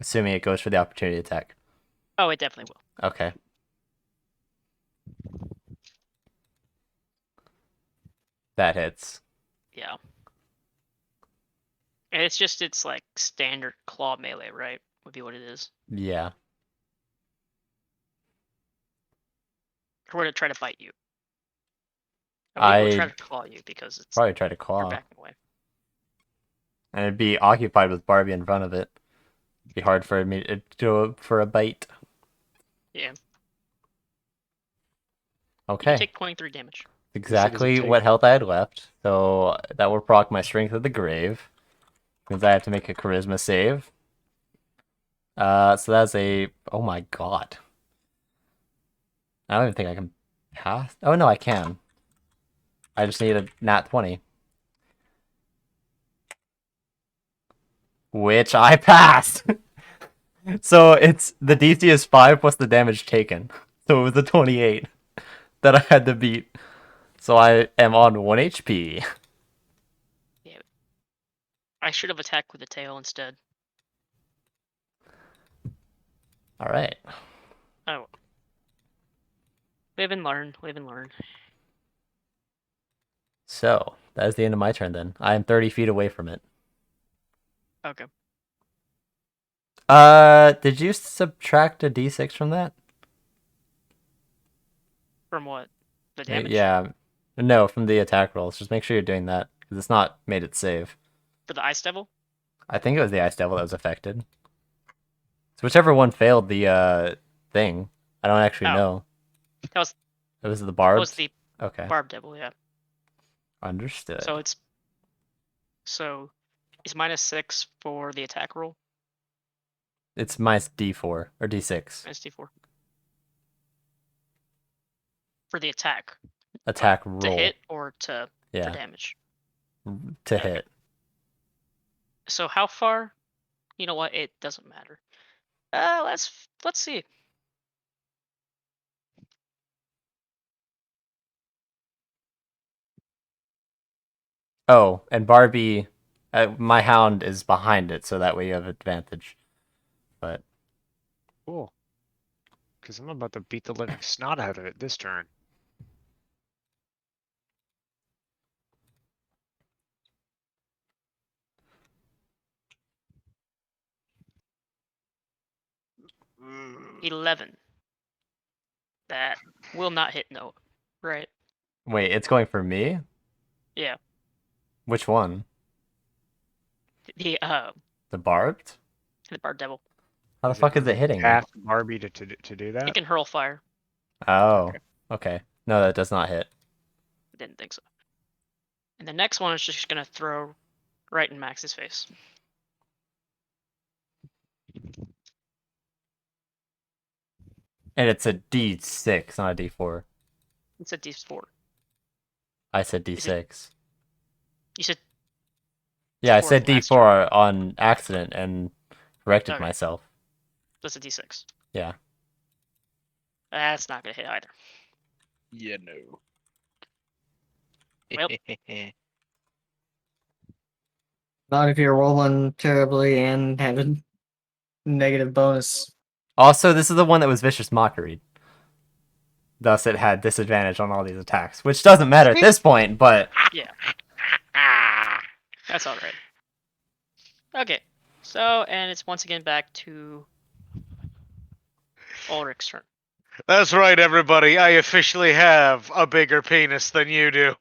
Assuming it goes for the opportunity attack. Oh, it definitely will. Okay. That hits. Yeah. And it's like standard claw melee, right? Would be what it is. Yeah. Or would it try to bite you? I believe it would try I to claw you because it's probably try to you're claw. backing away. And it'd be occupied with Barbie in front of it. It'd be hard for me to go for a bite. Yeah. You Okay. take 23 damage. Exactly what health I had left. So that will proc my Strength of the Grave. Means I have to make a Charisma save. So that's a... Oh my god. I don't even think I can pass. Oh no, I can. I just need a nat 20. Which I passed! So it's... The DC is 5 plus the damage taken. So it was a 28 that I had to beat. So I am on 1 HP. Yeah. I should have attacked with the tail instead. Alright. Oh. Live and learn. Live and learn. So, that is the end of my turn then. I am 30 feet away from it. Okay. Did you subtract a d6 from that? From what? The damage? Yeah. No, from the attack rolls. Just make sure you're doing that, because it's not made it save. For the Ice Devil? I think it was the Ice Devil that was affected. So whichever one failed the thing. I don't actually Oh. know. That was It was the that Barb? was the Okay. Barb Devil, yeah. Understood. So it's -6 for the attack roll. It's minus d4 or d6. -d4. For the attack. Attack To roll. hit or for Yeah. damage. To Okay. hit. So how far? You know what? It doesn't matter. Let's see. Oh, and Barbie, my hound is behind it, so that way you have advantage. But Cool. Because I'm about to beat the living snot out of it this turn. Mm. 11. That will not hit Noah, right? wait, it's going for me? Yeah. Which one? The The barbed? Barb Devil. How the fuck is it hitting me? Ask Barbie to do It that? can hurl fire. Oh, Okay. okay. No, that does not hit. Didn't think so. And the next one is just gonna throw right in Max's face. And it's a D6, not a D4. It's a D4. I said Is it- D6. You said Yeah, I D4 said last D4 on accident and corrected Okay. myself. that's a D6. Yeah. That's not gonna hit either. Yeah, no. Well. Not if you're rolling terribly and having negative bonus. Also, this is the one that was Vicious Mockery. Thus, it had disadvantage on all these attacks, which doesn't matter at this point, but... Yeah. That's alright. Okay. So, and it's once again back to Ulrich's turn. That's right, everybody. I officially have a bigger penis than you do.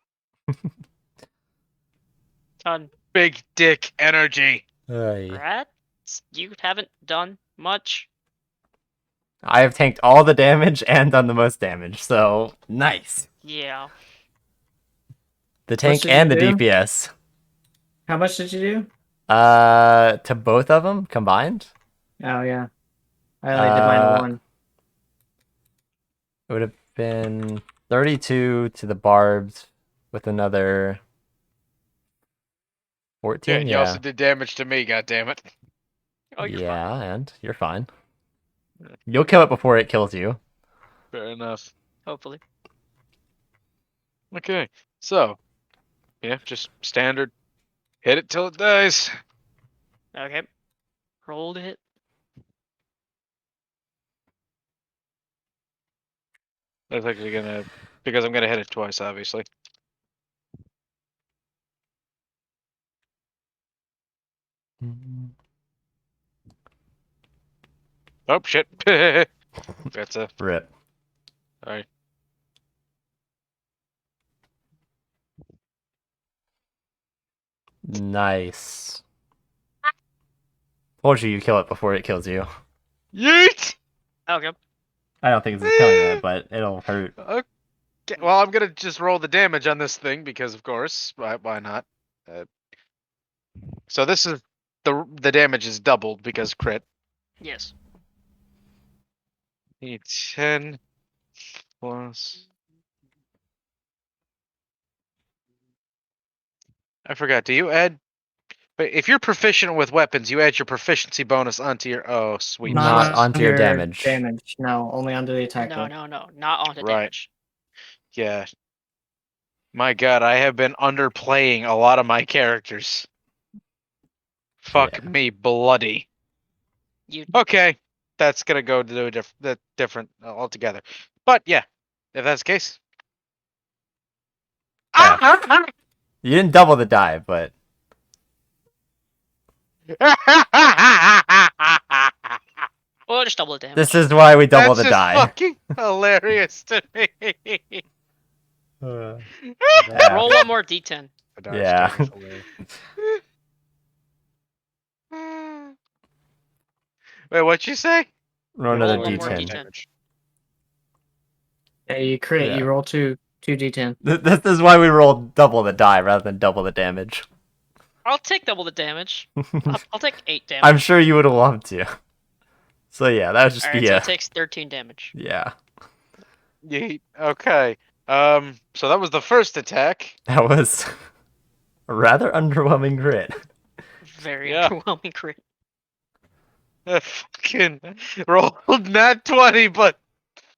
Done. Big dick energy. Rats, you haven't done much. I have tanked all the damage and done the most damage, so nice. Yeah. The tank did and the you do? DPS. How much did you do? To both of them combined, Oh yeah, I only did mine to one. it would have been 32 to the barbed with another 14. You also did damage to me, goddammit. Oh, you're fine. Yeah, and you're fine. You'll kill it before it kills you. Fair enough. Hopefully. Okay, so yeah, just standard. Hit it till it dies. Okay. Roll to hit. That's actually gonna because I'm gonna hit it twice, obviously. Oh shit! That's a Rip. sorry. Nice. Told you kill it before it kills you. Yeet! Okay. I don't think this is killing it, but it'll hurt. Okay, well, I'm gonna just roll the damage on this thing because, of course, why not? So this is the damage is doubled because crit. Yes. 10 plus. I forgot. Do you add? But if you're proficient with weapons, you add your proficiency bonus onto your. Oh, sweet. Not Jesus. onto your damage. Damage. No, only onto the attack No, roll. no, not onto Right. damage. Yeah. My God, I have been underplaying a lot of my characters. Fuck Yeah. me, bloody. You Okay, that's gonna go to a different altogether. But yeah, if that's the case. Yeah. You didn't double the die, but well, just double the damage. this is why we double That's the just die. fucking hilarious to me. Yeah. Roll one more d10. The dice Yeah. damage away. Wait, what'd you say? Roll another Roll one more d10. d10. Yeah, you crit. Yeah. You roll two d10. This is why we roll double the die rather than double the damage. I'll take double the damage. I'll take 8 damage. I'm sure you would have loved to. So yeah, that would just Alright, be so a it takes 13 damage. yeah. Yeet. Okay. So that was the first attack. That was a rather underwhelming crit. Very Yeah. underwhelming crit. Fucking rolled not 20, but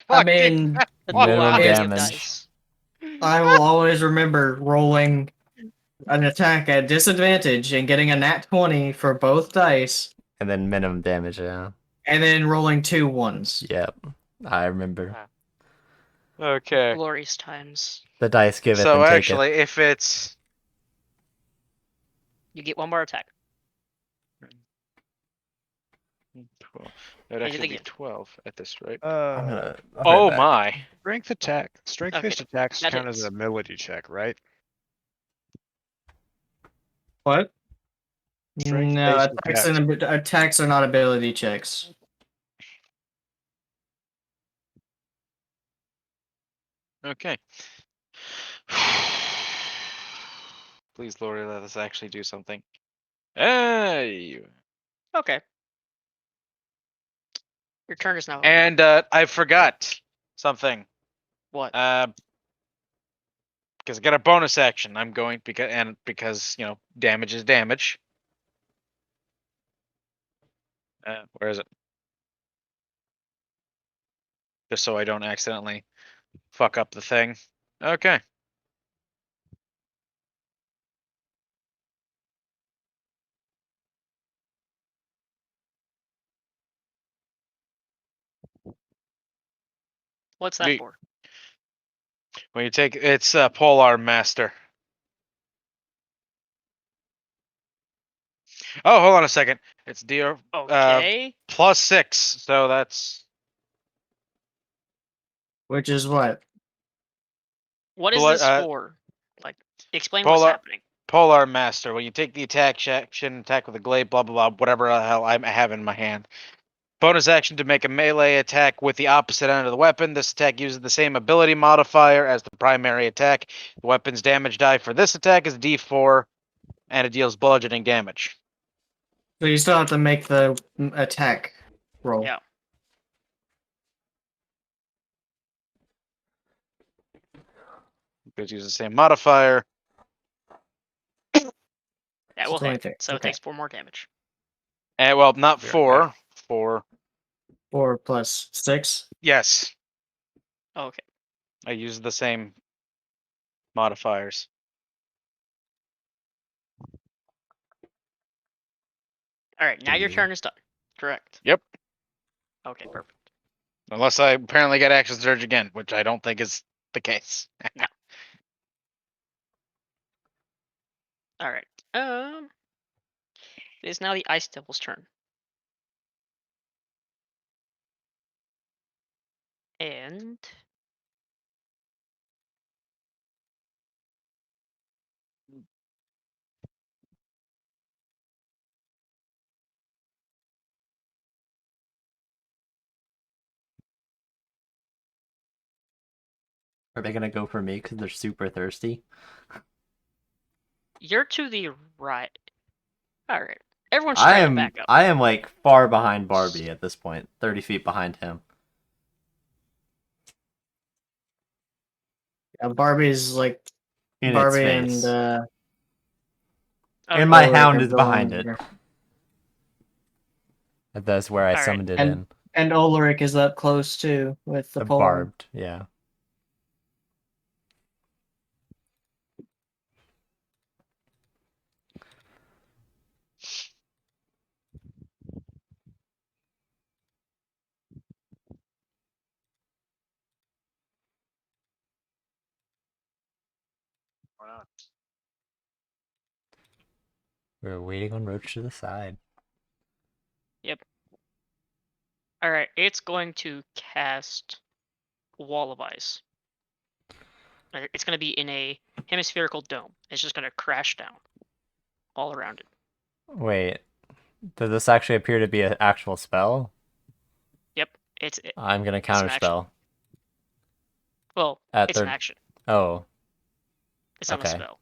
I fucking mean, The Minimum duality of damage. dice. I will always remember rolling an attack at disadvantage and getting a nat 20 for both dice, And then minimum damage, yeah. and then rolling 2 ones. Yep. I remember. okay. Glorious times. The dice giveth So and taketh. actually, if it's You get one more attack. 12, that would Hit it actually be again. 12 at this rate. I'll Oh hit back. my! Strength attack. Strength-based attacks that count as hits. an ability check, right? What? Strength-based No, attacks are not ability checks. Okay. Please, Lord, let us actually do something. Hey! Okay. Your turn is now. And I forgot something. What? Because I got a bonus action. I'm going because you know damage is damage. Where is it? Just so I don't accidentally fuck up the thing. Okay. What's that for? When you take it's Polar Master. Oh, hold on a second. It's DR Okay. +6, so that's Which is what? What is Blo- this for? Like, explain what's Polar happening. Polar Master. When you take the attack action, attack with a glaive, blah blah blah, whatever the hell I have in my hand. Bonus action to make a melee attack with the opposite end of the weapon. This attack uses the same ability modifier as the primary attack. The weapon's damage die for this attack is D4, and it deals bludgeoning damage. So you still have to make the attack roll. Yeah. Because use the same modifier. That So will hit. 23. So it Okay. takes 4 more damage. And well, not Yeah, 4. 4. 4 plus 6. Yes, Okay. I use the same modifiers. All right. Now your Yeah. turn is done. Correct. Yep. Okay. Perfect. Unless I apparently get action surge again, which I don't think is the case. All right. It is now the Ice Devil's turn. And Are they gonna go for me because they're super thirsty? you're to the right. All right. Everyone's I trying to am. back up. I am like far behind Barbie at this point. 30 feet behind him. Barbie's like In Barbie its face. and Okay. And my Ulrich hound are is behind going it. here. That's where I Alright. summoned it And- in. And Ulrich is up close too with the The pole. barbed. Yeah. We're waiting on Roach to the side. All right. It's going to cast Wall of Ice. It's going to be in a hemispherical dome. It's just going to crash down all around it. Wait. Does this actually appear to be an actual spell? Yep. I'm gonna an counterspell. Well, At it's an third- action. Oh. It's not a Okay. spell.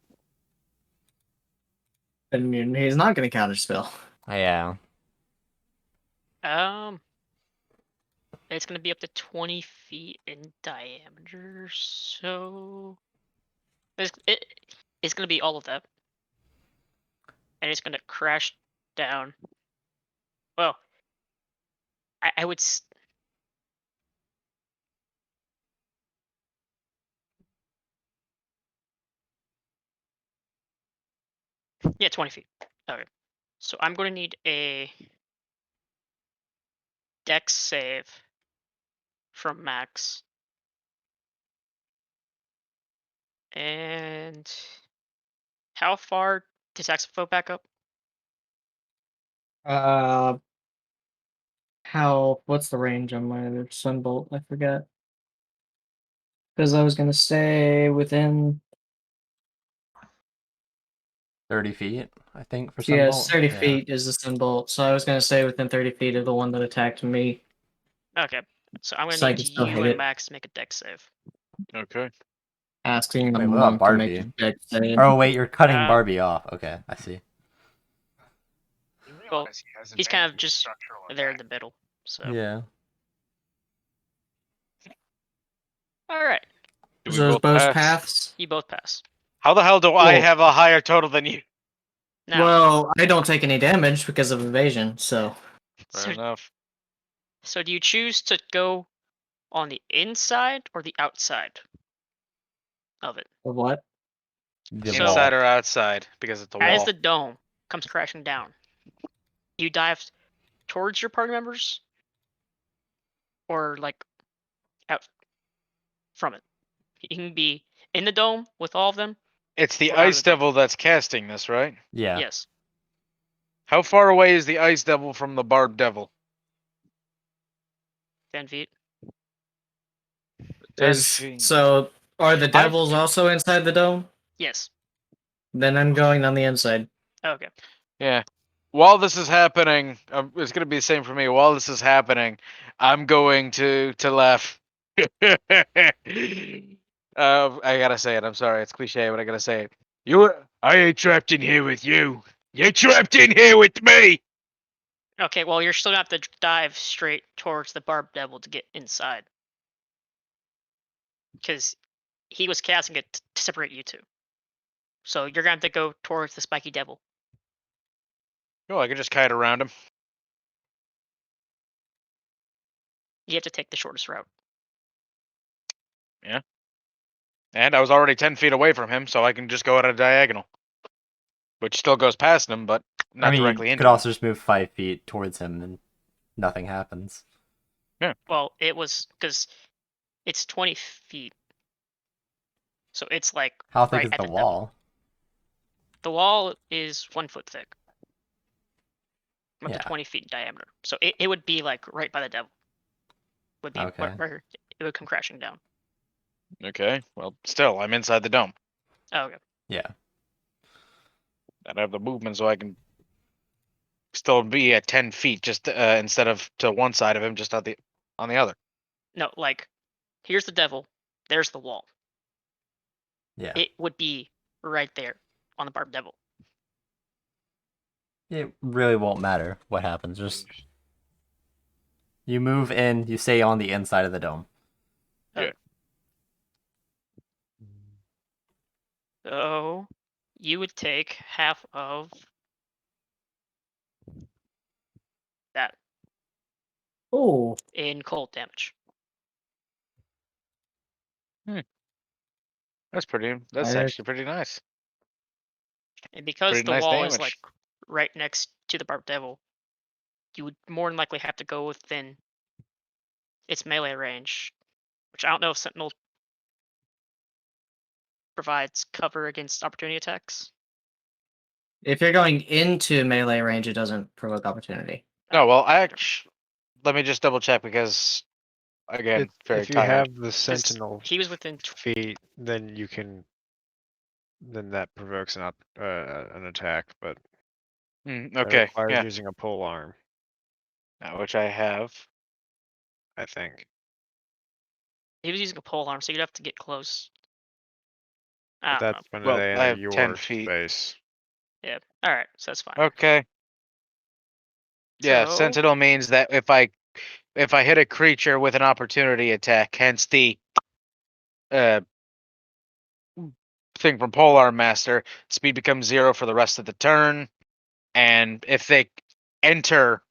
And he's not going to counterspell. Yeah. It's going to be up to 20 feet in diameter. So it's going to be all of that, and it's going to crash down. Well, I would. Yeah, 20 feet. Okay. So I'm going to need a Dex save from Max. And how far does Saxophone back up? What's the range on my Sunbolt? I forget. Because I was going to stay within 30 feet, I think, for Yeah, Sunbolt. 30 Yeah. feet is the Sunbolt, so I was going to stay within 30 feet of the one that attacked me. Okay. So I'm going So I to can need still you hit and it. Max to make a Dex save. Okay. Asking the Wait, what about monk to make Barbie? a dex save. Oh, wait, you're cutting Uh, Barbie off. Okay, I see. Well, he's kind of just there in the middle. So Yeah. all right, Do we So both both pass? paths? you both pass. How the hell do I Well- have a higher total than you? Now, Well, I don't take any damage because of evasion, so. Fair so, enough. so do you choose to go on the inside or the outside of it? Of what? The So- Inside wall. or outside? Because it's a wall. As the dome comes crashing down, you dive towards your party members, or like out from it. He can be in the dome with all of them. It's the Or out of Ice the dome. Devil that's casting this, right? Yeah. Yes. How far away is the Ice Devil from the Barb Devil? 10 feet. 10 Is feet. so are the devils also inside the dome? Yes. Then I'm going on the inside. Okay. Yeah. While this is happening, it's gonna be the same for me. While this is happening, I'm going to laugh. I gotta say it. I'm sorry, it's cliche, but I gotta say it. I ain't trapped in here with you. You're trapped in here with me. Okay, well, you're still gonna have to dive straight towards the Barb Devil to get inside. Because he was casting it to separate you two. So you're gonna have to go towards the Spiky Devil. Oh, I can just kite around him. You have to take the shortest route. And I was already 10 feet away from him, so I can just go at a diagonal. Which still goes past him, but not I mean, directly you into could him. also just move 5 feet towards him and nothing happens. Well, it was because it's 20 feet. So it's like How thick right is at the devil. wall? The wall is 1 foot thick. Up Yeah. to 20 feet in diameter. So it would be like right by the devil. Would be Okay. where it would come crashing down. Okay, well, still, I'm inside the dome. Oh, okay. Yeah. And I have the movement so I can still be at 10 feet, just instead of to one side of him, just on the other. No, like here's the devil. There's the wall. Yeah. It would be right there on the Barb Devil. It really won't matter what happens. Just you move in, you stay on the inside of the dome. Yeah. So you would take half of that Oh, in cold damage. That's I- actually pretty nice. And because Pretty the nice wall is damage. like right next to the Barb Devil, you would more than likely have to go within its melee range, which I don't know if Sentinel provides cover against opportunity attacks. if you're going into melee range, it doesn't provoke opportunity. No, well, let me just double check because, again, very If you tired. have the sentinel He was within. feet, then you can. Then that provokes an attack, but that Okay, requires yeah, using a pole arm, which I have. I think. He was using a pole arm, so you'd have to get close. But I don't know. that's when Well, they I enter have 10 your feet. space. Yeah. All right. So that's fine. Okay. Yeah, So- Sentinel means that if I hit a creature with an opportunity attack, hence the thing from Polearm Master, speed becomes 0 for the rest of the turn, and if they enter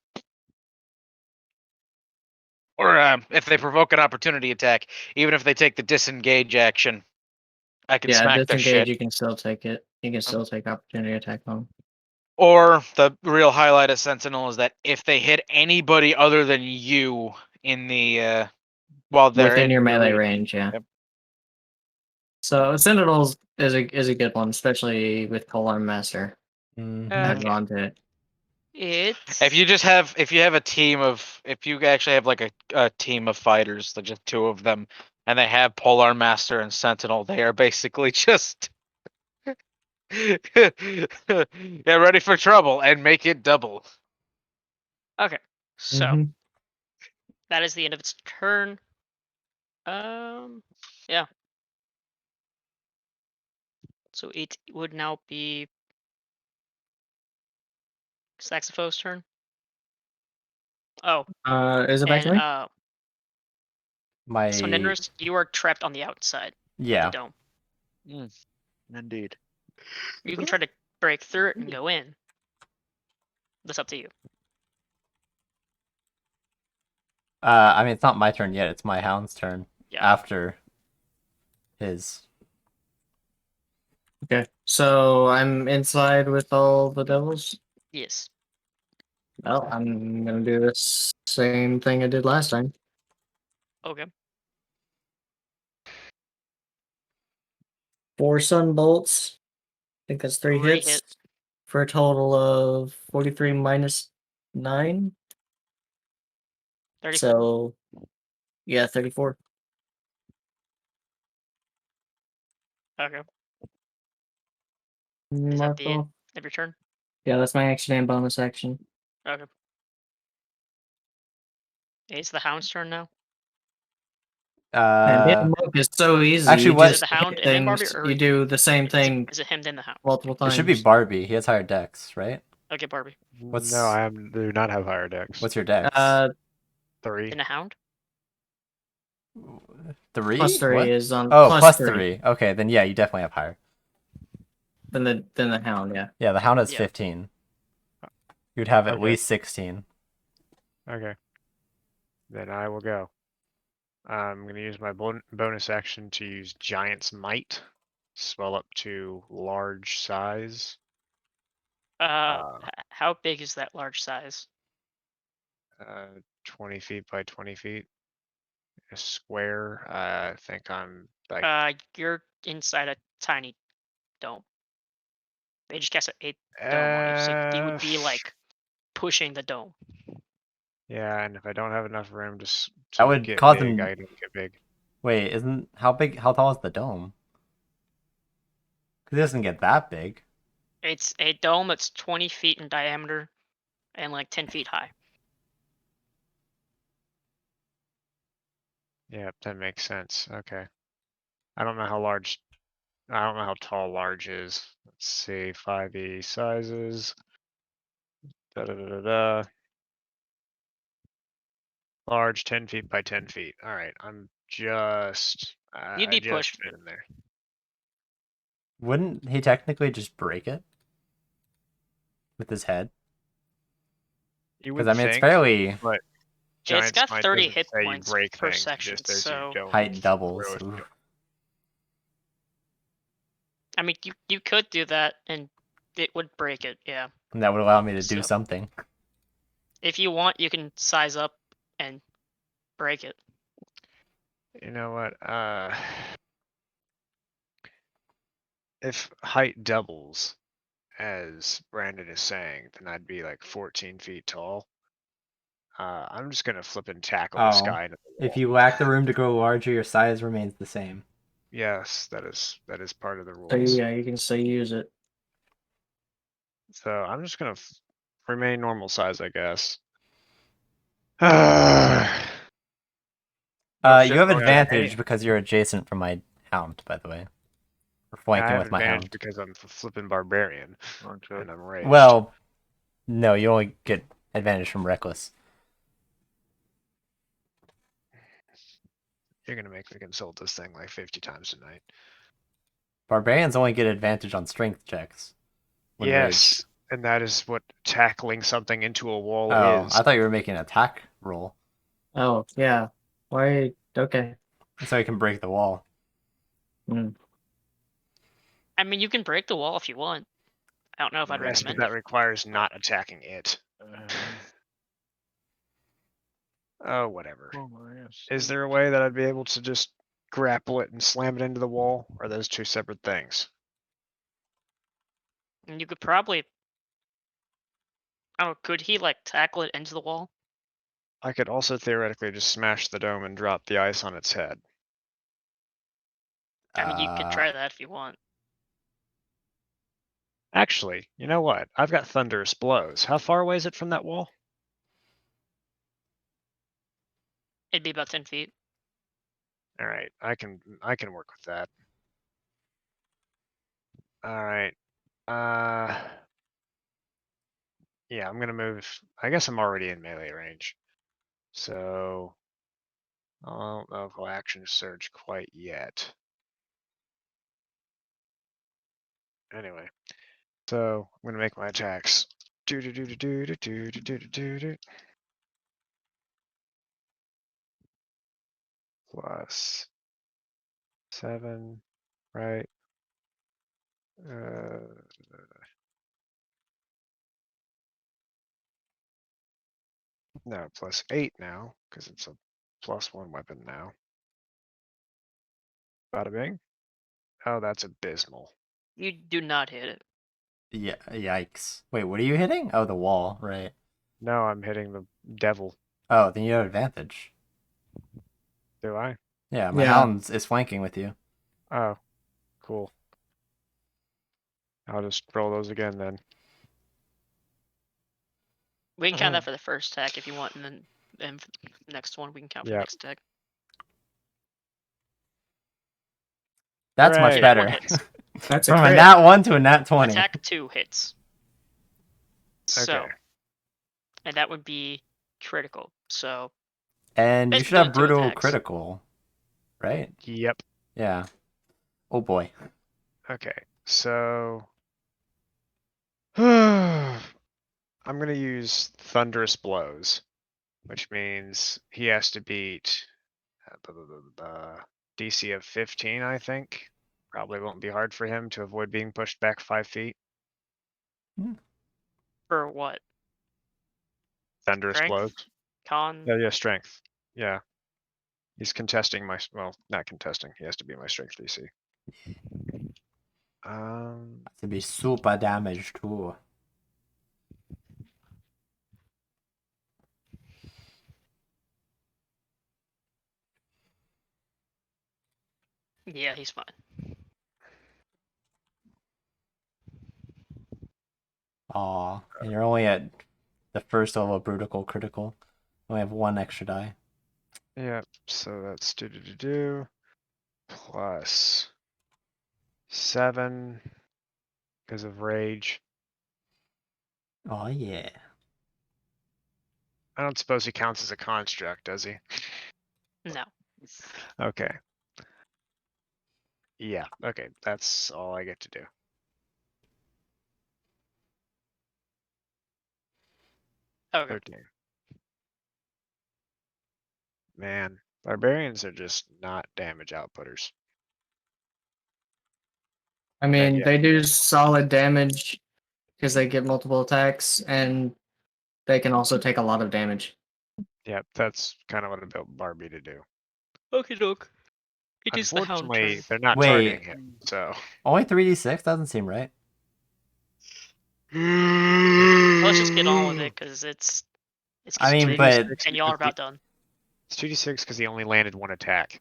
or if they provoke an opportunity attack, even if they take the disengage action, I can Yeah, smack their disengage. shit. You can still take it. You can still take opportunity attack on. Or the real highlight of Sentinel is that if they hit anybody other than you in the while they're Within in your melee reach. range, yeah. Yep. So Sentinels is a good one, especially with Polearm Master. Mhm. Added Okay. on to it. It's If you have a team of if you actually have like a team of fighters, like just 2 of them, and they have Polar Master and Sentinel, they are basically just get ready for trouble and make it double. okay. So Mhm. that is the end of its turn. Yeah. So it would now be Saxophone's turn. Oh, Is it back to and me? My so Ninris, you are trapped on the outside of yeah. the dome. Indeed. You can try to break through it and go in. That's up to you. I mean, it's not my turn yet. It's my hound's turn. Yeah. After his. Okay. So I'm inside with all the devils. Yes. Well, I'm gonna do the same thing I did last time. Okay. 4 sun bolts. I think that's 3 Three hits. hits. For a total of 43 minus 9. 34. So, yeah, 34. Okay. Is that the end Marco? of your turn? Yeah, that's my action and bonus action. Okay. It's the hound's turn now. And yeah, look, it's so easy. actually, you what- Is it just the hound hit and then Barbie, things, or you do the same thing is it him then the hound? multiple it times. should be Barbie. He has higher dex, right? Okay, Barbie. What's- No, do not have higher decks. What's your dex? 3. Then the hound. 3? plus 3 What? is on Oh, plus 3 3. Okay, then yeah, you definitely have higher. than the hound. Yeah. Yeah, the hound has Yeah. 15. You'd have at Okay. least 16. Okay. Then I will go. I'm going to use my bonus action to use Giant's Might. Swell up to large size. How big is that large size? 20 feet by 20 feet. A square. I think I'm like. You're inside a tiny dome. They just cast a dome on you, so you would be like pushing the dome. Yeah, and if I don't have enough room to That would get cause big, him- I don't get big. Wait, isn't how tall is the dome? Because it doesn't get that big. It's a dome that's 20 feet in diameter and like 10 feet high. Yeah, that makes sense. Okay. I don't know how tall large is. Let's see, 5e sizes. Da da da da da. Large, 10 feet by 10 feet. All right, I'm just. You'd I be just pushed. fit in there. Wouldn't he technically just break it with his head? You Because would I mean, it's think, fairly but It's Giant got Smite 30 doesn't hit say you points break per things, it section, just says so you don't height doubles. throw it. Oof. I mean, you could do that and it would break it. Yeah. And that would allow me to do So- something. If you want, you can size up and break it. You know what? If height doubles, as Brandon is saying, then I'd be like 14 feet tall. I'm just gonna flip and tackle this Oh, guy into the if wall. you lack the room to grow larger, your size remains the same. Yes, that is part of the So rules. yeah, you can still use it. So I'm just gonna remain normal size, I guess. You have advantage because you're adjacent from my hound, by the way. Or I flanking have with my advantage hound. because I'm flipping barbarian and I'm raged. Well, no, you only get advantage from reckless. You're gonna make me consult this thing like 50 times tonight. Barbarians only get advantage on strength checks. when Yes, raged. and that is what tackling something into a wall Oh, is. I thought you were making an attack roll, Oh yeah. Why? Okay. so you can break the wall. I mean, you can break the wall if you want. I don't know if I'd Yes, but recommend that it. requires not attacking it. Oh, whatever. Is there a way that I'd be able to just grapple it and slam it into the wall? Or are those two separate things? And you could probably. Oh, could he like tackle it into the wall? I could also theoretically just smash the dome and drop the ice on its head. I mean, you could try that if you want. Actually, you know what? I've got thunderous blows. How far away is it from that wall? It'd be about 10 feet. All right, I can work with that. All right. Yeah, I'm gonna move. I guess I'm already in melee range, so I don't know if I'll action surge quite yet. Anyway, so I'm gonna make my attacks. Do do do do do do do do do do. Plus 7, right? No, plus 8 now, because it's a +1 weapon now. Bada bing. Oh, that's abysmal. You do not hit it. Yeah, yikes. Wait, what are you hitting? Oh, the wall, right. No, I'm hitting the devil. Oh, then you have advantage. Do I? Yeah, my Yeah. hound is flanking with you. Oh, cool. I'll just roll those again then. We can count that for the first attack if you want, and then for the next one we can count for the Yep. next attack. That's much Hooray. That one better. hits. That's a From a crit. nat 1 to a nat 20. Attack 2 hits. So, Okay. and that would be critical. So, And you It's should have doing 2 brutal attacks. critical, right? Yep. Yeah. Oh boy. Okay. So I'm gonna use thunderous blows, which means he has to beat DC of 15, I think. Probably won't be hard for him to avoid being pushed back 5 feet. for what? Thunderous Strength? blows. Con? Yeah, strength. Yeah. He's contesting my, well, not contesting. He has to be my strength DC. To be super damaged too. Yeah, he's fine. Aw. And you're only at the first level of brutal critical. Only have 1 extra die. Yeah, so that's do plus 7 because of rage. Oh yeah. I don't suppose he counts as a construct, does he? No. Okay. Yeah, okay, that's all I get to do. Okay. 13. Man, barbarians are just not damage outputters. I mean, yeah. they do solid damage because they get multiple attacks, and they can also take a lot of damage. Yeah, that's kind of what I built Barbie to do. Okay, doke. It is the hound Unfortunately, turn. they're not Wait. targeting him, so. Only 3d6? Doesn't seem right. Let's just get on with it, because it's I mean, confusing, but- and y'all are about done. It's 2d6 because he only landed 1 attack.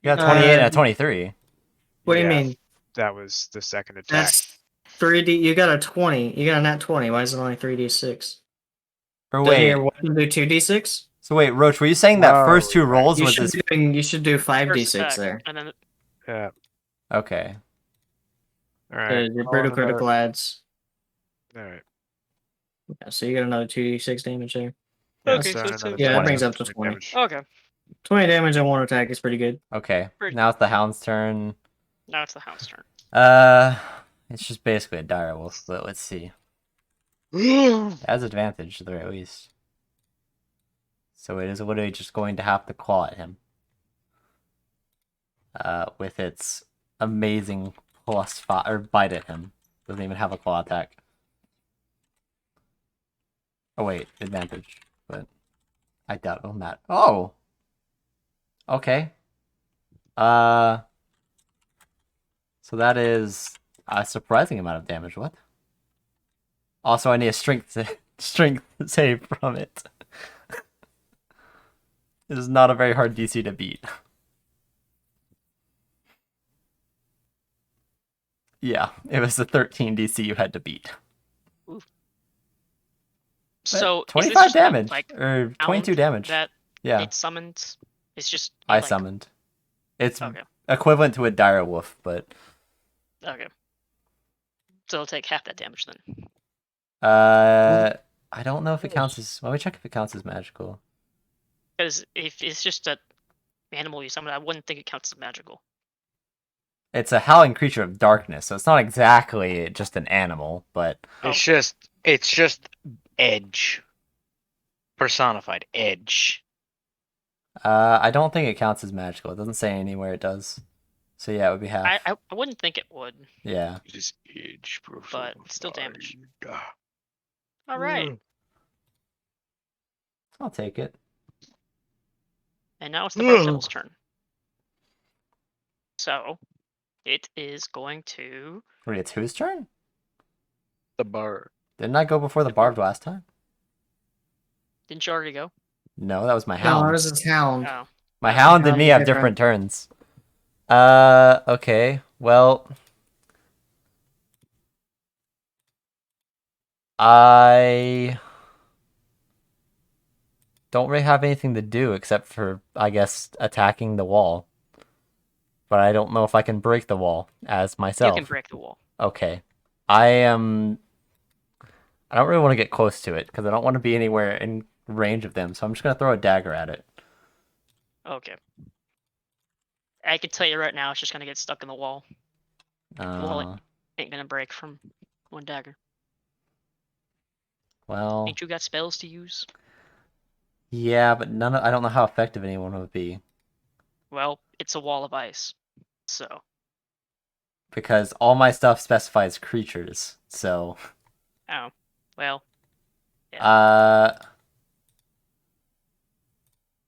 You got 28 and a Uh, 23. What do you Yeah, mean? that was the second attack. That's 3D. You got a 20. You got a nat 20. Why is it only 3d6? Or Doesn't wait. your weapon do 2d6? So wait, Roach, were you saying that first 2 Oh, right. rolls You was should, this? you should do First 5d6 attack, there. and then Yeah, Okay. alright. Your brutal critical adds. Alright. Yeah, so you got another 2d6 damage there. Okay, so so it's another yeah, that 20. brings up to 20. damage. okay. 20 damage on 1 attack is pretty good. Okay. Pretty- Now it's the hound's turn. Now it's the hound's turn. It's just basically a dire wolf, but let's see. It has advantage at the very least. So it is literally just going to have to claw at him. With its amazing +5, or bite at him. Doesn't even have a claw attack. Oh wait, advantage, but I doubt it'll matter. Oh! Okay. So that is a surprising amount of damage. What? Also, I need a strength save from it. It is not a very hard DC to beat. Yeah, it was a 13 DC you had to beat. So is this 25 just a, damage, like, or 22 hound damage. that Yeah, it summons. It's just I like, summoned. It's Okay. equivalent to a dire wolf, but Okay. So it'll take half that damage then. I don't know if it counts as. Let me check if it counts as magical. Because if it's just a animal you summon, I wouldn't think it counts as magical. It's a howling creature of darkness, so it's not exactly just an animal, but It's just edge. Personified edge. I don't think it counts as magical. It doesn't say anywhere it does. So yeah, it would be half. I wouldn't think it would. Yeah. It is edge But still damage. personified. All right. I'll take it. And now it's the Bark Devil's turn. So it is going to. Wait, it's whose turn? The bar. Didn't I go before the The barb. barbed last time? Didn't you already go? No, that was my No, hound. ours is Hound. Oh. My Okay. hound and Hound me is have different. different turns. Okay. Well, I don't really have anything to do except for, I guess, attacking the wall. But I don't know if I can break the wall as You myself. can break the wall. Okay. I don't really want to get close to it because I don't want to be anywhere in range of them. So I'm just gonna throw a dagger at it. Okay. I can tell you right now, it's just gonna get stuck in the wall. Uh, Ain't gonna break from one dagger. well, Ain't you got spells to use? yeah, but I don't know how effective anyone would be Well, it's a wall of ice. So. because all my stuff specifies creatures. So, Oh. Well.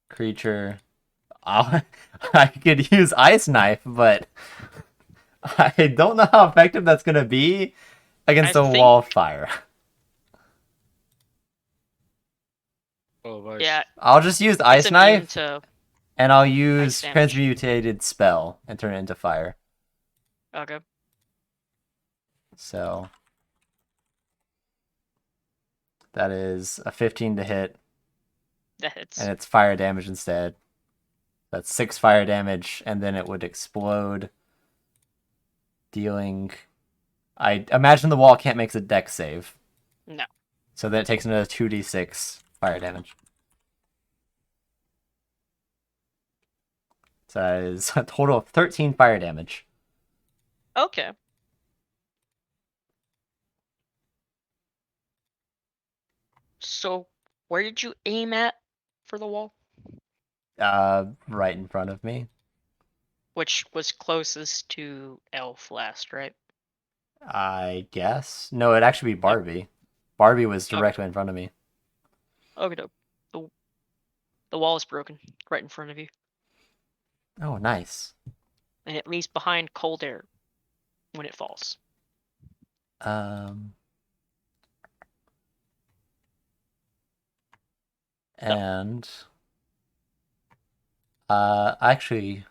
creature. I could use ice knife, but I don't know how effective that's gonna be against I a think- wall of fire. Oh, Yeah. I'll just use It's ice immune knife, to. and I'll use damage. transmutated spell and turn it into fire. Okay. So that is a 15 to hit, That hits. and it's fire damage instead. That's 6 fire damage, and then it would explode, dealing. I imagine the wall can't make a dex save. No. So then it takes another 2d6 fire damage. So that is a total of 13 fire damage. Okay. So, where did you aim at for the wall? Right in front of me. Which was closest to Elf last, right? I guess. No, it'd actually be Barbie. Barbie was directly in front of me. Okay, the wall is broken right in front of you, Oh, nice. and it leaves behind cold air when it falls. And actually,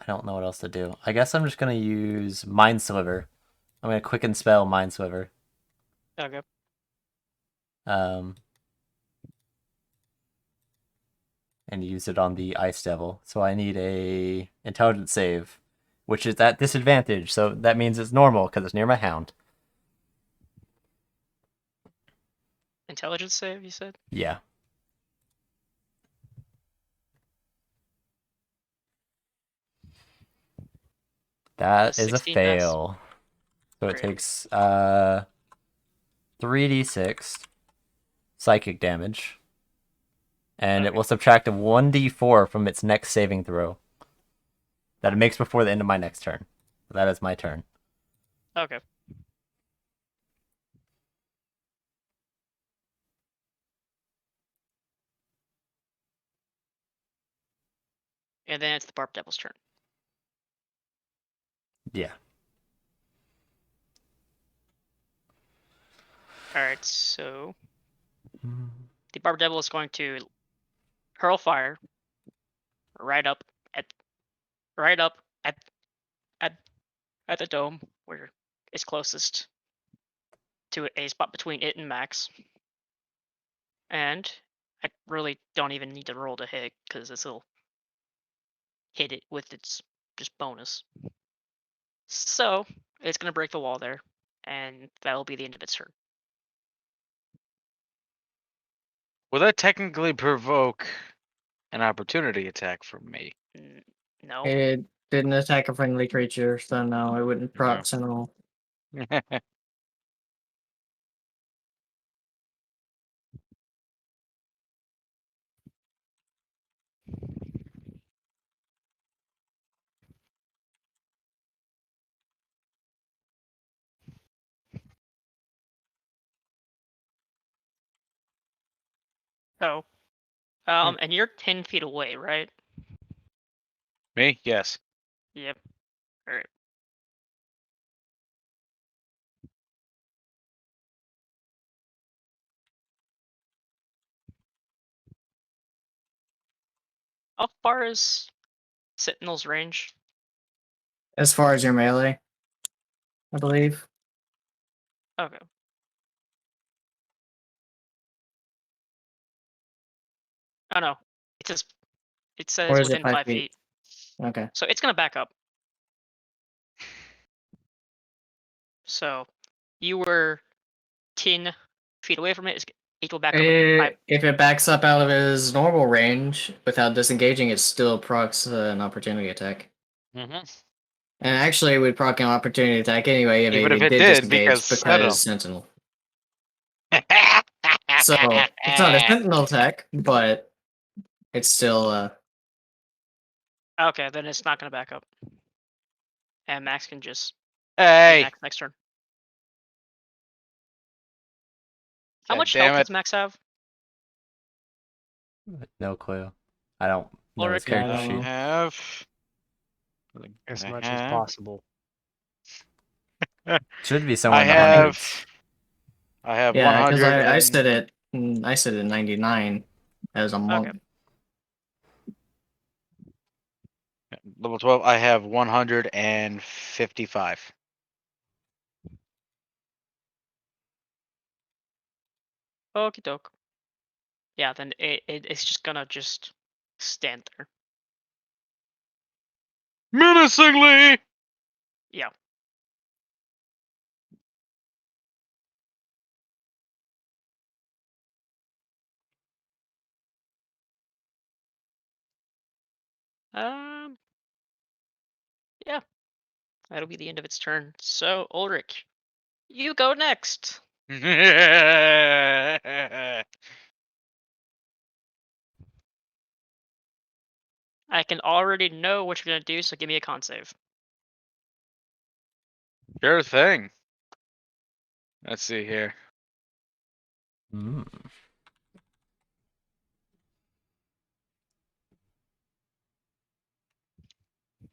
I don't know what else to do. I guess I'm just gonna use Mind Sliver. I'm gonna quicken spell Mind Sliver. Okay. And use it on the Ice Devil. So I need a intelligence save, which is at disadvantage. So that means it's normal because it's near my hound. Intelligence save, you said? Yeah. That is a 16 pass? fail. So it Great. takes 3d6 psychic damage. And it Okay. will subtract a 1d4 from its next saving throw that it makes before the end of my next turn. That is my turn. Okay. And then it's the Barb Devil's turn. Yeah. Alright, so the Barb Devil is going to hurl fire right up at the dome where it's closest to a spot between it and Max. And I really don't even need to roll to hit because this will hit it with its just bonus. So it's gonna break the wall there, and that'll be the end of its turn. Will that technically provoke an opportunity attack from me? No. It didn't attack a friendly creature, so no, it wouldn't proc Sentinel. So, and you're 10 feet away, right? Me? Yes. Yep. All right. How far is Sentinel's range? As far as your melee, I believe. Okay. Oh no, it says Or is it within 5 5 feet? feet, Okay. so it's gonna back up. So you were 10 feet away from it. It will back up again. If it backs up out of his normal range without disengaging, it still procs an opportunity attack. Mm-hmm. And actually, it would proc an opportunity attack anyway if Even if it it did did, disengage because I don't know. Sentinel. So it's not a Sentinel attack, but it's still Okay, then it's not gonna back up. And Max can just be Hey! Max next turn. How God much damn health it. does Max have? No clue. I don't know his Ulrich? Yeah, I character don't sheet. know. Have As I much as have- possible. Should be somewhere I in the have hundreds. I have Yeah, because 100 I and said it. I said it 99 as a monk. Okay. level 12. I have 155. Okie doke. Yeah, then it's just gonna just stand there. Menacingly. Yeah. Um. Yeah. That'll be the end of its turn. So Ulrich, you go next. I can already know what you're gonna do, so give me a con save. Sure thing. Let's see here. Mm.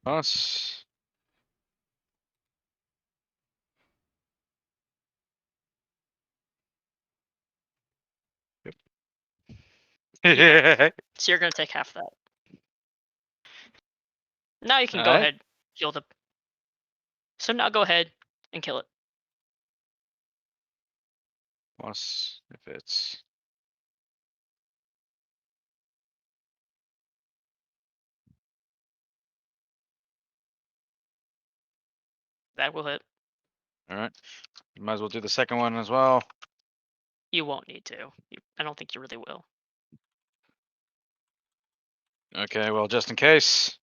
Us. Yeah. So you're gonna take half that. Now you can go Alright. ahead, kill the. So now go ahead and kill it. Plus, if it's That will hit. alright. Might as well do the second one as well. You won't need to. I don't think you really will. Okay, well, just in case.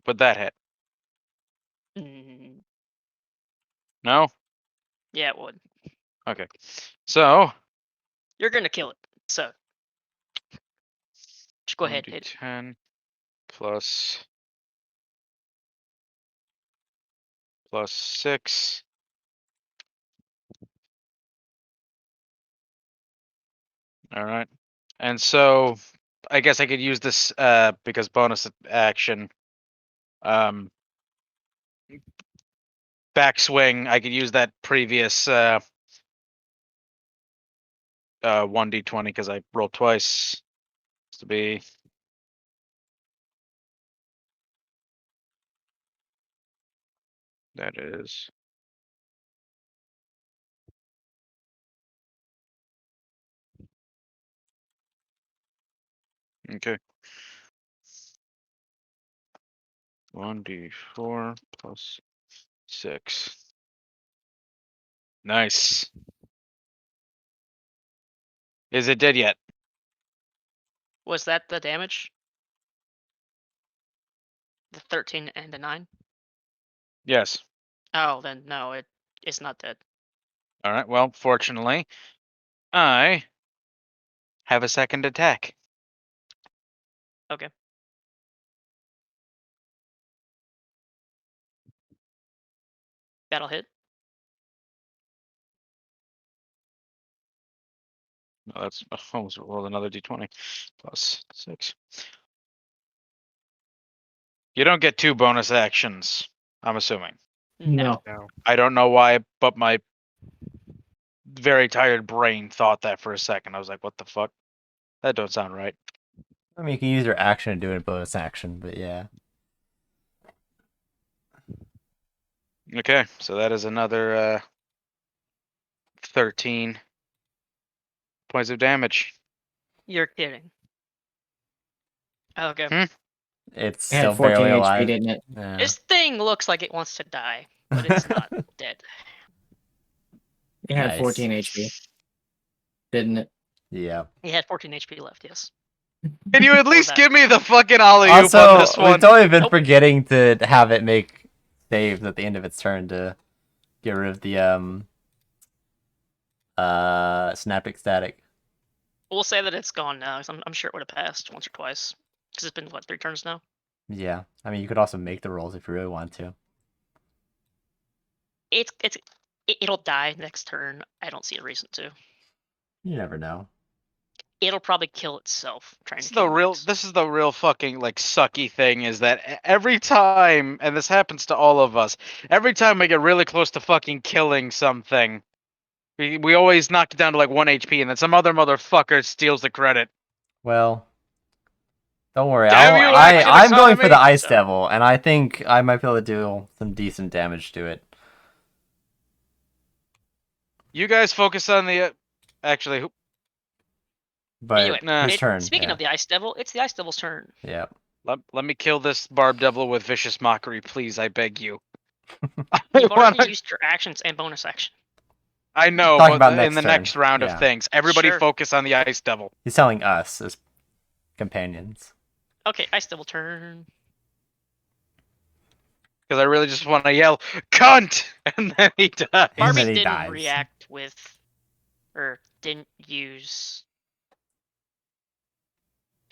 Put that hit. Mm, No? yeah, it would. Okay. So, You're gonna kill it. So just go ahead, hit it. 1d10 plus 6. Alright. And so, I guess I could use this because bonus action. Backswing, I could use that previous 1d20 because I rolled twice. To be that is okay. 1d4 plus 6. Nice. Is it dead yet? Was that the damage? The 13 and the 9? Yes. Oh, then no, it's not dead. All right. Well, fortunately, I have a second attack. Okay. That'll hit. No, that's almost roll another d20 plus 6. You don't get 2 bonus actions, I'm assuming. No. No. I don't know why, but my very tired brain thought that for a second. I was like, what the fuck? That don't sound right. I mean, you can use your action to do a bonus action, but yeah. Okay, so that is another 13 points of damage. You're kidding. Okay. It's It had still 14 barely HP, alive. didn't it? Yeah. This thing looks like it wants to die, but it's not dead. It had Nice. 14 HP, didn't it? Yeah. He had 14 HP left, yes. Can you at Or least that. give me the fucking alley-oop on Also, this one? we've totally been Nope. forgetting to have it make saves at the end of its turn to get rid of the synaptic static. We'll say that it's gone now, 'cause I'm sure it would have passed once or twice. Because it's been, what, 3 turns now? Yeah. I mean, you could also make the rolls if you really want to. It'll die next turn. I don't see a reason to. You never know. It'll probably kill itself trying This to is the kill real. Max. This is the real fucking like sucky thing is that every time, and this happens to all of us, every time we get really close to fucking killing something, we always knock it down to like 1 HP, and then some other motherfucker steals the credit. Well, don't worry. Damn you, I'm going for the Akami! Ice So- Devil, and I think I might be able to do some decent damage to it. You guys focus on the. Actually, who? But Anyway, Nah. whose turn? Speaking Yeah. of the Ice Devil, it's the Ice Devil's turn. Yeah. Let me kill this Barb Devil with vicious mockery, please. I beg you. You've already Wanna- used your actions and bonus action. I know, Talking but about in the next next turn. round Yeah. of things, everybody Sure. focus on the Ice Devil. He's telling us as companions. Okay, Ice Devil turn. Because I really just want to yell, "Cunt!" and then he dies. And Barbie then he didn't dies. react with, or didn't use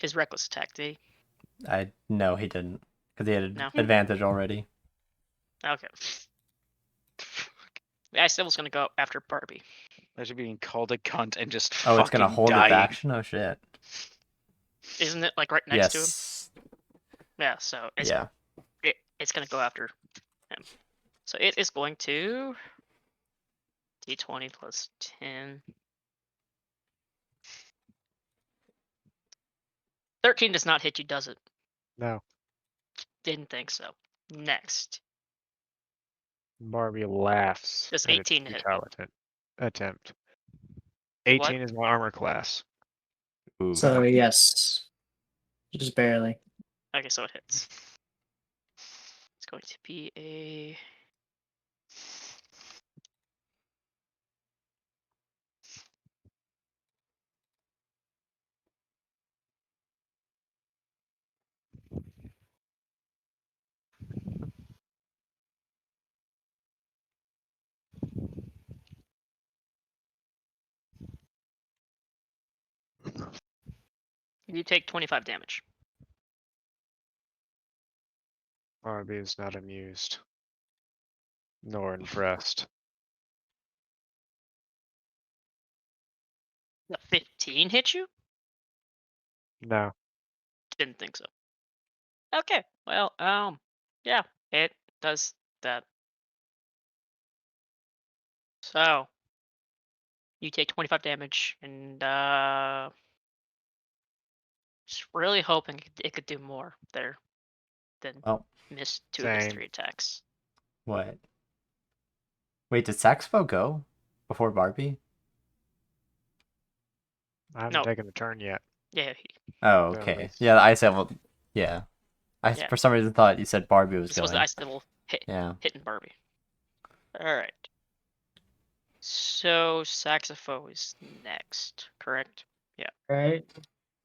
his reckless attack, did he? No, he didn't, because he had No. advantage already. Okay. The Ice Devil's gonna go after Barbie. Imagine being called a cunt and just Oh, it's gonna fucking hold dying. its action. Oh shit. Isn't it like right next to him? Yes. Yeah, so it's Yeah. it's gonna go after him. So it is going to D20 plus 10. 13 does not hit you, does it? No. Didn't think so. Next. Barbie laughs. Does at its 18 hit? futile attempt. 18 What? is my armor class. Ooh. So yes, just barely. Okay, so it hits. It's going to be a You take 25 damage. Barbie is not amused. Nor impressed. The 15 hit you? No. Didn't think so. Okay, well, yeah, it does that. So, you take 25 damage, and just really hoping it could do more there than Oh. miss 2 of its Same. 3 attacks. What? Wait, did Saxo go before Barbie? I haven't No. taken a turn yet. Yeah, Oh, That okay. was- Yeah, the Ice Devil. Yeah. I Yeah. for some reason thought you said Barbie was this was going. the Ice Devil Yeah. hitting Barbie. Alright. So, Saxophone is next, correct? Right.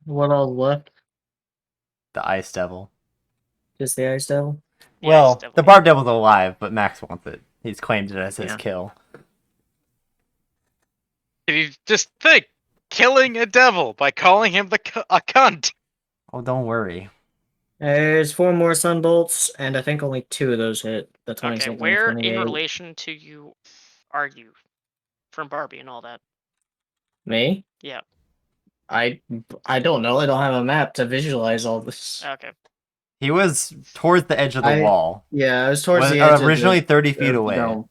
What all left? The Ice Devil. Just the Ice Devil. The Well, Ice Devil. the Barb Devil's alive, but Max wants it. He's claimed it as his Yeah. kill. Can you just think? Killing a devil by calling him a cunt. Oh, don't worry. There's 4 more Sunbolts, and I think only 2 of those hit. The 26 Okay, and where in 28. relation to you are you from Barbie and all that? Me? Yeah. I don't know. I don't have a map to visualize all this. Okay. He was towards the edge of the wall. Yeah, it was towards Was the edge originally of 30 the, feet of the away dome.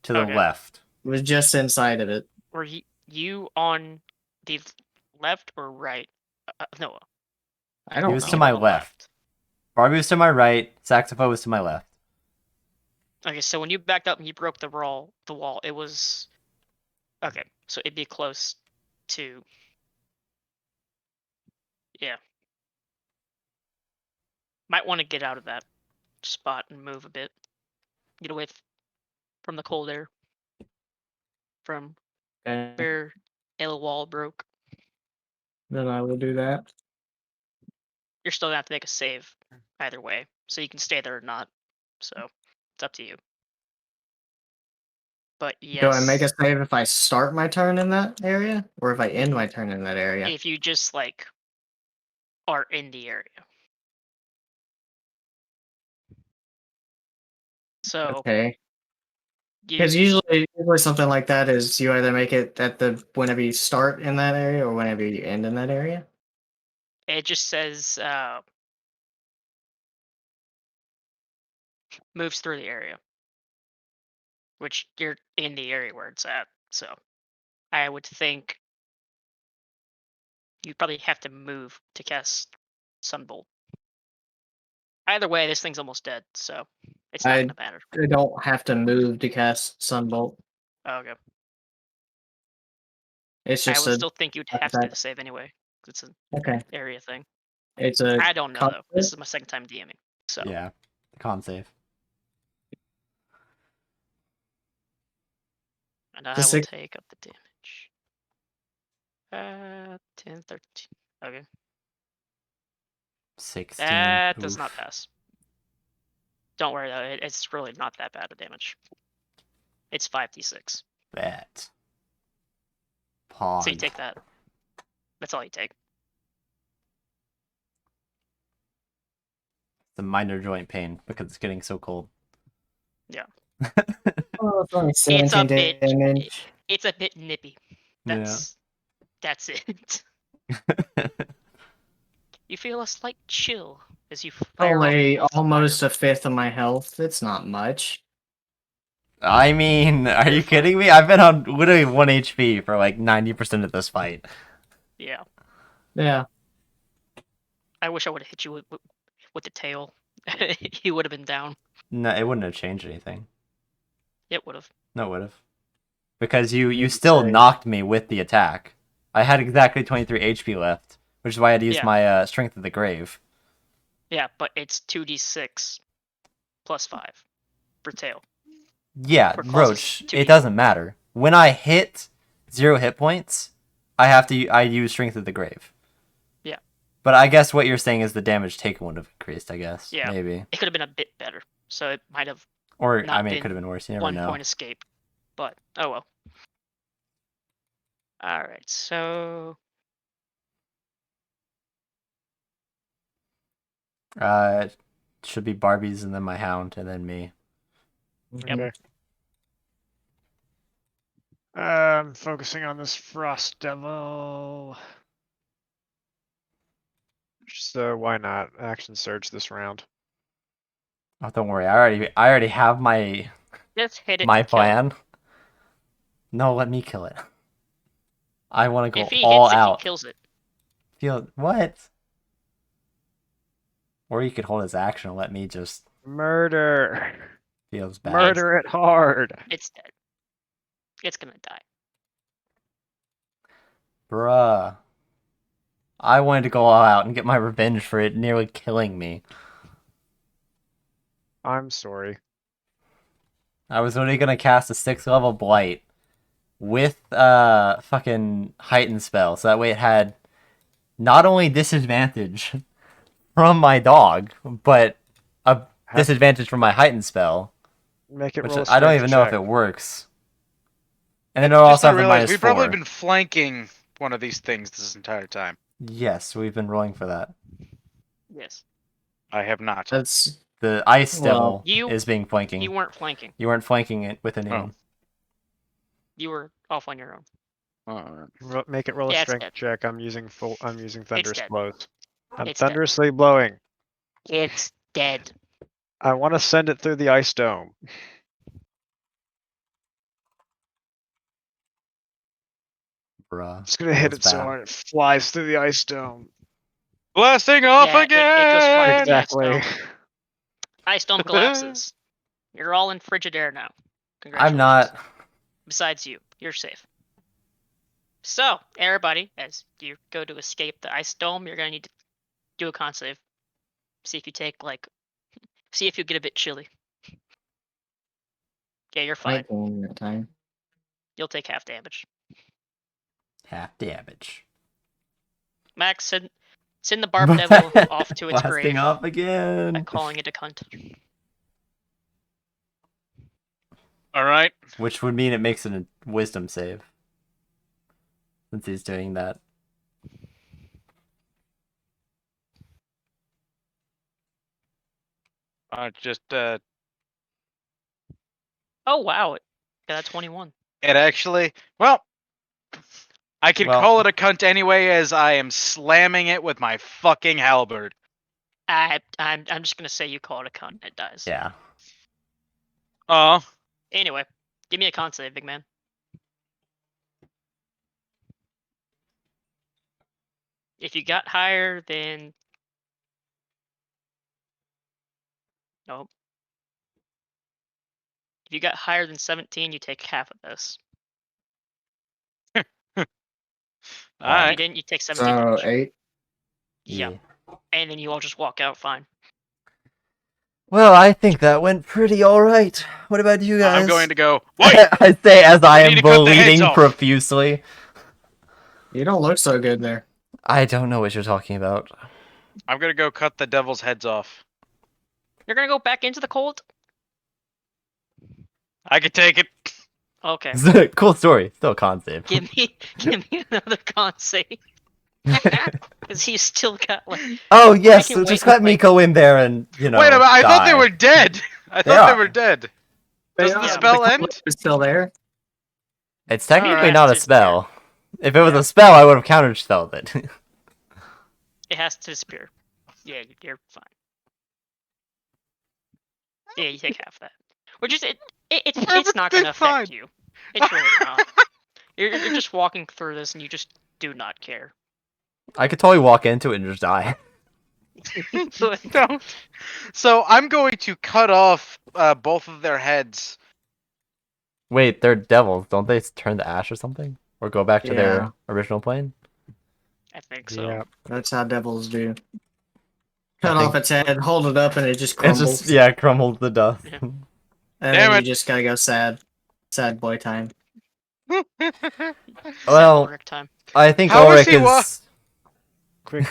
to the Okay. left. It was just inside of it. Were you on the left or right? No, I He don't was know. to my on the left. Barbie was to my right. Saxophone was to my left. Okay, so when you backed up and you broke the wall, it was okay. So it'd be close to. Yeah. Might want to get out of that spot and move a bit. Get away from the cold air. From Okay. where the wall broke. Then I will do that. You're still gonna have to make a save either way, so you can stay there or not. So it's up to you. But yes, Do I make a save if I start my turn in that area, or if I end my turn in that area? if you just like are in the area. So Okay. you, Because usually something like that is you either make it at the whenever you start in that area or whenever you end in that area. it just says moves through the area, which you're in the area where it's at. So I would think you probably have to move to cast Sunbolt. Either way, this thing's almost dead, so it's not gonna matter. I don't have to move to cast Sunbolt. Okay. It's I just would a still think you'd have to do the save anyway. 'Cause it's an okay. area thing. It's a I don't know though. This is my second time DMing, so Yeah. Con save. and I The will six- take up the damage. 10, 13. Okay, 16. that does Oof. not pass. Don't worry though, it's really not that bad of damage. It's 5d6. Bet. So you Pog. take that. That's all you take. The minor joint pain because it's getting so cold. Yeah. Oh, it's only It's 17 a bit. damage. It's a bit nippy. That's it. You feel a slight chill as you fire Only off almost a fifth of my health. It's not much. I mean, are you kidding me? I've been on literally 1 HP for like 90% of this fight. Yeah. Yeah. I wish I would have hit you with the tail. He would have been down. No, it wouldn't have changed anything. It would have. No, it would have. Because you You'd still say- knocked me with the attack. I had exactly 23 HP left, which is why I had to use Yeah. my Strength of the Grave. Yeah, but it's 2d6 plus 5 for tail. Yeah, For claws Roach, is it 2d. doesn't matter. When I hit 0 hit points, I use Strength of the Grave. Yeah. But I guess what you're saying is the damage taken would have increased, I guess. Yeah. Maybe. It could have been a bit better. So it might have Or, not I mean, it been could have been worse. You never 1 know. point escape. But, oh well. Alright, so... It should be Barbie's and then my Hound and then me. Yep. Okay. Focusing on this Frost Devil. So why not action surge this round? Oh, don't worry. I already have my Just hit it. my kill it. plan. No, let me kill it. I want to If go he all hits it, out. he kills it. Feel what? Or you could hold his action and let me just Murder. feels bad. Murder it hard. It's dead. It's gonna die. Bruh. I wanted to go all out and get my revenge for it nearly killing me. I'm sorry. I was only gonna cast a 6th level blight with fucking heightened spell, so that way it had not only disadvantage from my dog, but a disadvantage from my heightened spell. Make it Which roll a I don't strength even know if check. it works. And then it'll also have the realize -4. we've probably been flanking one of these things this entire time. Yes, we've been rolling for that. Yes. I have not. That's The Ice Well, Devil is being flanking. You weren't flanking. You weren't flanking it with anyone. You were off on your own. Make it roll a Yeah, it's strength dead. check. I'm using thunderous dead. blows. I'm It's dead. thunderously blowing. It's dead. I want to send it through the ice dome. Bruh. It's gonna hit Feels it so bad. hard it flies through the ice dome. Blasting off Yeah, it goes flying again. through the ice Exactly. dome. Ice dome collapses. You're all in frigid air now. Congratulations. I'm not. Besides you, you're safe. So, everybody, as you go to escape the ice dome, you're gonna need to do a con save. See if you take see if you get a bit chilly. Yeah, you're fine. Might go in that time. You'll take half damage. Half damage. Max, send the barb devil off to its Blasting grave off by again. calling it a cunt. All right. Which would mean it makes it a wisdom save. Since he's doing that. Just Oh wow, it got a 21. it actually. Well, I can Well- call it a cunt anyway, as I am slamming it with my fucking halberd. I'm just gonna say you call it a cunt and it dies. Yeah. Oh, Anyway, give me a con save, big man. If you got higher than nope. If you got higher than 17, you take half of this. all If you right. didn't, you take 17 So damage. 8. Yeah. And then you all just walk out fine. Well, I think that went pretty alright. What about you guys? I'm going to go. Wait. I say as I We am need to cut the heads bleeding off. profusely. You don't look so good there. I don't know what you're talking about. I'm gonna go cut the devil's heads off. You're gonna go back into the cold? I can take it. Okay. Cool story. Still a con save. give me another con save. Because he's still got Oh yes, can just wait let with, like- Miko in there and you know. Wait a minute. I thought they die. were dead. I They thought they are. were dead. Does Yeah, the Yeah, spell the end? color is still there. It's technically Alright. not a Just- spell. If it was Yeah. a spell, I would have counterspelled it. It has to disappear. Yeah, you're fine. Yeah, you take half that. Which is it's not gonna Everything's affect fine. you. It's really not. You're just walking through this and you just do not care. I could totally walk into it and just die. Don't. So I'm going to cut off both of their heads. Wait, they're devils. Don't they turn to ash or something? Or go back to Yeah. their original plane? I think so. Yeah. That's how devils do. I Cut think- off its head, hold it up, and it just It crumbles. just, yeah, crumbles to dust. Yeah. And Damn then it. you just gotta go sad. Sad boy time. Well, Correct time. I think How is Ulrich he wa- is... Quick.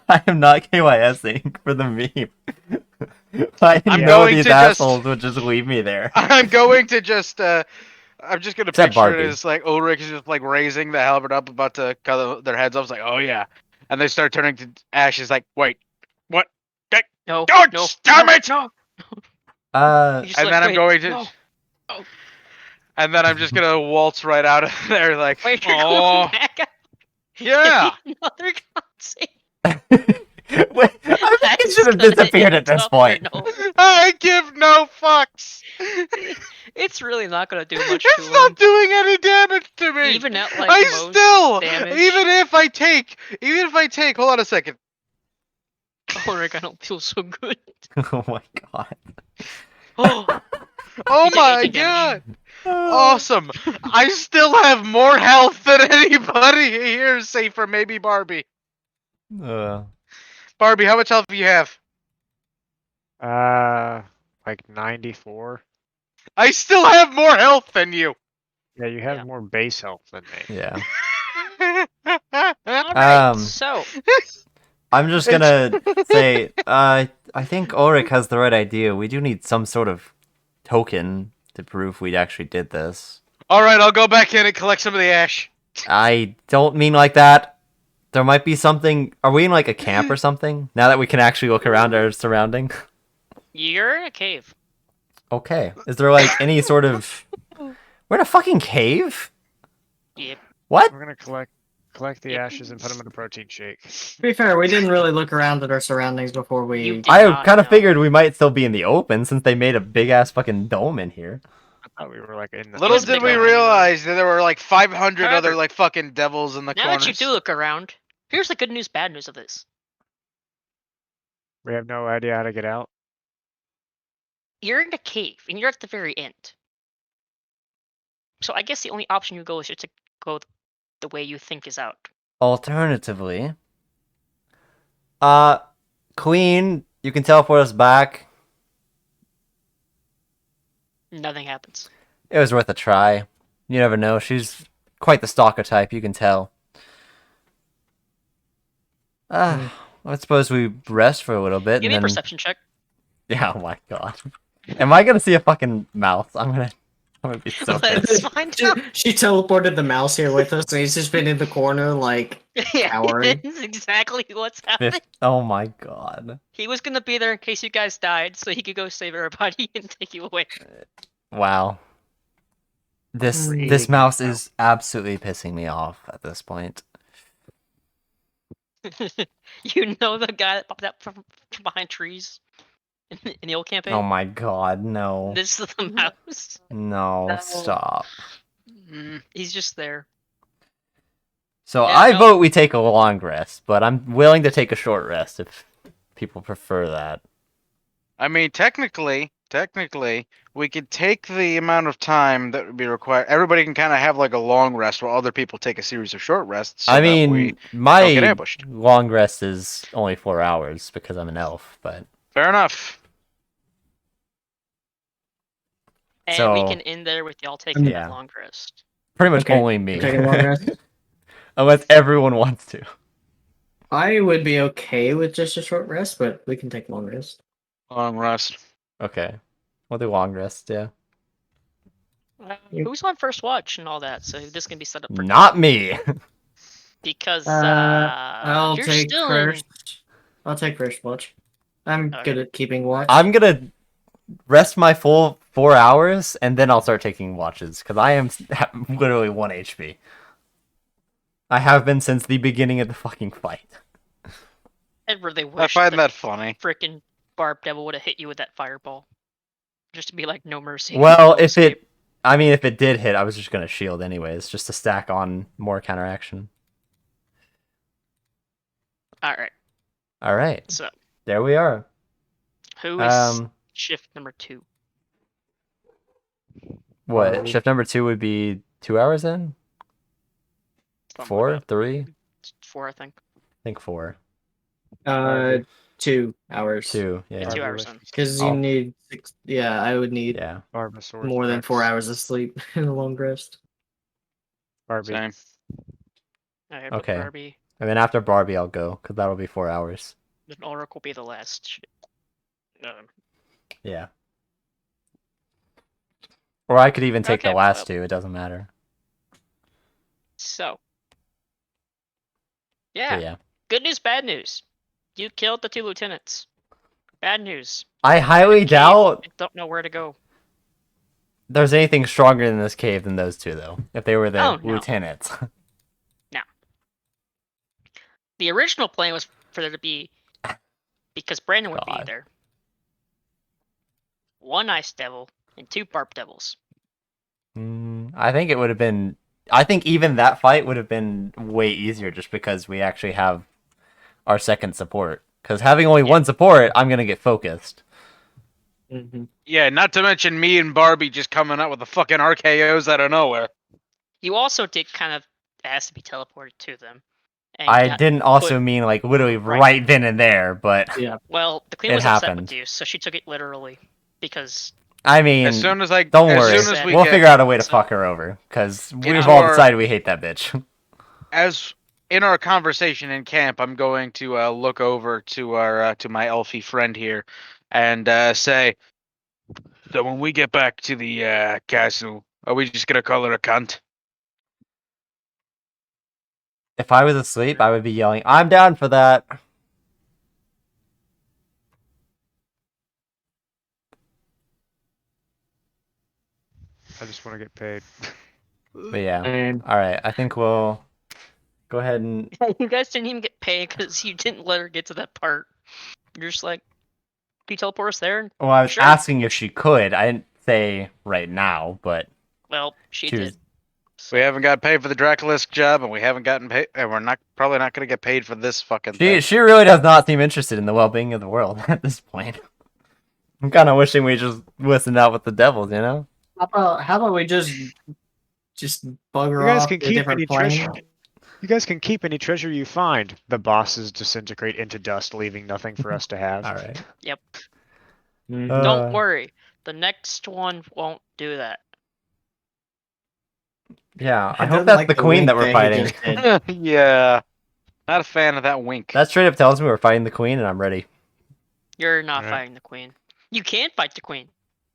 I am not KYSing for the meme. I I'm know going these to just- assholes would just leave me there. I'm going to just. I'm just gonna Except picture Barbie. it as like Ulrich is just like raising the halberd up, about to cut their heads off. It's like, oh yeah, and they start turning to ashes. Like, wait, what? No. God no. damn no, it! No. Uh, You're just And like, then I'm wait, going to. no. And then I'm just gonna waltz right out of there, like, Wait, you're oh going back. yeah. Another con save. wait, I think it should have That's disappeared gonna at this end point. up or no. I give no fucks. It's really not gonna do much to It's him. not doing any damage to me. Even at like I most still, damage. even if I take, hold on a second. Ulrich, I don't feel so good. Oh my god. Oh, Oh You take my 18 damage. god. Awesome. I still have more health than anybody here, save for maybe Barbie. Uh, Barbie, how much health do you have? Like 94. I still have more health than you. Yeah, you have Yeah. more base health than me. yeah. alright, so I'm just gonna say, I think Ulrich has the right idea. We do need some sort of token to prove we actually did this. All right, I'll go back in and collect some of the ash. I don't mean like that. There might be something. Are we in like a camp or something? Now that we can actually look around our surrounding. you're in a cave. Okay. Is there like any sort of? We're in a fucking cave. Yep. What? We're gonna collect Collect the Yep. ashes and put them in a protein shake. To be fair, we didn't really look around at our surroundings before You we. did I not kind of know. figured we might still be in the open since they made a big ass fucking dome in here. I thought we were like in the. Little was did big we around, realize that there were like 500 other However, like fucking devils in the Now corners. that you do look around, here's the good news, bad news of this. We have no idea how to get out. You're in a cave, and you're at the very end. So I guess the only option you go is just to go the way you think is out. Alternatively, Queen, you can teleport us back. Nothing happens. It was worth a try. You never know. She's quite the stalker type, you can tell. I suppose we rest for a little bit Give and me a then... perception check. Yeah, oh my god. Am I gonna see a fucking mouse? I'm gonna be so Let's pissed. find She, out. she teleported the mouse here with us, and he's just been in the corner, like. Yeah, Coward. that's exactly what's happening. Oh my god. He was gonna be there in case you guys died, so he could go save everybody and take you away. Wow. This Really mouse good is absolutely pissing me off at this point. You know the guy that popped out from behind trees in the old campaign? Oh my god, no. This is the mouse. No, No. stop. He's just there. So Yeah, I no. vote we take a long rest, but I'm willing to take a short rest if people prefer that. I mean, technically, we could take the amount of time that would be required. Everybody can kind of have like a long rest while other people take a series of short rests. So I that we mean, don't get my ambushed. long rest is only 4 hours because I'm an elf, but Fair enough. And we So- can end there with y'all taking Yeah. a long rest. pretty much Okay, only me. Taking a long rest. Unless everyone wants to. I would be okay with just a short rest, but we can take a long rest. Long rest. Okay. We'll do long rest, yeah. Yep. Who's on first watch and all that? So this can be set up for Not me. because I'll you're take still first. I'll take first watch. I'm Okay. good at keeping watch. I'm gonna rest my full 4 hours and then I'll start taking watches because I am literally 1 HP. I have been since the beginning of the fucking fight. I really I wish find the that funny. frickin' Barb Devil would have hit you with that fireball. Just to be like, no mercy. Well, no if escape. if it did hit, I was just gonna shield anyways, just to stack on more counteraction. Alright, All right, so there we are. who is Um, shift number 2? what shift number 2 would be 2 hours in? Something 4, like that. 3? 4, I think. I think 4. 2 hours. 2, Yeah, yeah, 2 hours in. Because you Oh. need 6. Yeah, I would need yeah. Barbasaurus more than Rex. 4 hours of sleep in a long rest. Barbie. Same. Alright, Okay. but Barbie, And then after Barbie, I'll go because that'll be 4 hours. then Ulrich will be the last. Yeah. Or I could even take Okay, the last well- 2. It doesn't matter. So. But Yeah, yeah. good news, bad news. You killed the 2 lieutenants. Bad news. I highly Cave, doubt you don't know where to go. there's anything stronger in this cave than those 2, though. If they were the Oh, no. lieutenants. The original plan was for there to be, because Brandon would be God. there, 1 ice devil and 2 barb devils. I think it would have been. I think even that fight would have been way easier just because we actually have our second support. Because having only one support, I'm gonna get focused. Mm-hmm. Yeah, not to mention me and Barbie just coming up with the fucking RKOs out of nowhere. You also did kind of ask to be teleported to them. And I got- didn't also mean like literally right then and there, but Yeah. Well, the queen It was upset happened. with you, so she took it literally. Because I mean, As soon as I don't as worry, soon as we we'll get, figure out a way to so- fuck her over. Because we've It's all more- decided we hate that bitch. as in our conversation in camp, I'm going to look over to our to my elfie friend here, and say, so when we get back to the castle, are we just gonna call her a cunt? If I was asleep, I would be yelling, "I'm down for that." I just want to get paid. But yeah. And All right, I think we'll go go ahead and. You guys didn't even get paid because you didn't let her get to that part. You're just like, can you teleport us there? Well, I was Sure. asking if she could. I didn't say right now, but Well, she She was- did. We haven't got paid for the Dracolisk job, and we haven't gotten paid, and we're probably not gonna get paid for this fucking thing. she really does not seem interested in the well-being of the world at this point. I'm kind of wishing we just listened out with the devils, you know? How about we just bug her You guys off can to a keep different any plane? treasure. You guys can keep any treasure you find. The bosses disintegrate into dust, leaving nothing for us to have. All right. Mhm. Don't worry. The next one won't do that. Yeah, I don't hope that's like the queen wink that we're he fighting. just did. Yeah. Not a fan of that wink. That straight up tells me we're fighting the queen, and I'm ready. You're not Alright. fighting the queen. You can fight the queen,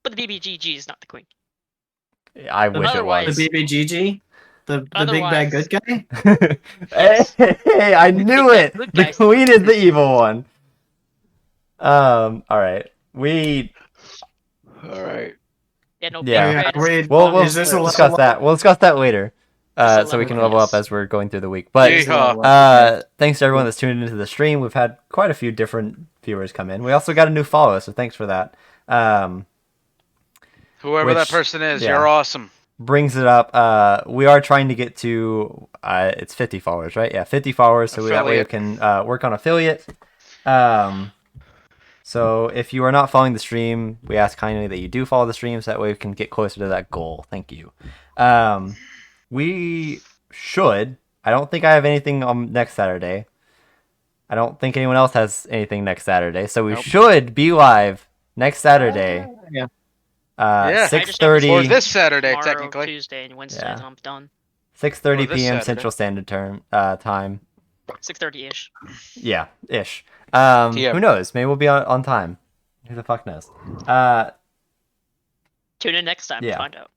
but the BBGG is not the queen. I wish it Otherwise- was. The BBGG? The big bad good guy? Hey, I knew it. Good The guys. queen is the evil one. All right. We All right. Yeah, no. Yeah. Big Red is we'll Is this a discuss level that. We'll discuss that later. Just a So we can level, level up yes. as we're going through the week. But Yeehaw. thanks to everyone that's tuned into the stream. We've had quite a few different viewers come in. We also got a new follower, so thanks for that. Whoever that which- person is, yeah. you're awesome. Brings it up. We are trying to get to it's 50 followers, right? Yeah, 50 followers. So that way we Affiliate. can work on affiliate. So if you are not following the stream, we ask kindly that you do follow the stream, so that way we can get closer to that goal. Thank you. We should. I don't think I have anything on next Saturday. I don't think anyone else has anything next Saturday. So we Nope. should be live next Saturday. Yeah. Yeah. I just have to 6:30. Or this Saturday, tomorrow, technically. Tuesday, and Wednesday, Yeah. and I'm done. 6:30 Or this p.m. Saturday. Central Standard Time. 6:30 ish. Yeah, ish. TM. Who knows? Maybe we'll be on time. Who the fuck knows? Tune in next time Yeah. to find out.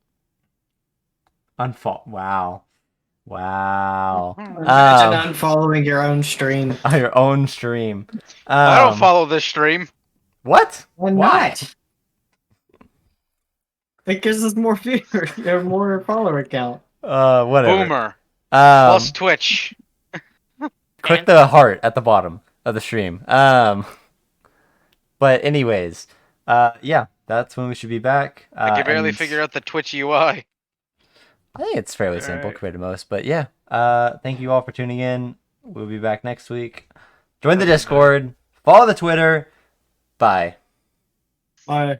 Wow. Imagine Um, unfollowing your own stream. on your own stream. I don't follow this stream. What? Why not? It gives us more viewers, more follower count. Whatever. Boomer. Plus Twitch. Click And- the heart at the bottom of the stream. But anyways, yeah, that's when we should be back. I can barely and figure out the Twitch UI. I think it's fairly simple Alright. compared to most, but yeah. Thank you all for tuning in. We'll be back next week. Join the Discord. Follow the Twitter. Bye. Bye.